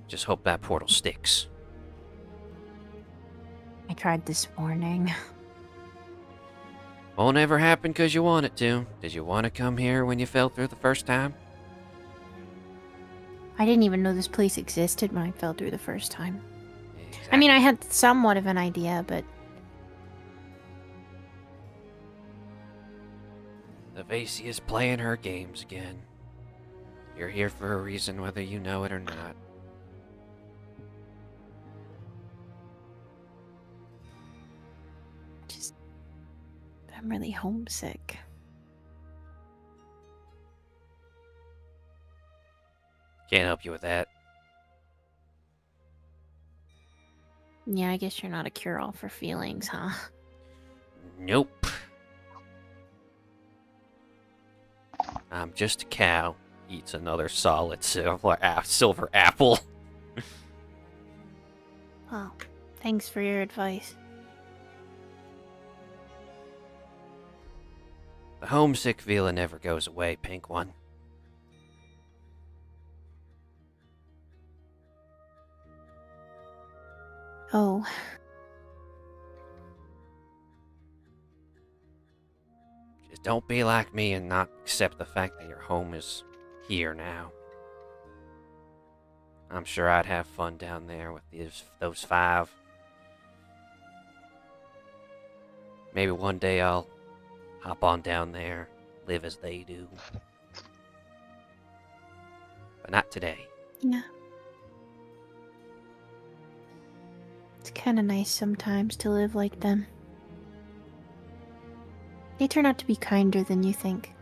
Just hope that portal sticks. I tried this morning. Won't ever happen because you want it to. Did you want to come here when you fell through the first time? I didn't even know this place existed when I fell through the first time. Exactly. I mean, I had somewhat of an idea, but... Avacia's playing her games again. You're here for a reason, whether you know it or not. I'm really homesick. Can't help you with that. Yeah, I guess you're not a cure-all for feelings, huh? Nope. I'm just a cow. Eats another solid silver apple. Well, thanks for your advice. The homesick feeling never goes away, Pink One. Oh. Just don't be like me and not accept the fact that your home is here now. I'm sure I'd have fun down there with those 5. Maybe one day I'll hop on down there, live as they do. But not today. Yeah. It's kind of nice sometimes to live like them. They turn out to be kinder than you think.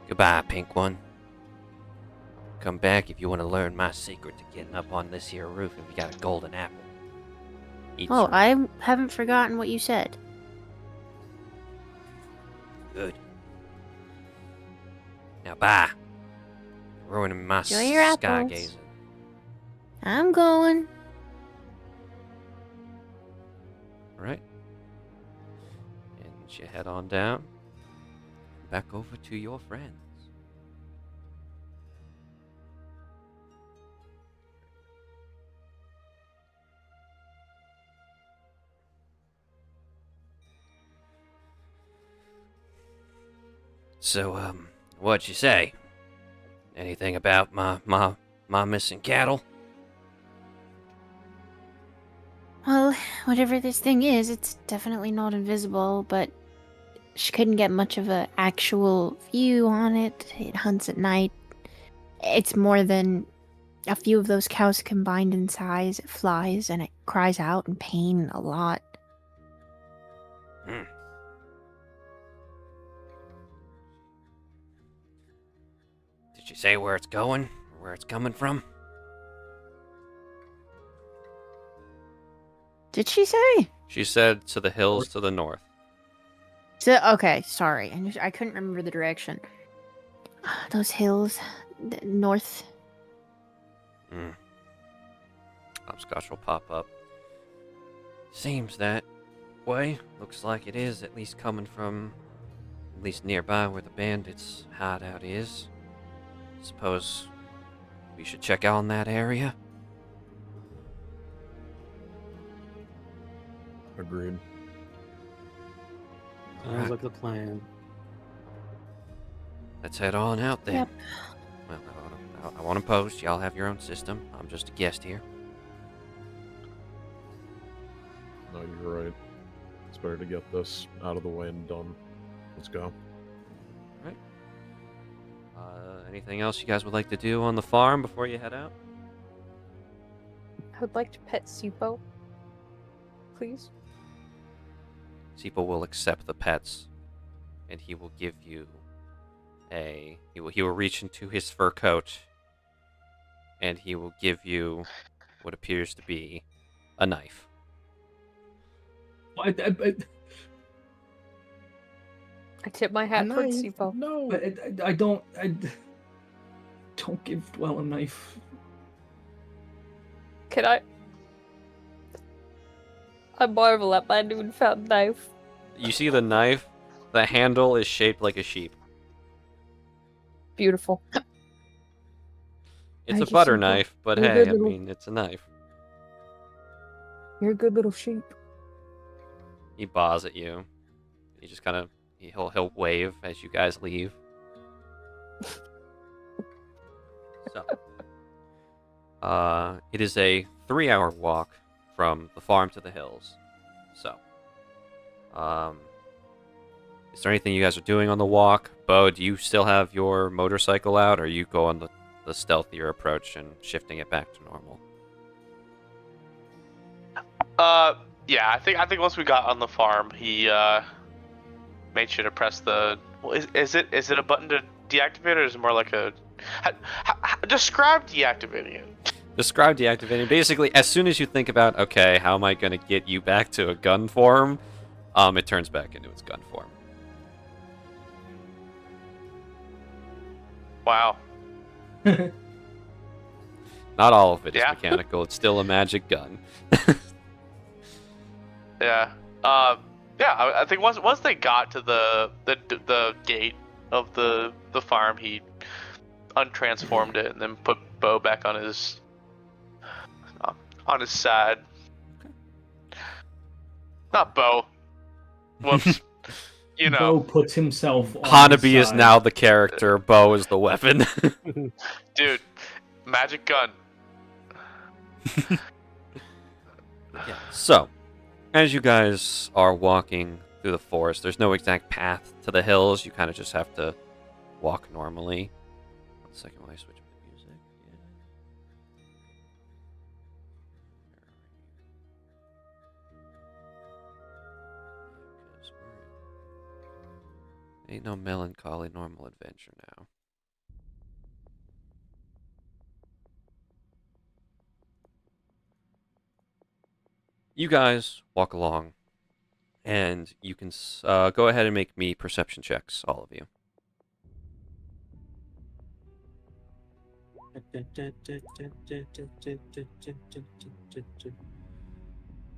Goodbye, Pink One. Come back if you want to learn my secret to getting up on this here roof if you got a golden apple. Eat Oh, some. I haven't forgotten what you said. Good. Now bye. You're ruining my Enjoy your apples. skygazing. I'm going. Alright. And you head on down. Back over to your friends. So, what'd you say? Anything about my missing cattle? Well, whatever this thing is, it's definitely not invisible, but she couldn't get much of an actual view on it. It hunts at night. It's more than a few of those cows combined in size. It flies and it cries out in pain a lot. Hmm. Did she say where it's going? Or where it's coming from? Did she say? She said to the hills to the north. So, okay, sorry. I couldn't remember the direction. Those hills, the north. Hopscotch will pop up. Seems that way. Looks like it is at least coming from at least nearby where the bandits' hideout is. Suppose we should check out on that area. Agreed. Sounds like the plan. Let's head on out then. Yep. Well, I won't impose. Y'all have your own system. I'm just a guest here. No, you're right. It's better to get this out of the way and done. Let's go. Right. Anything else you guys would like to do on the farm before you head out? I would like to pet Sipo. Please. Sipo will accept the pets, and he will give you he will reach into his fur coat, and he will give you what appears to be a knife. I tip my hat towards Sipo. No. I don't give Dwell a knife. Can I? I marvel at my newfound knife. You see the knife? The handle is shaped like a sheep. Beautiful. It's Thank a you, butter Sipo. knife, but You're a hey, good I little- mean, it's a knife. You're a good little sheep. He bows at you. He just kind of he'll wave as you guys leave. So, it is a 3-hour walk from the farm to the hills. So, is there anything you guys are doing on the walk? Beau, do you still have your motorcycle out, or are you going the stealthier approach and shifting it back to normal? Yeah, I think once we got on the farm, he made sure to press the. Well, is it a button to deactivate, or is it more like a? Describe deactivating it. Describe deactivating. Basically, as soon as you think about, okay, how am I going to get you back to a gun form, it turns back into its gun form. Wow. Not all of it is Yeah. mechanical. It's still a magic gun. Yeah. Yeah. I think once they got to the gate of the farm, he untransformed it and then put Beau back on his side. Not Beau. Whoops. You Beau know, puts himself on Hanabi his is side. now the character. Beau is the weapon. dude, magic gun. Yeah. So, as you guys are walking through the forest, there's no exact path to the hills. You kind of just have to walk normally. 1 second while I switch up the music. Ain't no melancholy normal adventure now. You guys walk along, and you can go ahead and make me perception checks, all of you.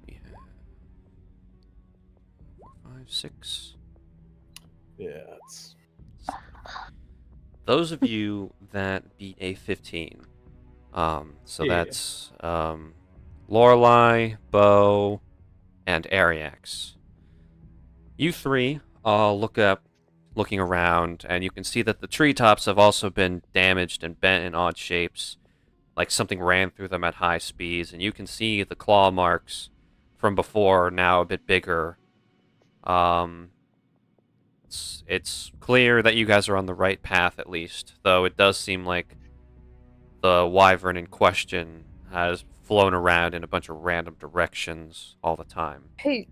We have 4, 5, 6. Yeah, it's Those of you that beat a 15, so Yeah. that's Lorelai, Beau, and Ariax. You three look up looking around, and you can see that the treetops have also been damaged and bent in odd shapes, like something ran through them at high speeds, and you can see the claw marks from before now a bit bigger. It's clear that you guys are on the right path, at least, though it does seem like the wyvern in question has flown around in a bunch of random directions all the time. Hey,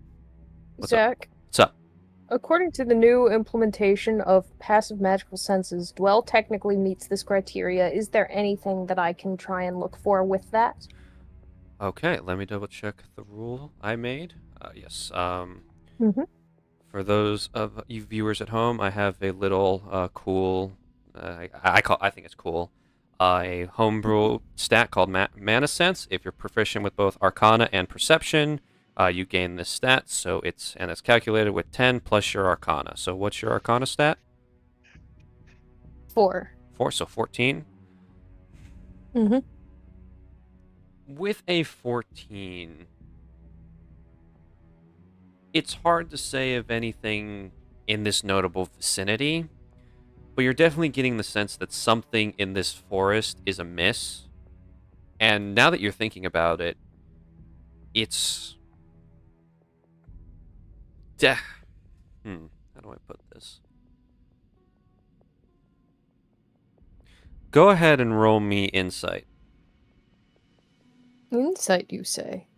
What's up? Zach. What's up? According to the new implementation of passive magical senses, Dwell technically meets this criteria. Is there anything that I can try and look for with that? Okay, let me double check the rule I made. Yes. Mm-hmm. For those of you viewers at home, I have a little cool. I think it's cool. A homebrew stat called Mana Sense. If you're proficient with both Arcana and Perception, you gain this stat. So it's calculated with 10 plus your Arcana. So what's your Arcana stat? 4. 4, so 14. Mm-hmm. With a 14, it's hard to say of anything in this notable vicinity, but you're definitely getting the sense that something in this forest is amiss. And now that you're thinking about it, it's... How do I put this? Go ahead and roll me insight. Insight, you say?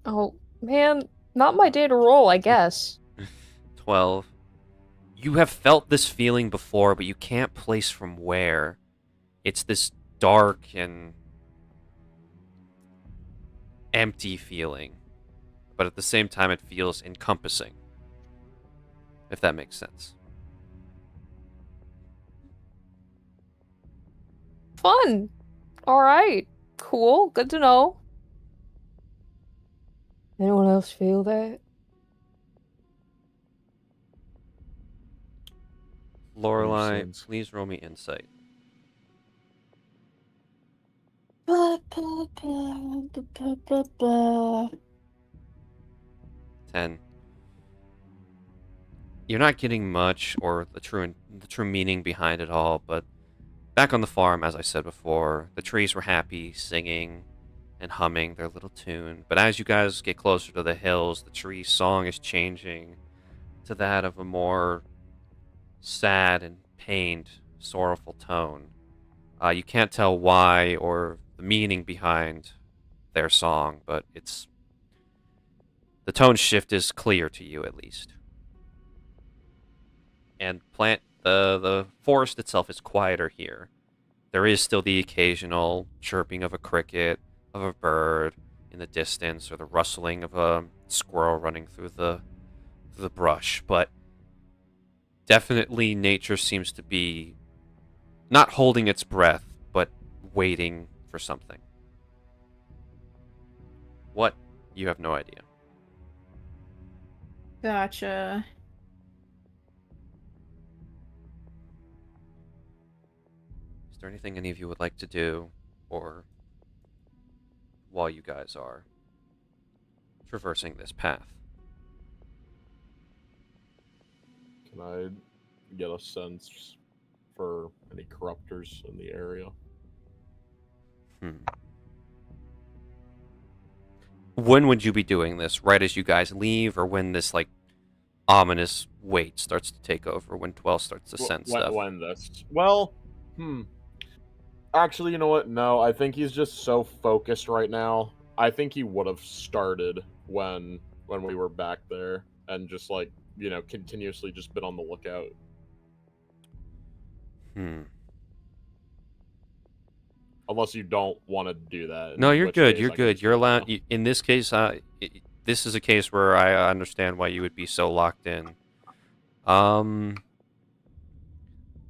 Oh, man, not my day to roll, I guess. 12. You have felt this feeling before, but you can't place from where. It's this dark and empty feeling, but at the same time it feels encompassing, if that makes sense. Fun! Alright, cool, good to know. Anyone else feel that? Lorelai, please roll me insight. Blah, blah, blah, blah, blah, blah. 10. You're not getting much or the true meaning behind it all, but back on the farm, as I said before, the trees were happy, singing and humming their little tune. But as you guys get closer to the hills, the tree's song is changing to that of a more sad and pained, sorrowful tone. You can't tell why or the meaning behind their song, but the tone shift is clear to you, at least. And the forest itself is quieter here. There is still the occasional chirping of a cricket, of a bird in the distance, or the rustling of a squirrel running through the brush, but definitely nature seems to be not holding its breath, but waiting for something. What? You have no idea. Gotcha. Is there anything any of you would like to do, or while you guys are traversing this path? Can I get a sense for any corruptors in the area? When would you be doing this? Right as you guys leave, or when this ominous wait starts to take over? When Dwell starts to sense stuff? When this? Well, Actually, you know what? No, I think he's just so focused right now. I think he would have started when we were back there and just continuously just been on the lookout. Unless you don't want to do that. No, you're good. You're good. You're allowed. In this case, this is a case where I understand why you would be so locked in.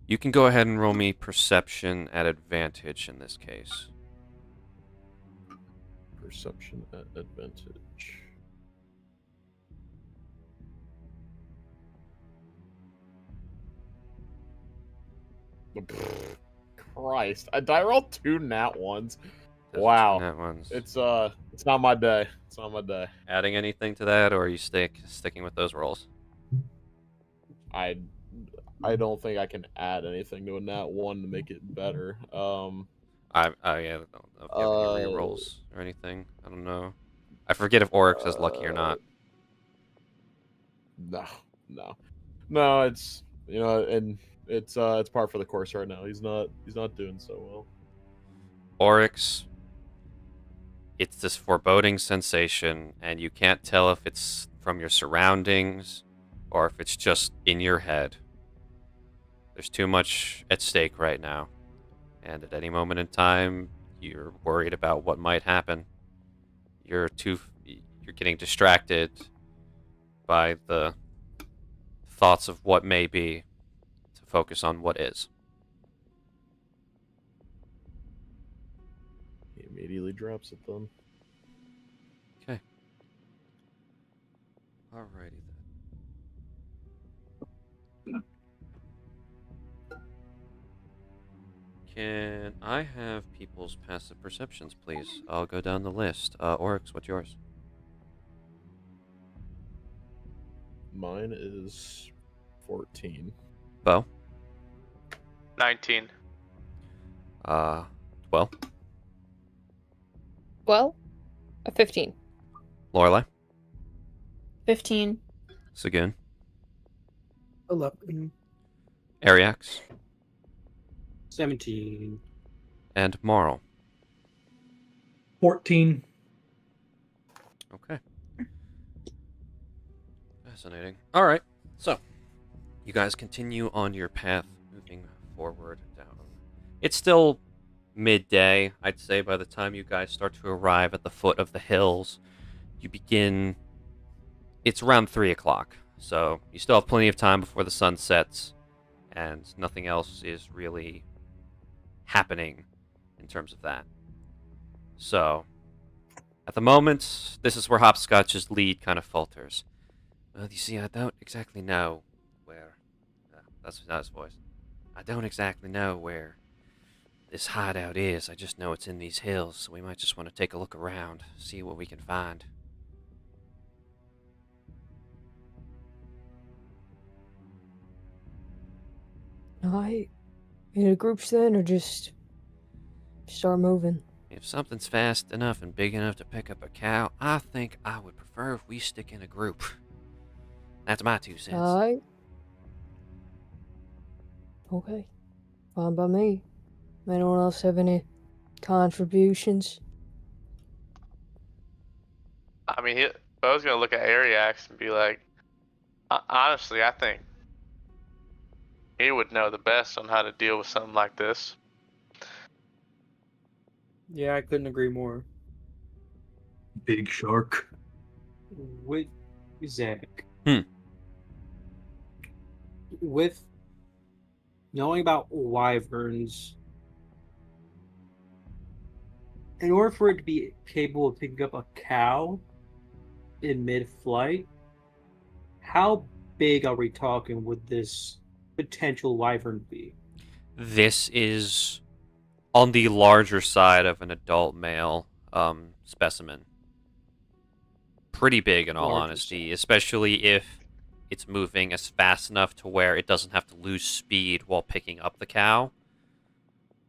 You can go ahead and roll me perception at advantage in this case. Perception at advantage. Christ. Did I roll 2 nat ones? Wow. Nat ones. It's not my day. It's not my day. Adding anything to that, or are you sticking with those rolls? I don't think I can add anything to a nat 1 to make it better. Yeah, I don't know if you have any rerolls or anything. I don't know. I forget if Oryx is lucky or not. No. It's and it's par for the course right now. He's not doing so well. Oryx, it's this foreboding sensation, and you can't tell if it's from your surroundings or if it's just in your head. There's too much at stake right now, and at any moment in time, you're worried about what might happen. You're getting distracted by the thoughts of what may be to focus on what is. He immediately drops it then. Okay. Alrighty then. Can I have people's passive perceptions, please? I'll go down the list. Oryx, what's yours? Mine is 14. Beau? 19. 12? Well, a 15. Lorelai? 15. Sagoon? 11. Ariax? 17. And Marl? 14. Okay. Fascinating. All right. So, you guys continue on your path, moving forward down. It's still midday, I'd say, by the time you guys start to arrive at the foot of the hills. You begin. It's around 3 o'clock, so you still have plenty of time before the sun sets, and nothing else is really happening in terms of that. So, at the moment, this is where Hopscotch's lead kind of falters. Well, you see, I don't exactly know where... that's not his voice. I don't exactly know where this hideout is. I just know it's in these hills, so we might just want to take a look around, see what we can find. Alright. In a group then, or just start moving? If something's fast enough and big enough to pick up a cow, I think I would prefer if we stick in a group. That's my 2 cents. Alright. Okay. Fine by me. Anyone else have any contributions? I mean, Beau's gonna look at Ariax and be like, honestly, I think he would know the best on how to deal with something like this. Yeah, I couldn't agree more. Big shark. With Zach. Hmm. With knowing about wyverns, in order for it to be capable of picking up a cow in mid-flight, how big are we talking would this potential wyvern be? This is on the larger side of an adult male specimen. Pretty big, in all Larger honesty, size. especially if it's moving as fast enough to where it doesn't have to lose speed while picking up the cow.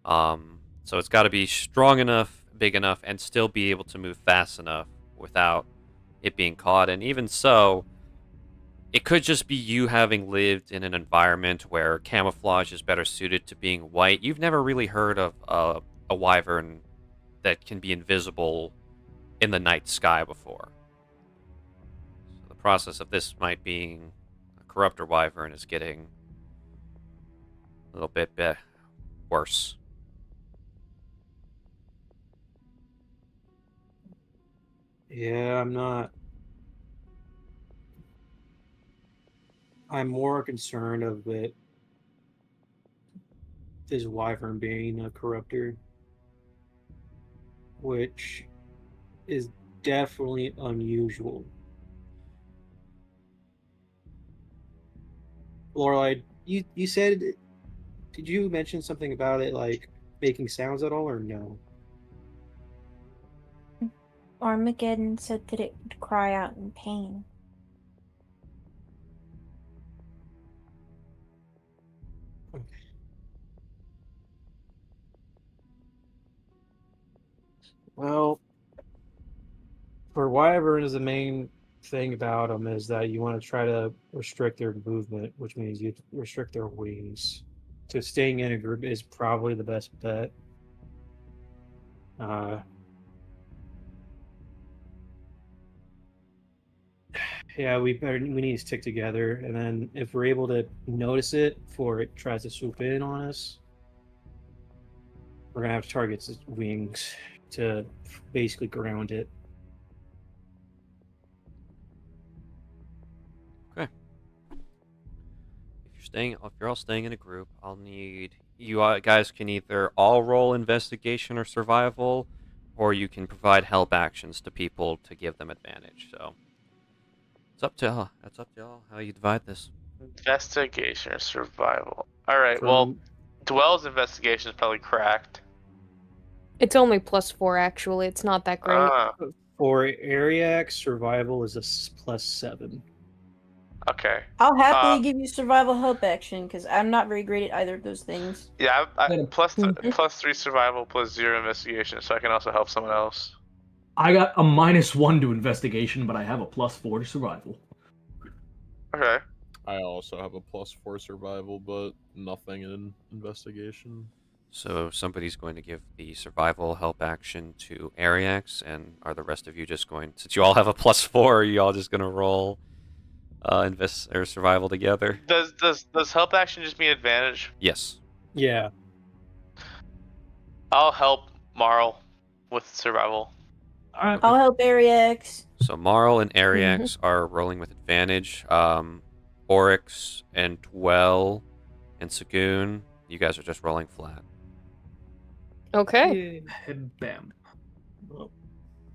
So it's got to be strong enough, big enough, and still be able to move fast enough without it being caught. And even so, it could just be you having lived in an environment where camouflage is better suited to being white. You've never really heard of a wyvern that can be invisible in the night sky before. So the process of this might being a corruptor wyvern is getting a little bit worse. Yeah, I'm more concerned of it. This wyvern being a corruptor, which is definitely unusual. Lorelai, you said, did you mention something about it, like making sounds at all, or no? Armageddon said that it would cry out in pain. Well, for wyverns, the main thing about them is that you want to try to restrict their movement, which means you restrict their wings. So staying in a group is probably the best bet. Yeah, we need to stick together, and then if we're able to notice it before it tries to swoop in on us, we're gonna have to target its wings to basically ground it. Okay. If you're all staying in a group, I'll need you guys can either all roll investigation or survival, or you can provide help actions to people to give them advantage. So it's up to y'all. That's up to y'all how you divide this. Investigation or survival. All right. From- Well, Dwell's investigation is probably cracked. It's only +4 actually. It's not that great. For Ariac, survival is a +7. Okay. I'll happily give you survival help action because I'm not very great at either of those things. Yeah, I Got a- +3 survival, +0 investigation, so I can also help someone else. I got a -1 to investigation, but I have a +4 to survival. Okay. I also have a +4 survival, but nothing in investigation. So somebody's going to give the survival help action to Ariax, and are the rest of you just going? Since you all have a +4, are you all just going to roll invest or survival together? Does help action just mean advantage? Yes. Yeah. I'll help Marl with survival. All right. I'll help Ariax. So Marl and Ariax are rolling with advantage. Oryx and Dwell and Sagoon, you guys are just rolling flat. Okay. Bam.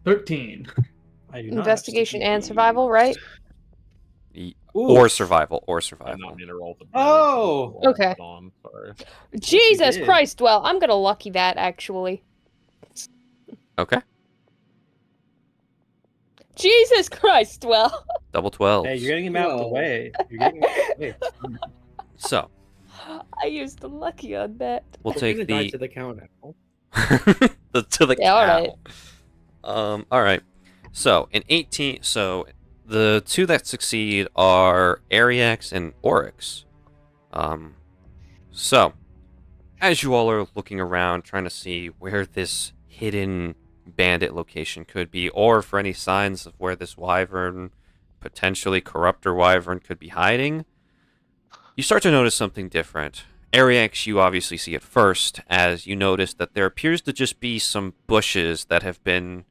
13. I do not have Investigation and sticky- survival, right? Or survival, or I survival. not mean to roll the Oh! Okay. On, sorry. Jesus did. Christ, well, I'm gonna lucky that actually. Okay. Jesus Christ, well. Double 12. Hey, you're getting him out of the way. You're getting him out of the way. So I used the lucky on that. we'll We're take gonna die the to the cow now. to the Yeah, cow. alright. All right. So in 18, so the two that succeed are Ariax and Oryx. So as you all are looking around, trying to see where this hidden bandit location could be, or for any signs of where this wyvern, potentially corruptor wyvern, could be hiding, you start to notice something different. Ariax, you obviously see it first, as you notice that there appears to just be some bushes that have been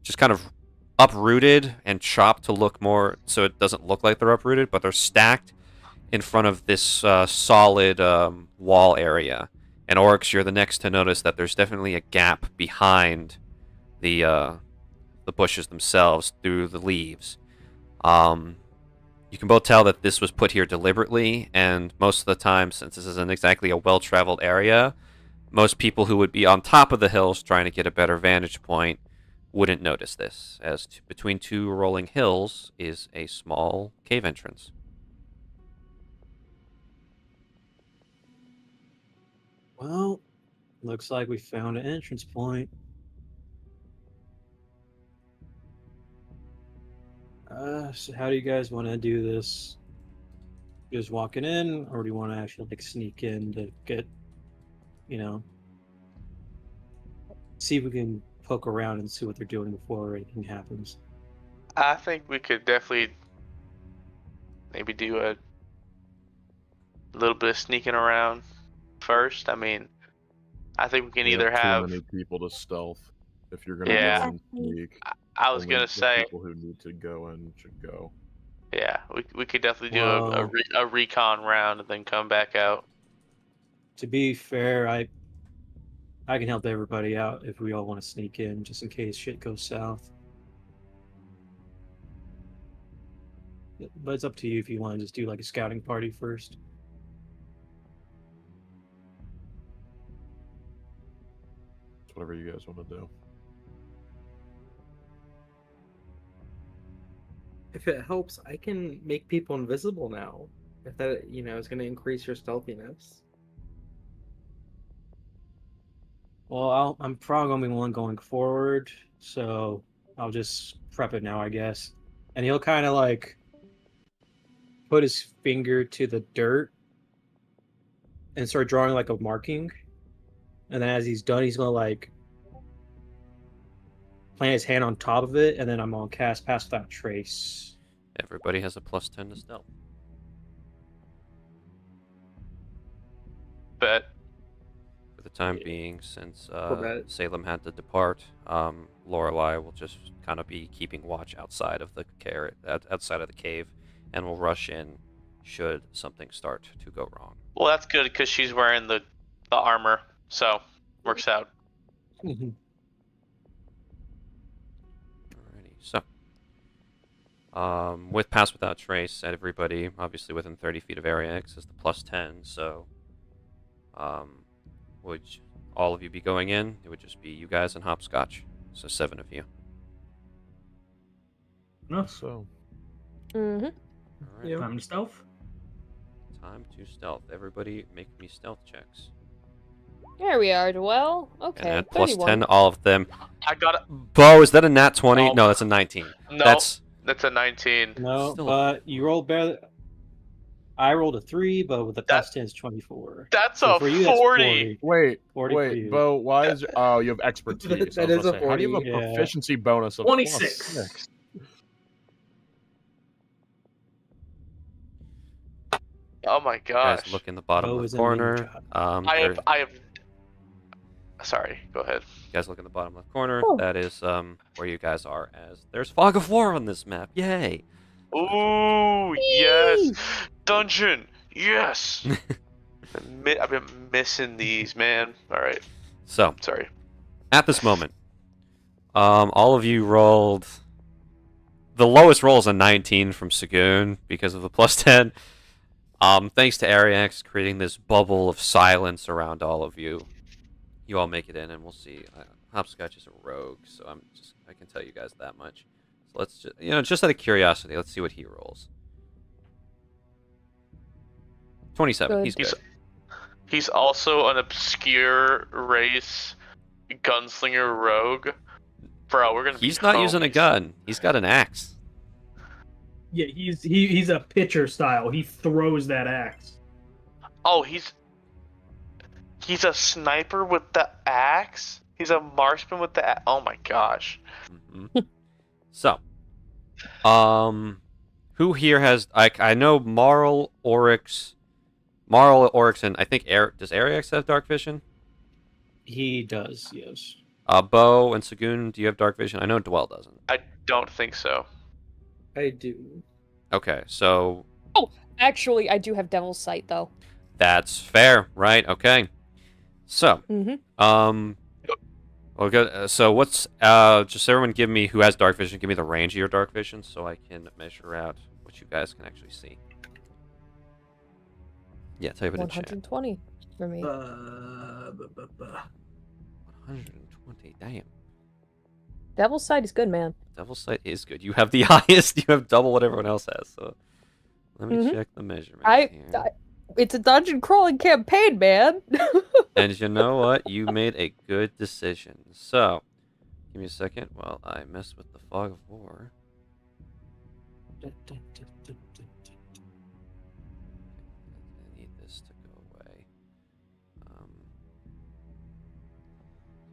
just kind of uprooted and chopped to look more, so it doesn't look like they're uprooted, but they're stacked in front of this solid wall area. And Oryx, you're the next to notice that there's definitely a gap behind the bushes themselves through the leaves. You can both tell that this was put here deliberately, and most of the time, since this isn't exactly a well-traveled area, most people who would be on top of the hills trying to get a better vantage point wouldn't notice this, as between two rolling hills is a small cave entrance. Well, looks like we found an entrance point. So how do you guys want to do this? Just walking in, or do you want to actually like sneak in to get, see if we can poke around and see what they're doing before anything happens? I think we could definitely maybe do a little bit of sneaking around first. I mean, I think we can either too have. many people to stealth. If you're gonna Yeah. go and sneak, I was only gonna the say, people who need to go in should go. yeah, we could definitely do Well- a recon round and then come back out. To be fair, I can help everybody out if we all want to sneak in, just in case shit goes south. But it's up to you if you want to just do like a scouting party first. It's whatever you guys want to do. If it helps, I can make people invisible now. If that, is going to increase your stealthiness. Well, I'm probably gonna be the one going forward, so I'll just prep it now, I guess. And he'll kind of like put his finger to the dirt and start drawing like a marking. And then as he's done, he's gonna like plant his hand on top of it, and then I'm gonna cast Pass Without Trace. Everybody has a +10 to stealth. Bet. For the time being, since bet. Salem had to depart, Lorelai will just kind of be keeping watch outside of the outside of the cave, and will rush in should something start to go wrong. Well, that's good because she's wearing the armor, so works out. Alrighty, so with Pass Without Trace, everybody obviously within 30 feet of Area X is the +10. So, would all of you be going in? It would just be you guys and Hopscotch. So 7 of you. No. So, Mm-hmm. All right. Yep. Time to stealth. Time to stealth. Everybody, make me stealth checks. There we are, Dwell. Okay. And at 31. +10, all of them. I got it. Beau, is that a nat 20? No. No, that's a 19. No, That's that's a 19. No, Still- but you rolled better. I rolled a 3, but with the That- +10 is 24. That's So a for you, that's 40. wait, 40 for wait, you. Bo, why is oh you have expertise? That I is was a gonna say, how do you have a 40. Yeah. proficiency bonus of 26. +6? Oh my you gosh. guys look in the bottom Beau of is the in main corner. job. I have. Sorry, go ahead. You guys look in the bottom left corner. Oh. That is where you guys are. As there's fog of war on this map. Yay! Ooh, yes. Dungeon. Yes. I've been missing these, man. All right. So Sorry. at this moment, all of you rolled. The lowest roll is a 19 from Sagoon because of the +10. Thanks to Ariax creating this bubble of silence around all of you. You all make it in, and we'll see. Hopscotch is a rogue, so I can tell you guys that much. So let's just out of curiosity, let's see what he rolls. 27. Good. He's good. He's also an obscure race gunslinger rogue. Bro, we're gonna. He's be not using a homies. gun. He's got an axe. Yeah, he's a pitcher style. He throws that axe. Oh, he's a sniper with the axe. He's a marksman with the. Oh my gosh. Hmm So, who here has? I know Marl, Oryx, and I think does Ariax have dark vision? He does, yes. Beau and Sagoon, do you have dark vision? I know Dwell doesn't. I don't think so. I do. Okay, so Actually, I do have Devil's Sight, though. that's fair, right? Okay. So, Mm-hmm. well, good. So what's just everyone give me who has dark vision. Give me the range of your dark vision so I can measure out what you guys can actually see. Yeah, type it in chat. 120 for me. 120. Damn. Devil's Sight is good, man. Devil's Sight is good. You have the highest. You have double what everyone else has. So let me Mhm. check the measurements here. It's a dungeon crawling campaign, man. And you know what? You made a good decision. So, give me a second while I mess with the fog of war. I need this to go away.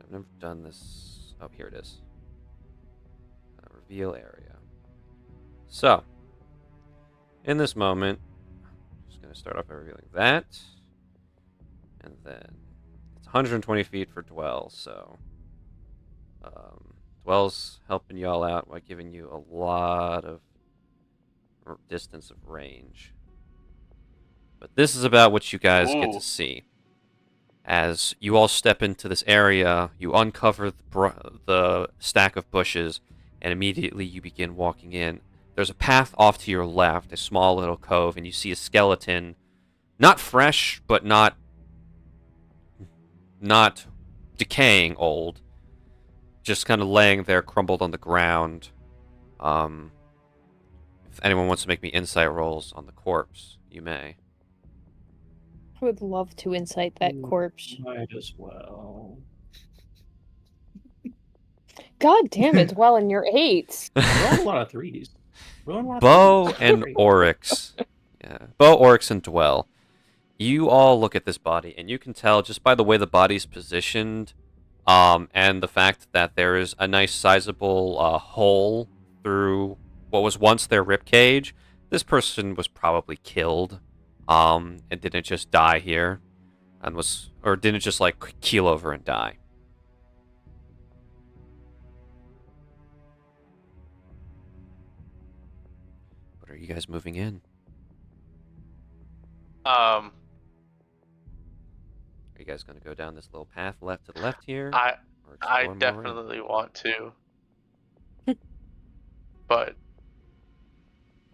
I've never done this. Oh, here it is. Reveal area. So, in this moment, I'm just going to start off by revealing that. And then it's 120 feet for Dwell, so Dwell's helping y'all out by giving you a lot of distance of range. But this is about what you guys get Ooh. to see. As you all step into this area, you uncover the stack of bushes, and immediately you begin walking in. There's a path off to your left, a small little cove, and you see a skeleton, not fresh, but not decaying old, just kind of laying there crumbled on the ground. If anyone wants to make me insight rolls on the corpse, You may. I would love to incite that corpse. Might as well. God damn it, well in your 8s. Rolling a lot of 3s. Rolling a lot of Beau 3s. and Great. Oryx. Yeah. Beau, Oryx, and Dwell. You all look at this body, and you can tell just by the way the body's positioned, and the fact that there is a nice sizable hole through what was once their rib cage. This person was probably killed, and didn't just die here, or didn't just like keel over and die. But are you guys moving in? Are you guys going to go down this little path left to the left here? I or explore more in? definitely want to. But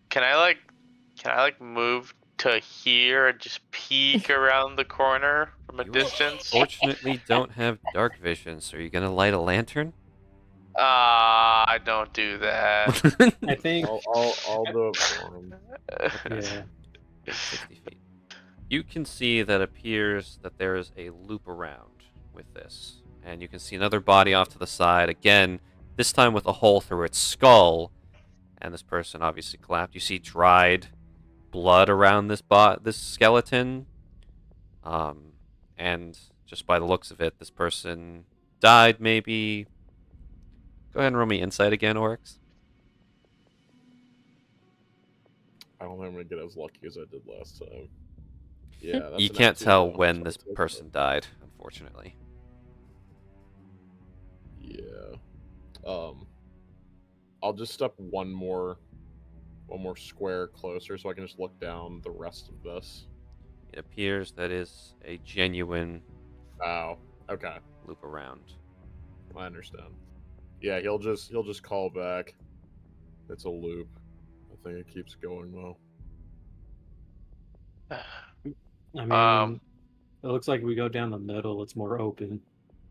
can I like move to here and just peek around the corner from a You distance? Fortunately, don't have dark vision, so are you going to light a lantern? I don't do that. I think. I'll do it for him. Yeah. 60 feet. You can see that appears that there is a loop around with this. And you can see another body off to the side, again, this time with a hole through its skull. And this person obviously collapsed. You see dried blood around this skeleton. And just by the looks of it, this person died maybe... Go ahead and roll me insight again, Oryx. I don't think I'm gonna get as lucky as I did last time. Yeah, that's You an can't F2 tell now, when so this it's okay. person died, unfortunately. Yeah. I'll just step one more square closer so I can just look down the rest of this. It appears that is a genuine Oh, okay. loop around. I understand. Yeah, he'll just call back. It's a loop. I think it keeps going though. I mean, it looks like we go down the middle. It's more open.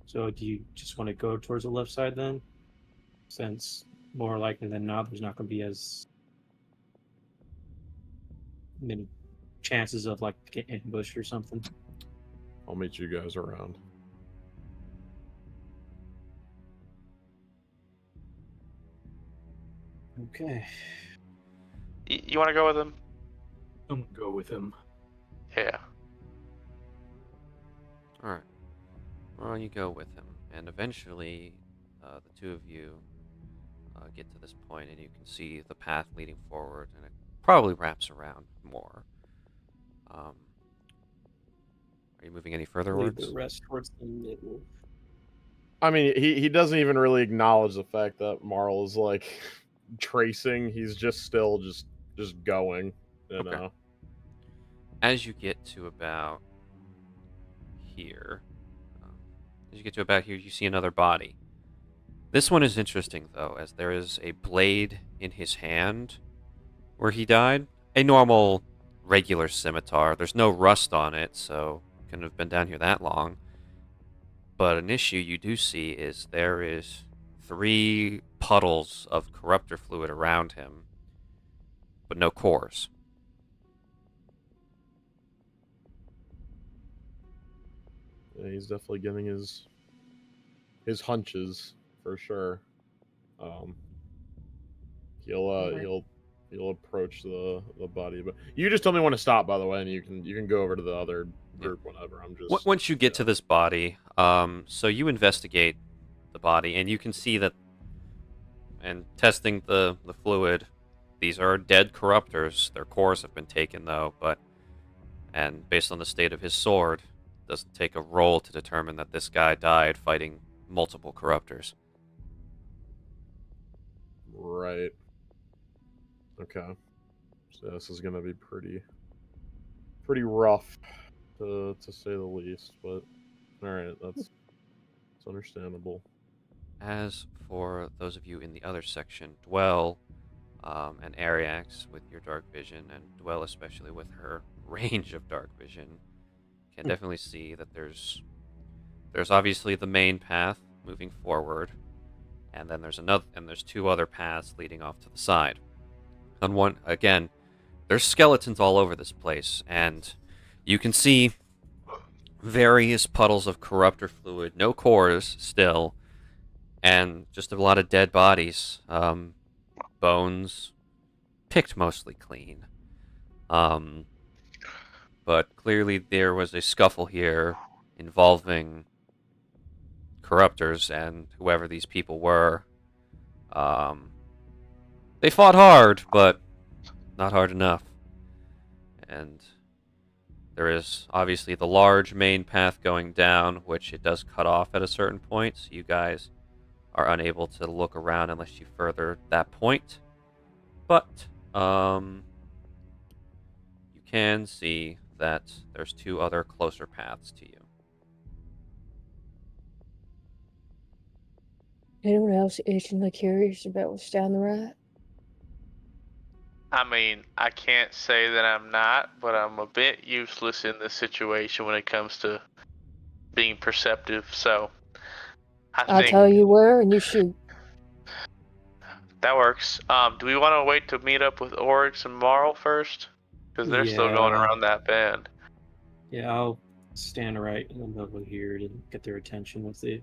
So do you just want to go towards the left side then? Since more likely than not, there's not going to be as many chances of like getting ambushed or something. I'll meet you guys around. Okay. You want to go with him? I'm gonna go with him. Yeah. Alright. Well, you go with him. And eventually, the two of you get to this point, and you can see the path leading forward, and it probably wraps around more. Are you moving any further, Leave Oryx? the rest towards the middle. I mean, he doesn't even really acknowledge the fact that Marl is like tracing. He's just still just going, you Okay. know. As you get to about here, you see another body. This one is interesting, though, as there is a blade in his hand where he died. A normal, regular scimitar. There's no rust on it, so it couldn't have been down here that long. But an issue you do see is there is 3 puddles of corruptor fluid around him, but no cores. Yeah, he's definitely getting his hunches for sure. He'll approach the body, but you just tell me when to stop, by the way, and you can go over to the other group whenever. I'm just Once you get to this body, so you investigate the body, and you can see that, and testing the fluid, these are dead corruptors. Their cores have been taken, though, and based on the state of his sword, it doesn't take a roll to determine that this guy died fighting multiple corruptors. Right. Okay. So this is gonna be pretty rough, to say the least. But all right, that's understandable. As for those of you in the other section, Dwell and Ariax with your dark vision, and Dwell especially with her range of dark vision, can definitely see that there's obviously the main path moving forward, and then there's 2 other paths leading off to the side. On one, again, there's skeletons all over this place, and you can see various puddles of corruptor fluid, no cores still, and just a lot of dead bodies, bones, picked mostly clean. But clearly there was a scuffle here involving corruptors and whoever these people were. They fought hard, but not hard enough. And there is obviously the large main path going down, which it does cut off at a certain point, so you guys are unable to look around unless you further that point. But you can see that there's 2 other closer paths to you. Anyone else itching curious about what's down the right? I mean, I can't say that I'm not, but I'm a bit useless in this situation when it comes to being perceptive, so I'll tell you where and you shoot. That works. Do we want to wait to meet up with Oryx and Marl first? Because they're still going around that band. Yeah, I'll stand right in the middle here to get their attention once they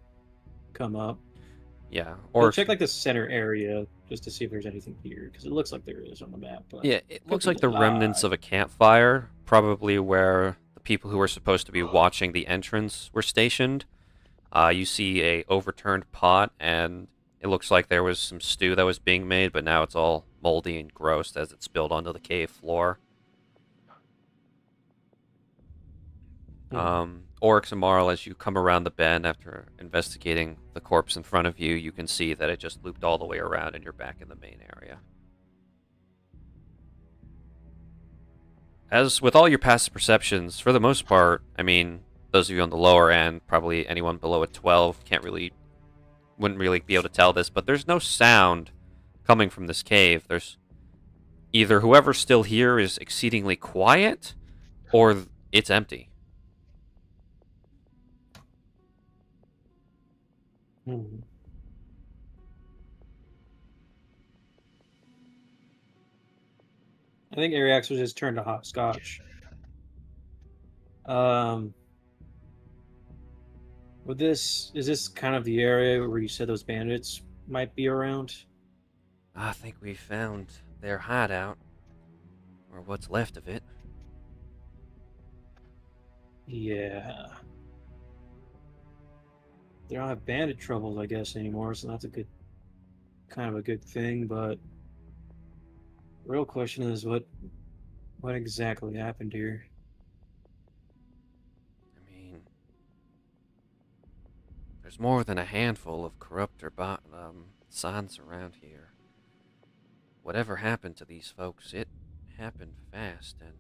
come up. Yeah, Or check like the center area just to see if there's anything here, because it looks like there is on the map. But yeah, it looks like the remnants of a campfire, probably where the people who were supposed to be watching the entrance were stationed. You see a overturned pot, and it looks like there was some stew that was being made, but now it's all moldy and gross as it spilled onto the cave floor. Oryx and Marl, as you come around the bend after investigating the corpse in front of you, you can see that it just looped all the way around and you're back in the main area. As with all your passive perceptions, for the most part, I mean, those of you on the lower end, probably anyone below a 12, wouldn't really be able to tell this, but there's no sound coming from this cave. There's either whoever's still here is exceedingly quiet, or it's empty. I think Ariax was just turned to hopscotch. Is this kind of the area where you said those bandits might be around? I think we found their hideout, or what's left of it. Yeah. They don't have bandit troubles, I guess, anymore, so that's a good thing, but the real question is what exactly happened here? I mean, there's more than a handful of corruptor signs around here. Whatever happened to these folks, it happened fast, and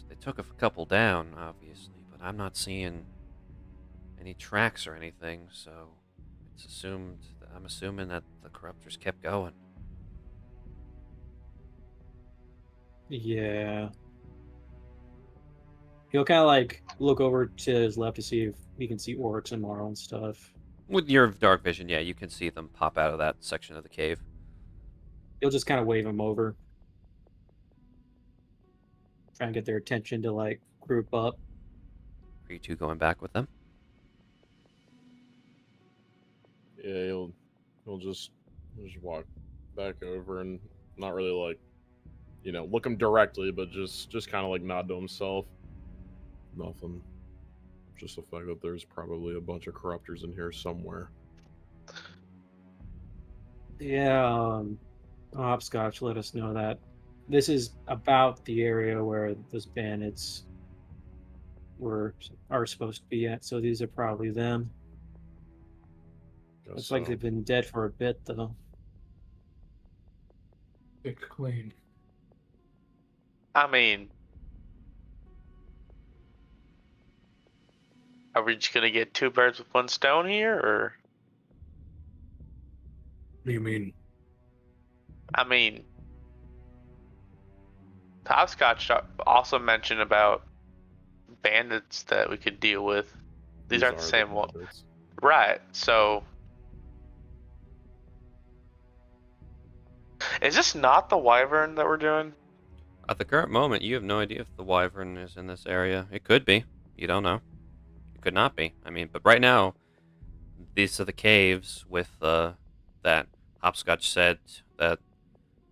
they took a couple down, obviously, but I'm not seeing any tracks or anything, so I'm assuming that the corruptors kept going. Yeah. He'll kind of like look over to his left to see if he can see Oryx and Marl and stuff. With your dark vision, yeah, you can see them pop out of that section of the cave. He'll just kind of wave them over. Try and get their attention to like group up. Are you two going back with them? Yeah, he'll just walk back over and not really like, look him directly, but just kind of like nod to himself. Nothing. Just the fact that there's probably a bunch of corruptors in here somewhere. Yeah, Hopscotch let us know that this is about the area where those bandits are supposed to be at, so these are probably them. Looks like they've been dead for a bit, though. Picked clean. I mean, are we just gonna get 2 birds with 1 stone here, or? What do you mean? I mean, Hopscotch also mentioned about bandits that we could deal with. These aren't the same one. Right, so Is this not the wyvern that we're doing? At the current moment, you have no idea if the wyvern is in this area. It could be. You don't know. It could not be. I mean, but right now, these are the caves with that Hopscotch said that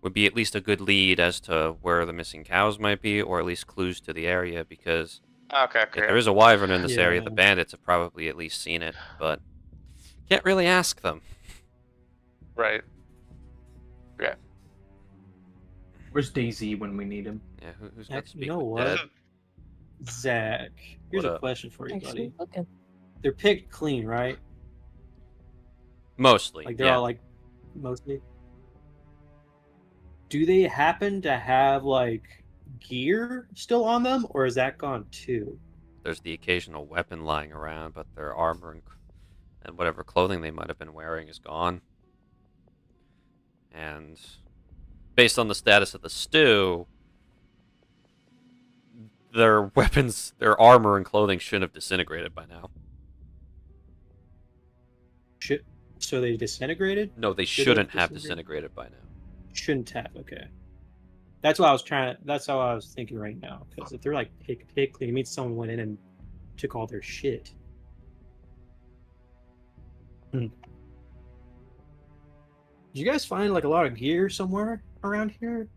would be at least a good lead as to where the missing cows might be, or at least clues to the area, because Okay, if great. there is a wyvern in this area, the Yeah. bandits have probably at least seen it, but can't really ask them. Right. Where's Daisy when we need him? Yeah, who's got to Actually, speak you know with what? Dad? Zach, here's What a up? question for you, Actually, buddy. looking. They're picked clean, right? Mostly, Like they're yeah. all like mostly. Do they happen to have like gear still on them, or is that gone too? There's the occasional weapon lying around, but their armor and whatever clothing they might have been wearing is gone. And based on the status of the stew, their weapons, their armor and clothing shouldn't have disintegrated by now. So they disintegrated? No, they Should shouldn't have have disintegrated? disintegrated by now. Shouldn't have. Okay. That's what I was trying. That's how I was thinking right now. Because if they're like picked clean, it means someone went in and took all their shit. Did you guys find like a lot of gear somewhere around here,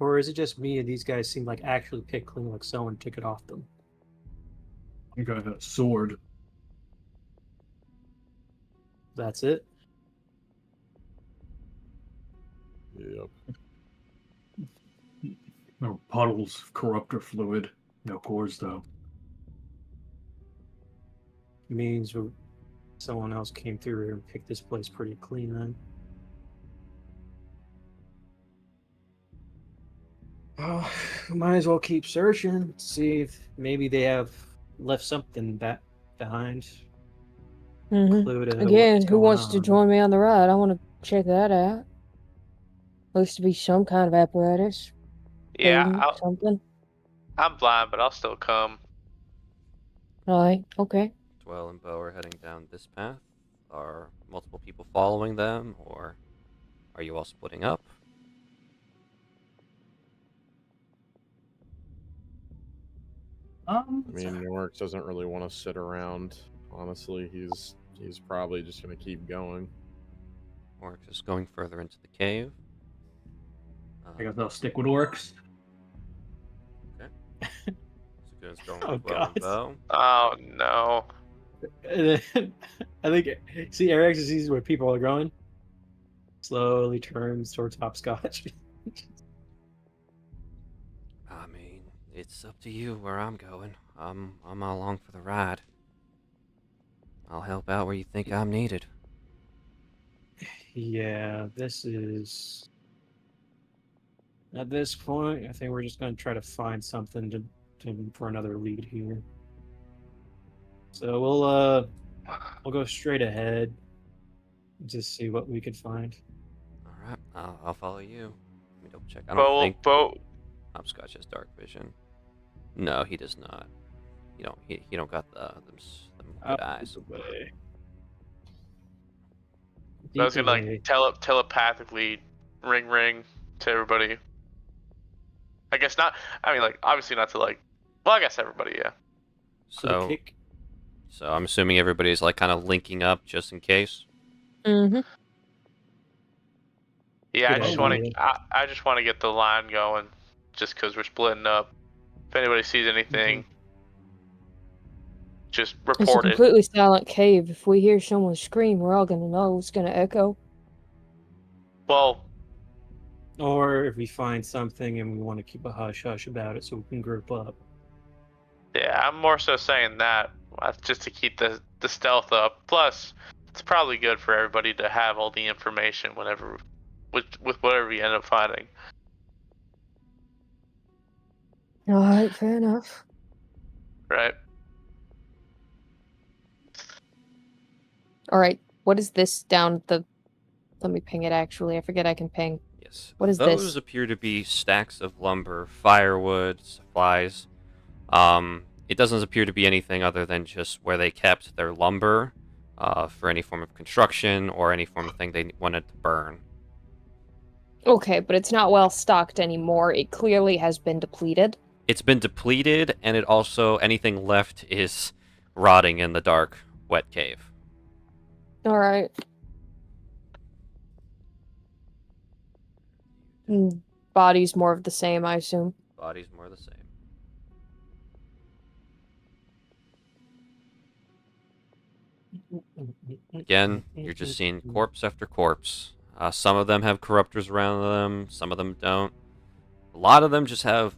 or is it just me and these guys seem like actually picked clean, like someone took it off them? I got a sword. That's it. Yep. There were puddles of corruptor fluid. No cores, though. Means someone else came through here and picked this place pretty clean then. Oh, might as well keep searching, see if maybe they have left something behind. Mhm. Clue to Again, what's who going wants to on. join me on the ride? I want to check that out. Looks to be some kind of apparatus. Yeah, building, something. I'm blind, but I'll still come. Alright, okay. Dwell and Beau are heading down this path. Are multiple people following them, or are you all splitting up? I mean, Oryx doesn't really want to sit around. Honestly, he's probably just gonna keep going. Oryx is going further into the cave. I guess I'll stick with Oryx. Sagun's going Oh, with Dwell and God. Beau. Oh no. And then, I think see Eric's sees where people are going. Slowly turns towards hopscotch. I mean, it's up to you where I'm going. I'm along for the ride. I'll help out where you think I'm needed. Yeah, this is. At this point, I think we're just going to try to find something for another lead here. So we'll go straight ahead. Just see what we can find. All right, I'll follow you. Let me double check. I don't think Beau, Hopscotch has dark vision. No, he does not. He don't got them good eyes. Away. I was gonna Deep like telepathically ring to everybody. I guess not. I mean, like obviously not to like. Well, I guess everybody, yeah. So, kick. so I'm assuming everybody's like kind of linking up just in case. Mm-hmm. Yeah, I Good just want idea. to. I just want to get the line going, just because we're splitting up. If anybody sees anything, just It's a report it. completely silent cave. If we hear someone scream, we're all gonna know it's gonna echo. Well, Or if we find something and we want to keep a hush hush about it so we can group up. yeah, I'm more so saying that just to keep the stealth up. Plus, it's probably good for everybody to have all the information whenever with whatever we end up finding. Alright, fair enough. Right? Alright, what is this down at the... Let me ping it actually. I forget I can ping. Yes. What is Those this? appear to be stacks of lumber, firewood, supplies. It doesn't appear to be anything other than just where they kept their lumber for any form of construction or any form of thing they wanted to burn. Okay, but it's not well stocked anymore. It clearly has been depleted. It's been depleted, and it also, anything left is rotting in the dark, wet cave. Alright. Body's more of the same, I assume. Body's more the same. Again, you're just seeing corpse after corpse. Some of them have corruptors around them, some of them don't. A lot of them just have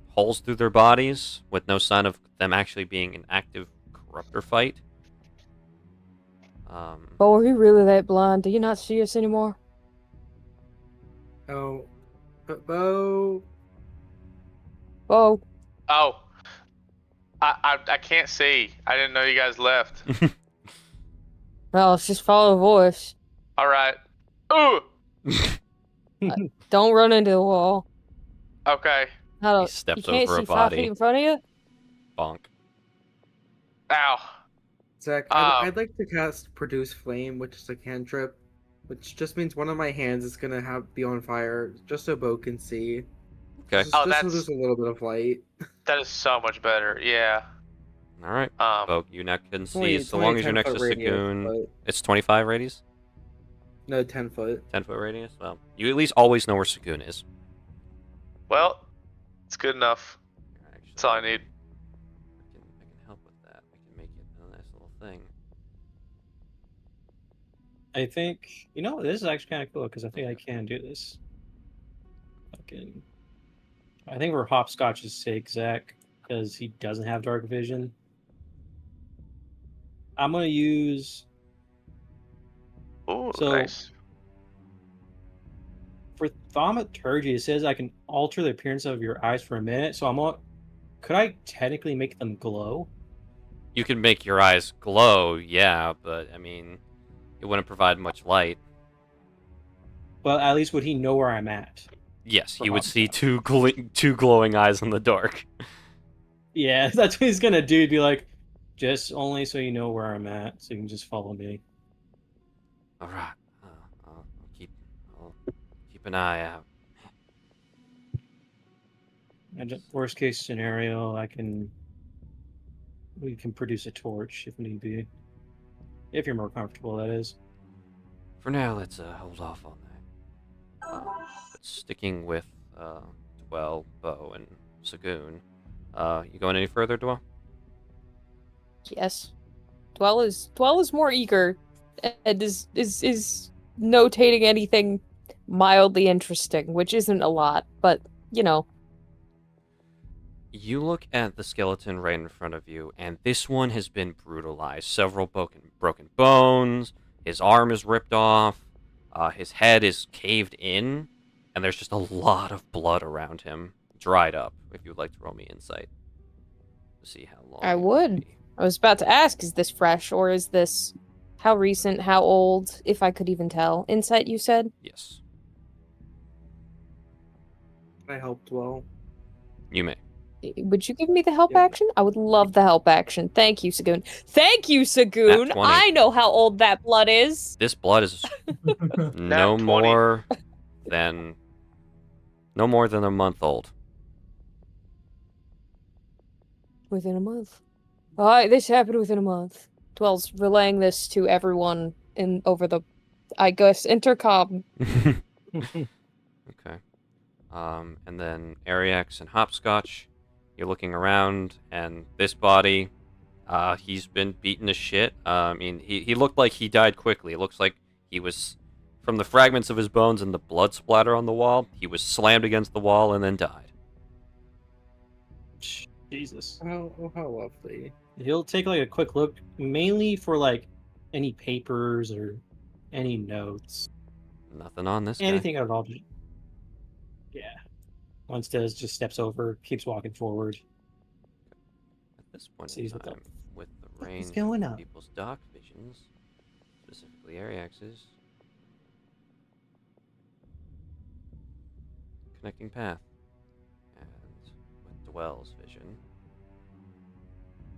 holes through their bodies with no sign of them actually being an active corruptor fight. Oh, are you really that blind? Do you not see us anymore? Oh, but Beau. Oh, Oh, I can't see. I didn't know you guys left. well, let's just follow the voice. All right. Ooh. Don't run into the wall. Okay. He steps you can't over a see 5 feet body. in front of you? Bonk. Ow. Zach, I'd like to cast Produce Flame, which is a cantrip, which just means one of my hands is gonna be on fire, just so Beau can see. Okay. Just so there's a little bit of light. That is so much better. Yeah. All right. Beau, you now can see. 20 So long as you're next to 10-foot radius, Sagoon, but- it's 25 radius? No, 10 foot. 10-foot radius? Well, you at least always know where Sagoon is. Well, it's good enough. Actually, That's all I need. I can help with that. I can make it a nice little thing. I think, this is actually kind of cool because I think I can do this. I think for Hopscotch's sake, Zach, because he doesn't have dark vision, I'm going to use... Ooh, So- nice. For thaumaturgy, it says I can alter the appearance of your eyes for a minute, so could I technically make them glow? You can make your eyes glow, yeah, but, I mean, it wouldn't provide much light. Well, at least would he know where I'm at? Yes, For he would see Hopscotch. two glowing eyes in the dark. Yeah, that's what he's going to do. He'd be like, just only so you know where I'm at, so you can just follow me. All right. I'll keep an eye out. And worst case scenario, we can produce a torch if need be. If you're more comfortable, that is. For now, let's hold off on that. But sticking with Dwell, Beau, and Sagoon, you going any further, Dwell? Yes. Dwell is more eager and is notating anything mildly interesting, which isn't a lot, but You look at the skeleton right in front of you, and this one has been brutalized. Several broken bones, his arm is ripped off, his head is caved in, and there's just a lot of blood around him, dried up, if you would like to roll me insight. To see how long I it would. be. I was about to ask, is this fresh or is this how recent, how old, if I could even tell? Insight, you said? Yes, I helped well. you may. Would you give me the help Yeah. action? I would love the help action. Thank you, Sagoon. Thank you, Sagoon. 20. I know how old that blood is. This blood is no 20. more than a month old. Within a month. Alright, this happened within a month. Dwell's relaying this to everyone over the, I guess, intercom. Okay. And then Ariax and Hopscotch, you're looking around, and this body, he's been beaten to shit. I mean, he looked like he died quickly. It looks like he was, from the fragments of his bones and the blood splatter on the wall, he was slammed against the wall and then died. Jesus. Oh, how lovely. He'll take a quick look, mainly for any papers or any notes. Nothing on this guy. Anything at all. Yeah. Once Des just steps over, keeps walking forward. At this point in Sees what the time, with the fuck is range going of on? people's dark visions, specifically Ariax's, connecting path, and with Dwell's vision,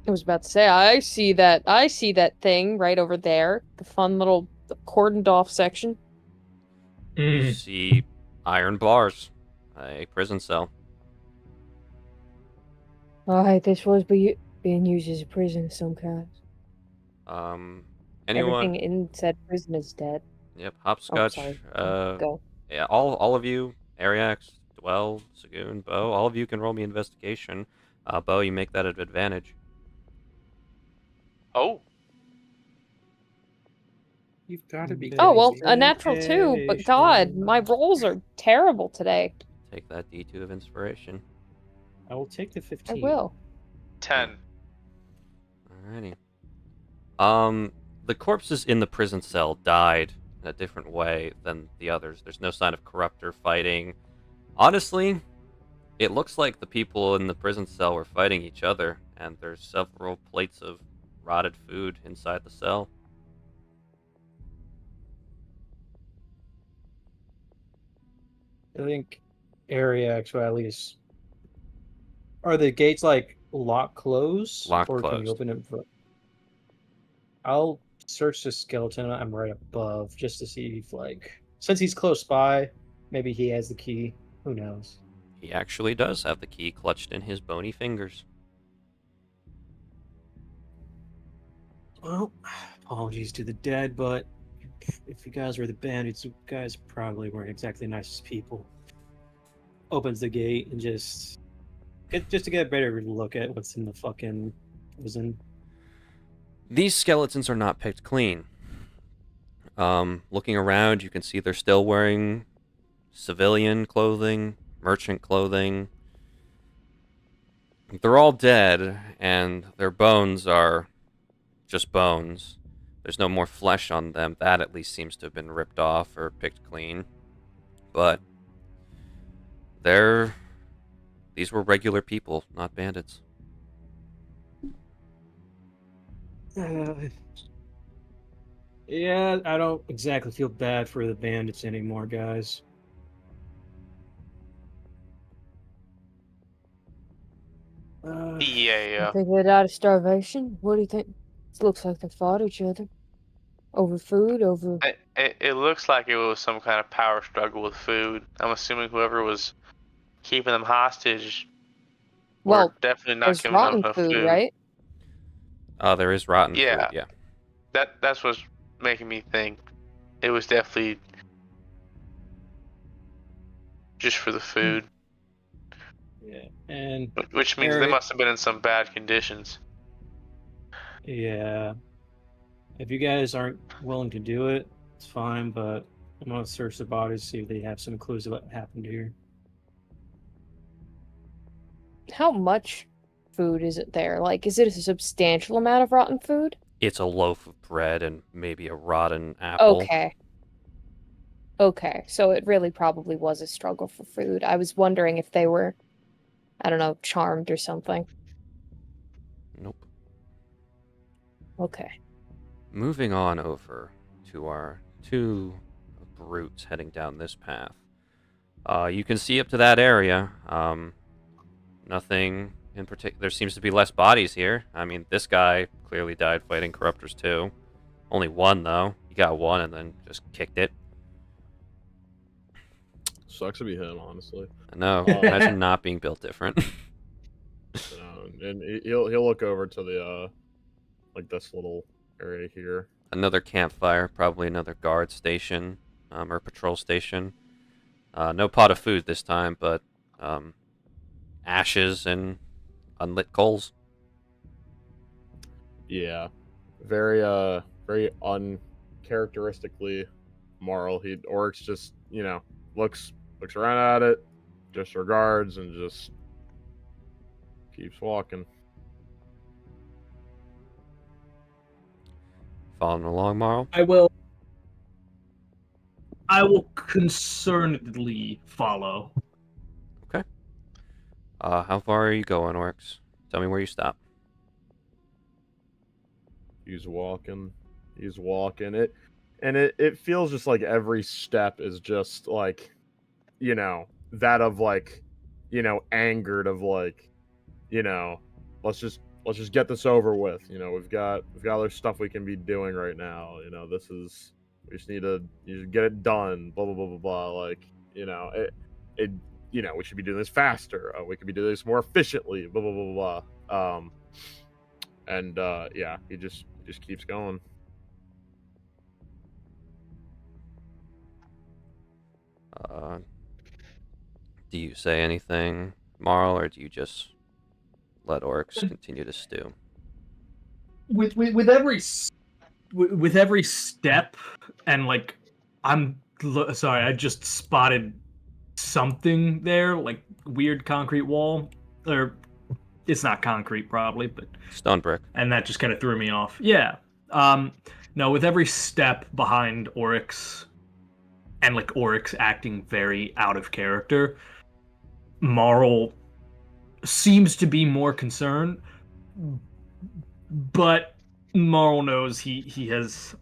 I was about to say, I see that thing right over there. The fun little cordoned off section. you see Iron bars. A prison cell. Alright, this was being used as a prison of some kind. Anyone? Everything in said prison is dead. Yep, Oh, hopscotch. sorry. Go. Yeah, all of you, Ariax, Dwell, Sagoon, Beau, all of you can roll me investigation. Beau, you make that at advantage. Oh, You've got to be. Oh, well, kidding a me. natural 2, but God, my rolls are terrible today. Take that D2 of inspiration. I will take the I 15. will. 10. Alrighty. The corpses in the prison cell died in a different way than the others. There's no sign of corruptor fighting. Honestly, it looks like the people in the prison cell were fighting each other, and there's several plates of rotted food inside the cell. I think Ariax will at least. Are the gates like locked closed? Locked or can we closed. open it? I'll search the skeleton. I'm right above just to see if, like, since he's close by, maybe he has the key. Who knows? He actually does have the key clutched in his bony fingers. Well, apologies to the dead, but if you guys were the bandits, you guys probably weren't exactly the nicest people. Opens the gate and just to get a better look at what's in the fucking prison. These skeletons are not picked clean. Looking around, you can see they're still wearing civilian clothing, merchant clothing. They're all dead, and their bones are just bones. There's no more flesh on them. That at least seems to have been ripped off or picked clean. But these were regular people, not bandits. Yeah, I don't exactly feel bad for the bandits anymore, guys. Yeah. Think they died of starvation? What do you think? It looks like they fought each other. Over food, over... It looks like it was some kind of power struggle with food. I'm assuming whoever was keeping them hostage Well, were definitely not there's giving them rotten enough food, food. right? There is rotten Yeah. food, yeah. That's what's making me think it was definitely just for the food. Yeah, and Which means they Eric- must have been in some bad conditions. yeah, if you guys aren't willing to do it, it's fine. But I'm gonna search the bodies, see if they have some clues of what happened here. How much food is it there? Like, is it a substantial amount of rotten food? It's a loaf of bread and maybe a rotten apple. Okay, so it really probably was a struggle for food. I was wondering if they were, I don't know, charmed or something. Nope. Okay. Moving on over to our two brutes heading down this path. You can see up to that area. Nothing in particular. There seems to be less bodies here. I mean, this guy clearly died fighting corruptors too. Only one though. He got one and then just kicked it. Sucks to be him, honestly. I know. Imagine not being built different. And he'll look over to the like this little area here. Another campfire, probably another guard station, or patrol station. No pot of food this time, but ashes and unlit coals. Yeah, very uncharacteristically moral. Oryx just looks around at it, disregards, and just keeps walking. Following along, Marl? I will concernedly follow. Okay. How far are you going, Oryx? Tell me where you stop. He's walking it, and it feels just like every step is just like, that of like, angered of like, let's just get this over with. We've got other stuff we can be doing right now. We just need to get it done. Blah blah blah blah blah. Like, we should be doing this faster. We could be doing this more efficiently. Blah blah blah blah. He just keeps going. Do you say anything, Marl, or do you just let Oryx continue to stew? With every step, and like sorry, I just spotted something there, like weird concrete wall, or it's not concrete probably, but stone brick, and that just kind of threw me off. Yeah. No, with every step behind Oryx, and like Oryx acting very out of character, Marl seems to be more concerned, but Marl knows he has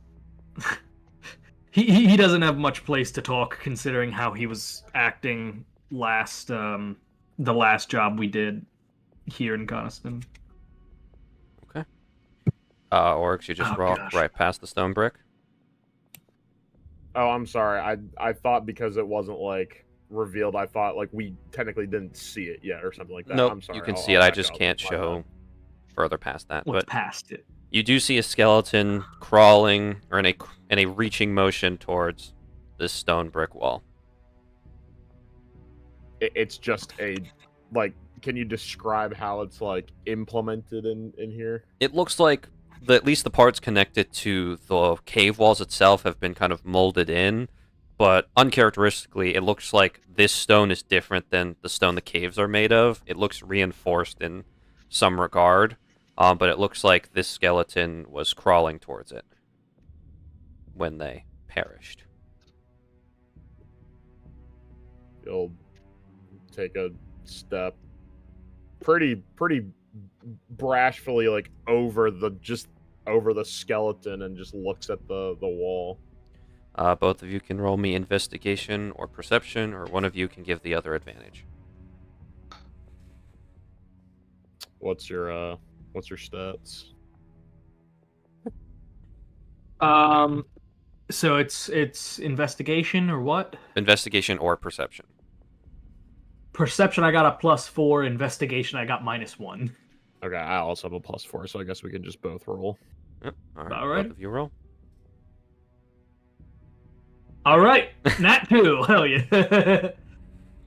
he doesn't have much place to talk, considering how he was acting the last job we did here in Coniston. Okay. Oryx, you just walked right past the stone brick. Oh, I'm sorry. I thought because it wasn't like revealed, I thought like we technically didn't see it yet or something like that. Nope, I'm sorry. you can see it. I just can't show further past that. What's but past it? You do see a skeleton crawling or in a reaching motion towards this stone brick wall. It's just can you describe how it's like implemented in here? It looks like at least the parts connected to the cave walls itself have been kind of molded in, but uncharacteristically, it looks like this stone is different than the stone the caves are made of. It looks reinforced in some regard, but it looks like this skeleton was crawling towards it when they perished. You'll take a step pretty brashfully, like over the skeleton, and just looks at the wall. Both of you can roll me investigation or perception, or one of you can give the other advantage. What's your stats? So it's investigation or what? Investigation or perception. Perception, I got a +4. Investigation, I got -1. Okay, I also have a +4, so I guess we can just both roll. Yep. All All right. Both of you roll. All right, nat 2. Hell yeah.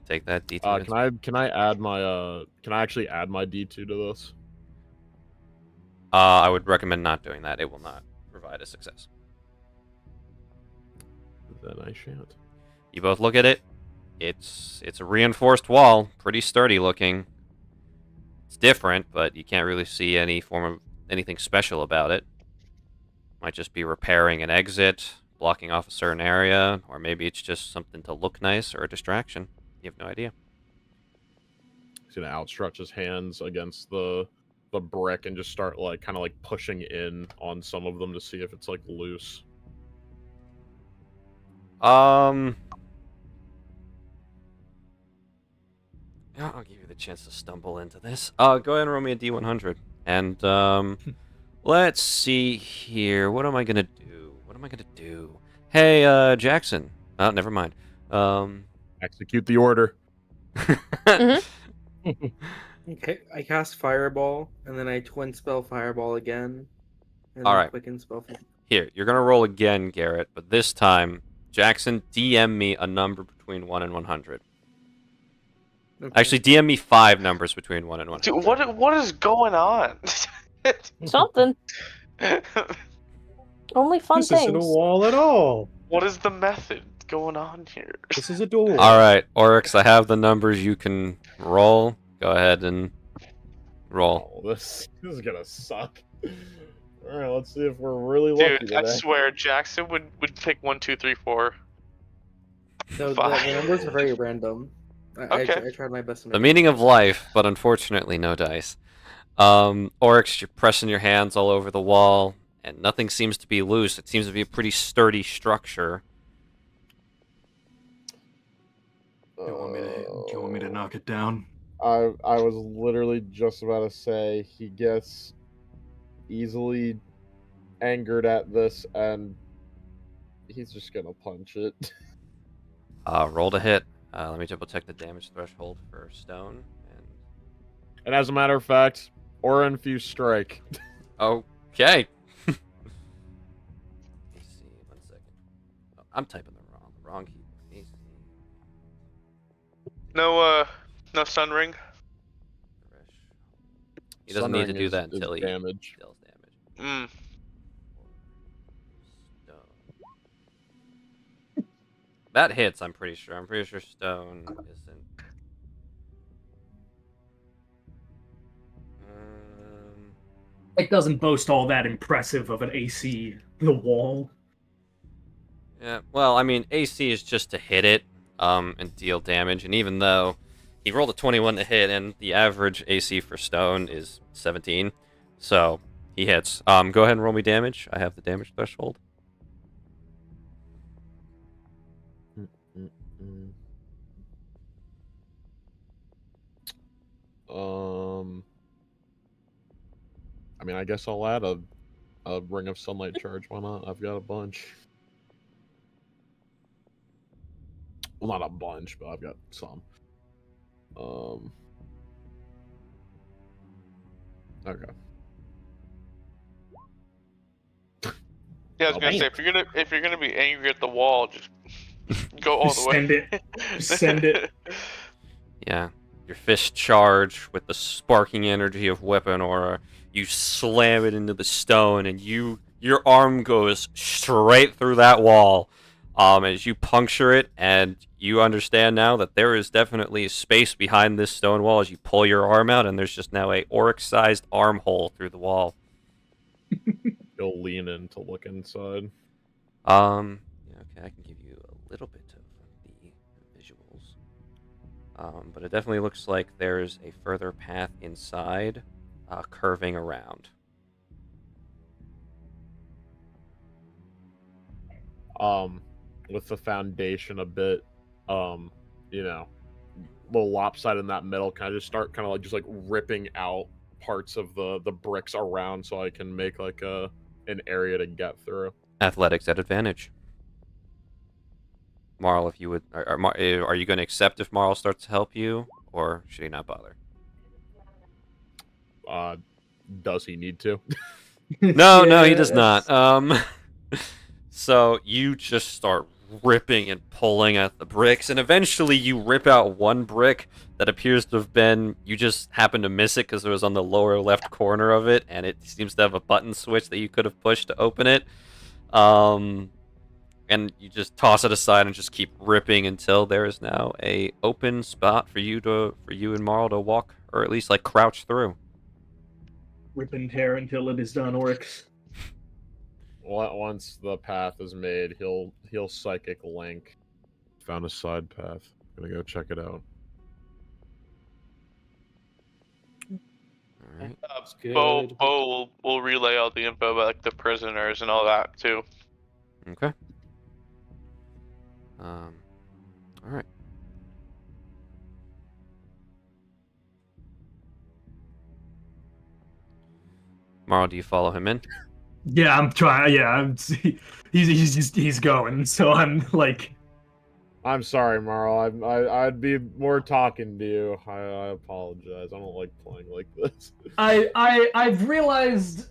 Take that D2. Can I add my can I actually add my D2 to this? I would recommend not doing that. It will not provide a success. Then I shan't. You both look at it. It's a reinforced wall, pretty sturdy looking. It's different, but you can't really see any form of anything special about it. Might just be repairing an exit, blocking off a certain area, or maybe it's just something to look nice or a distraction. You have no idea. He's gonna outstretch his hands against the brick and just start kind of pushing in on some of them to see if it's loose. Yeah, I'll give you the chance to stumble into this. Go ahead and roll me a D100. And, let's see here. What am I gonna do? Hey, Jackson. Oh, never mind. Execute the order. Okay, I cast Fireball, and then I twin spell Fireball again. And All then right. Quicken spell. Here, you're gonna roll again, Garrett, but this time, Jackson, DM me a number between 1 and 100. Okay. Actually, DM me 5 numbers between 1 and 100. Dude, what is going on? Something. Only fun This things. isn't a wall at all. What is the method going on here? This is a door. All right, Oryx, I have the numbers you can roll. Go ahead and roll. Oh, this is gonna suck. All right, let's see if we're really lucky Dude, today. I swear, Jackson would pick 1, 2, 3, 4. No, the Fine. numbers are very random. I tried my best to make The meaning of life, but unfortunately no dice. Oryx, you're pressing your hands all over the wall, and nothing seems to be loose. It seems to be a pretty sturdy structure. Do you want me to knock it down? I was literally just about to say he gets easily angered at this, and he's just gonna punch it. Roll to hit. Let me double check the damage threshold for stone. And as a matter of fact, aura infused strike. Okay. Let me see. 1 second. Oh, I'm typing the wrong keyboard. AC. No sun ring. He doesn't need to do that until he damage. deals damage. Stone. That hits, I'm pretty sure. I'm pretty sure stone isn't. It doesn't boast all that impressive of an AC. The wall. Yeah, well, I mean, AC is just to hit it, and deal damage. And even though he rolled a 21 to hit, and the average AC for stone is 17, so he hits. Go ahead and roll me damage. I have the damage threshold. I mean, I guess I'll add a ring of sunlight charge. Why not? I've got a bunch. Well, not a bunch, but I've got some. Okay. Yeah, I was gonna say if you're gonna be angry at the wall, just go all the way. Send it. Send it. Yeah, your fist charge with the sparking energy of weapon aura. You slam it into the stone, and your arm goes straight through that wall. As you puncture it, and you understand now that there is definitely space behind this stone wall as you pull your arm out, and there's just now a Oryx-sized armhole through the wall. You'll lean in to look inside. Yeah, okay, I can give you a little bit of the visuals. But it definitely looks like there's a further path inside, curving around. With the foundation a bit, you know, a little lopsided in that middle, kind of just ripping out parts of the bricks around so I can make like an area to get through. Athletics at advantage. Marl, if you would, are you going to accept if Marl starts to help you, or should he not bother? Does he need to? No, he does not. So you just start ripping and pulling at the bricks, and eventually you rip out one brick that appears to have been, you just happened to miss it because it was on the lower left corner of it, and it seems to have a button switch that you could have pushed to open it. And you just toss it aside and just keep ripping until there is now a open spot for you and Marl to walk, or at least like crouch through. Ripping hair until it is done, Oryx. Once the path is made, he'll psychic link. Found a side path. Gonna go check it out. All right. Beau will relay all the info about like the prisoners and all that too. Okay. All right. Marl, do you follow him in? Yeah, I'm trying. Yeah, he's going. So I'm like, I'm sorry, Marl. I'd be more talking to you. I apologize. I don't like playing like this. I've realized.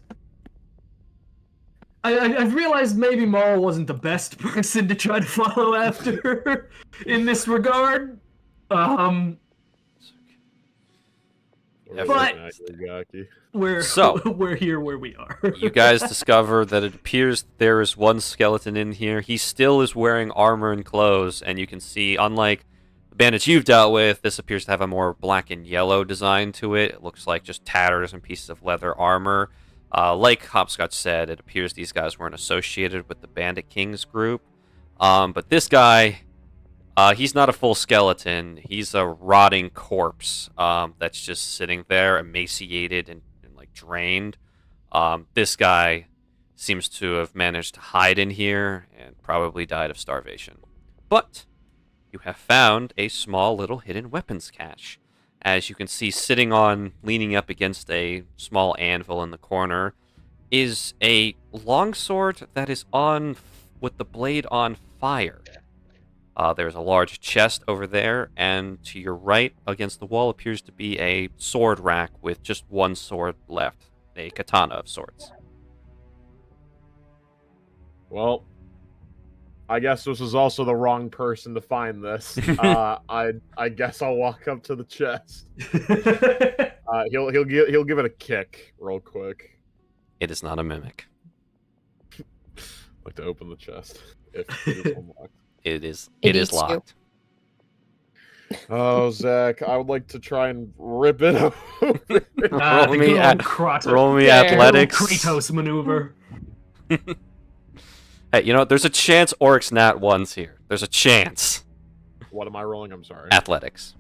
I've realized maybe Marl wasn't the best person to try to follow after in this regard. But we're here where we are. You guys discover that it appears there is one skeleton in here. He still is wearing armor and clothes, and you can see, unlike the bandits you've dealt with, this appears to have a more black and yellow design to it. It looks like just tatters and pieces of leather armor. Like Hopscotch said, it appears these guys weren't associated with the Bandit Kings group. But this guy, he's not a full skeleton. He's a rotting corpse that's just sitting there, emaciated and like drained. This guy seems to have managed to hide in here and probably died of starvation. But you have found a small little hidden weapons cache. As you can see, leaning up against a small anvil in the corner, is a longsword that is on with the blade on fire. There's a large chest over there, and to your right, against the wall, appears to be a sword rack with just one sword left, a katana of sorts. Well, I guess this is also the wrong person to find this. I guess I'll walk up to the chest. He'll give it a kick real quick. It is not a mimic. Like to open the chest if it's unlocked. It is eats you. locked. Oh, Zach, I would like to try and rip it open. Roll me Yeah, athletics. Kratos maneuver. Hey, you know what? There's a chance Oryx nat ones here. There's a chance. What am I rolling? I'm sorry. Athletics.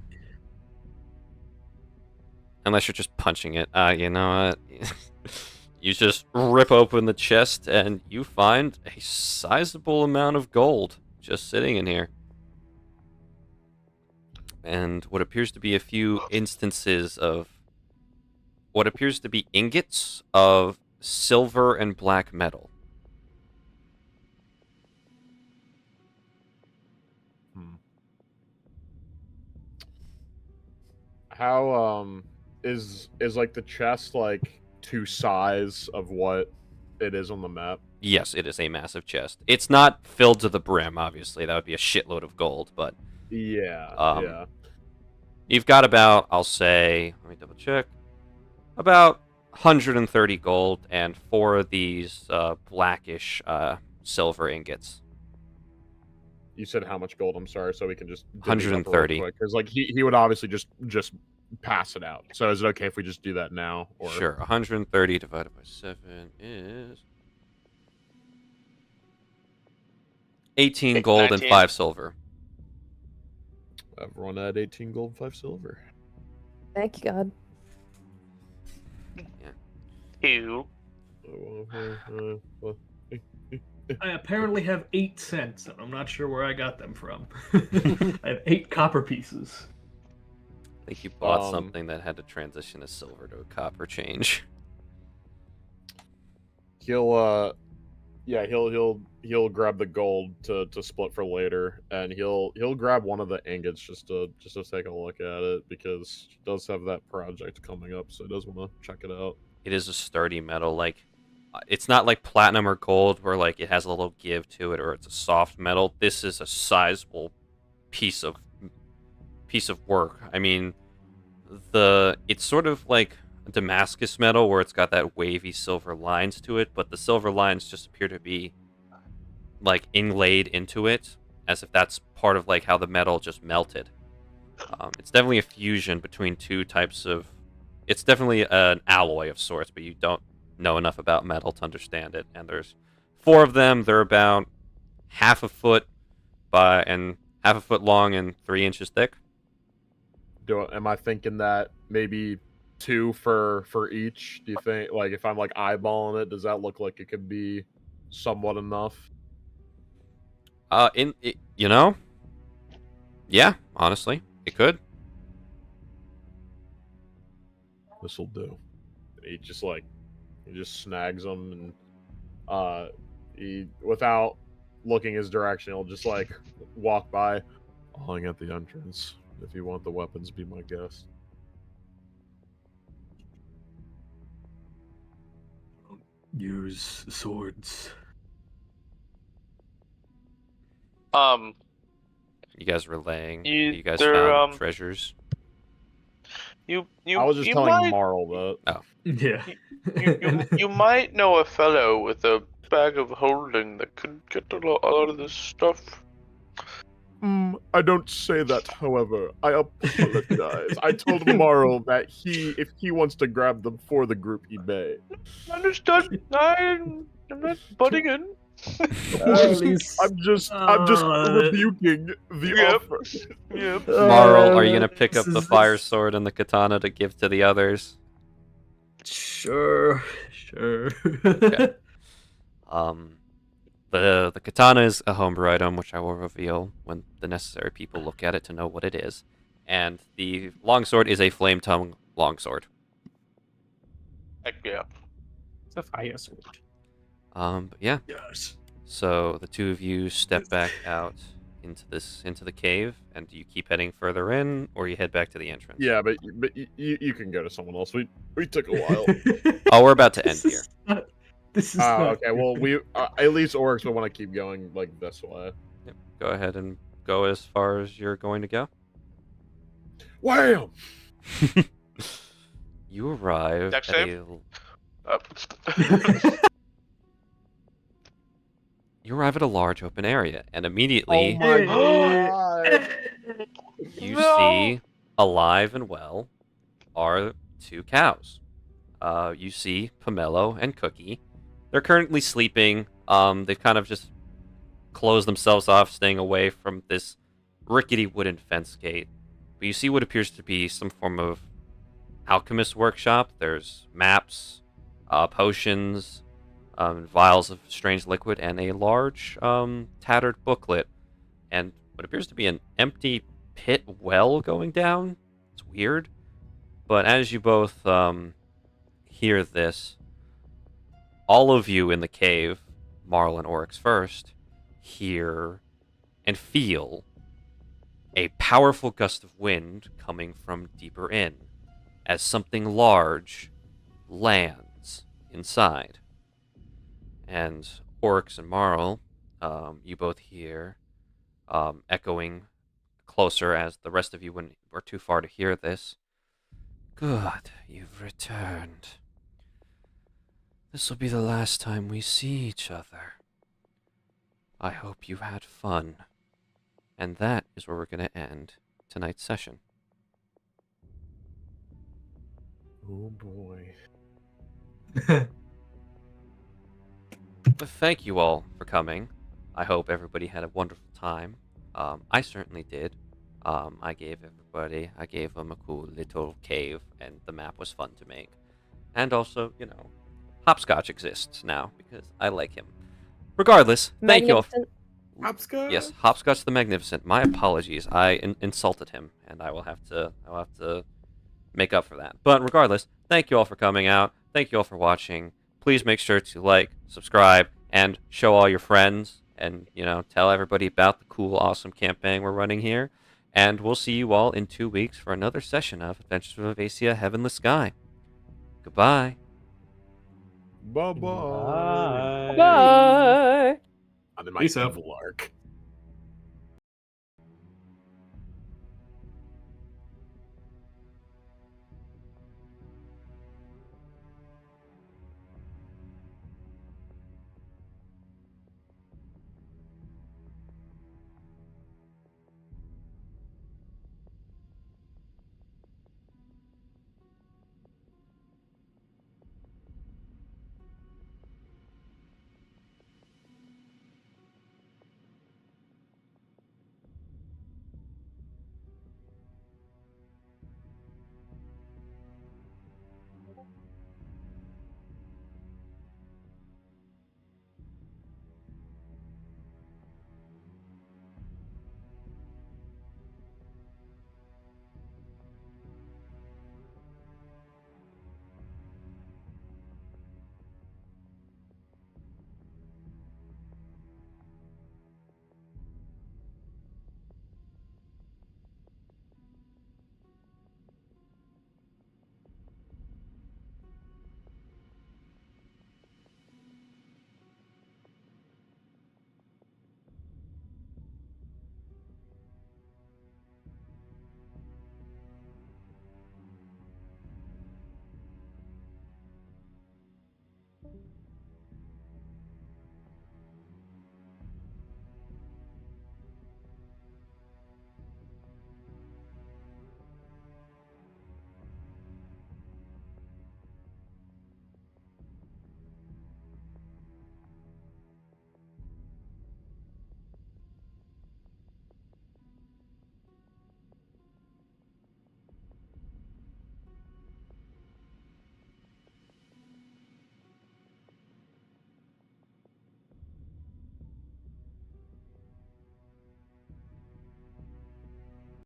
Unless you're just punching it. You know what? You just rip open the chest and you find a sizable amount of gold just sitting in here. And what appears to be a few instances of what appears to be ingots of silver and black metal. How is like the chest like to size of what it is on the map? Yes, it is a massive chest. It's not filled to the brim, obviously. That would be a shitload of gold, but yeah. You've got about, I'll say, let me double check, about 130 gold and 4 of these blackish silver ingots. You said how much gold? I'm sorry, so we can just 130. Because like he would obviously just pass it out. So is it okay if we just do that now? Or Sure. 130 divided by 7 is 18 gold 19. and 5 silver. everyone had 18 gold, 5 silver. Thank you, God. Ew. I apparently have 8 cents, and I'm not sure where I got them from. I have 8 copper pieces. I think you bought something that had to transition a silver to a copper change. He'll grab the gold to split for later, and he'll grab one of the ingots just to take a look at it, because he does have that project coming up, so he does want to check it out. It is a sturdy metal, like it's not like platinum or gold where like it has a little give to it or it's a soft metal. This is a sizable piece of work. I mean, it's sort of like Damascus metal where it's got that wavy silver lines to it, but the silver lines just appear to be like inlaid into it as if that's part of like how the metal just melted. It's definitely a fusion between two types of. It's definitely an alloy of sorts, but you don't know enough about metal to understand it. And there's 4 of them. They're about half a foot long and 3 inches thick. Am I thinking that maybe 2 for each? Do you think, like, if I'm like eyeballing it, does that look like it could be somewhat enough? Yeah, honestly, it could. This'll do. He just snags them, and he, without looking his direction, he'll just like walk by, hang at the entrance. If you want the weapons, be my guest. Use swords. You guys relaying? You guys they're, found treasures? You I was just telling Marl that. Oh. Yeah. you might know a fellow with a bag of holding that could get a lot of this stuff. I don't say that, however. I apologize. I told Marl that if he wants to grab them for the group, he may. Understood. I'm not butting in. I'm just rebuking the offer. Yep. Marl, are you gonna pick up the fire sword and the katana to give to the others? Sure. Okay. The katana is a homebrew item, which I will reveal when the necessary people look at it to know what it is. And the longsword is a flame tongue longsword. Heck yeah. It's a fire sword. But yeah. Yes. So the two of you step back out into the cave? And do you keep heading further in, or you head back to the entrance? Yeah, but you can go to someone else. We took a while. Oh, we're about to end here. This is not Okay. Well, we at least Oryx will want to keep going like this way. Yep. Go ahead and go as far as you're going to go. Wham! You arrive Dex at save? You arrive at a large open area, and immediately Oh my god! you No! see, alive and well, are two cows. You see Pomelo and Cookie. They're currently sleeping. They've kind of just closed themselves off, staying away from this rickety wooden fence gate. But you see what appears to be some form of alchemist workshop. There's maps, potions, vials of strange liquid, and a large, tattered booklet, and what appears to be an empty pit well going down. It's weird. But as you both hear this, all of you in the cave, Marl and Oryx first, hear and feel a powerful gust of wind coming from deeper in, as something large lands inside. And Oryx and Marl, you both hear echoing closer as the rest of you were too far to hear this. Good, you've returned. This will be the last time we see each other. I hope you had fun. And that is where we're going to end tonight's session. Oh boy. But thank you all for coming. I hope everybody had a wonderful time. I certainly did. I gave them a cool little cave, and the map was fun to make. And also, Hopscotch exists now, because I like him. Regardless, thank you all. Hopscotch? Yes, Hopscotch the Magnificent. My apologies. I insulted him, and I will have to make up for that. But regardless, thank you all for coming out. Thank you all for watching. Please make sure to like, subscribe, and show all your friends, and tell everybody about the cool, awesome campaign we're running here. And we'll see you all in 2 weeks for another session of Adventures of Avacia, Heavenless Sky. Goodbye. Bye-bye. Bye. Bye. On my Peace out. evil arc.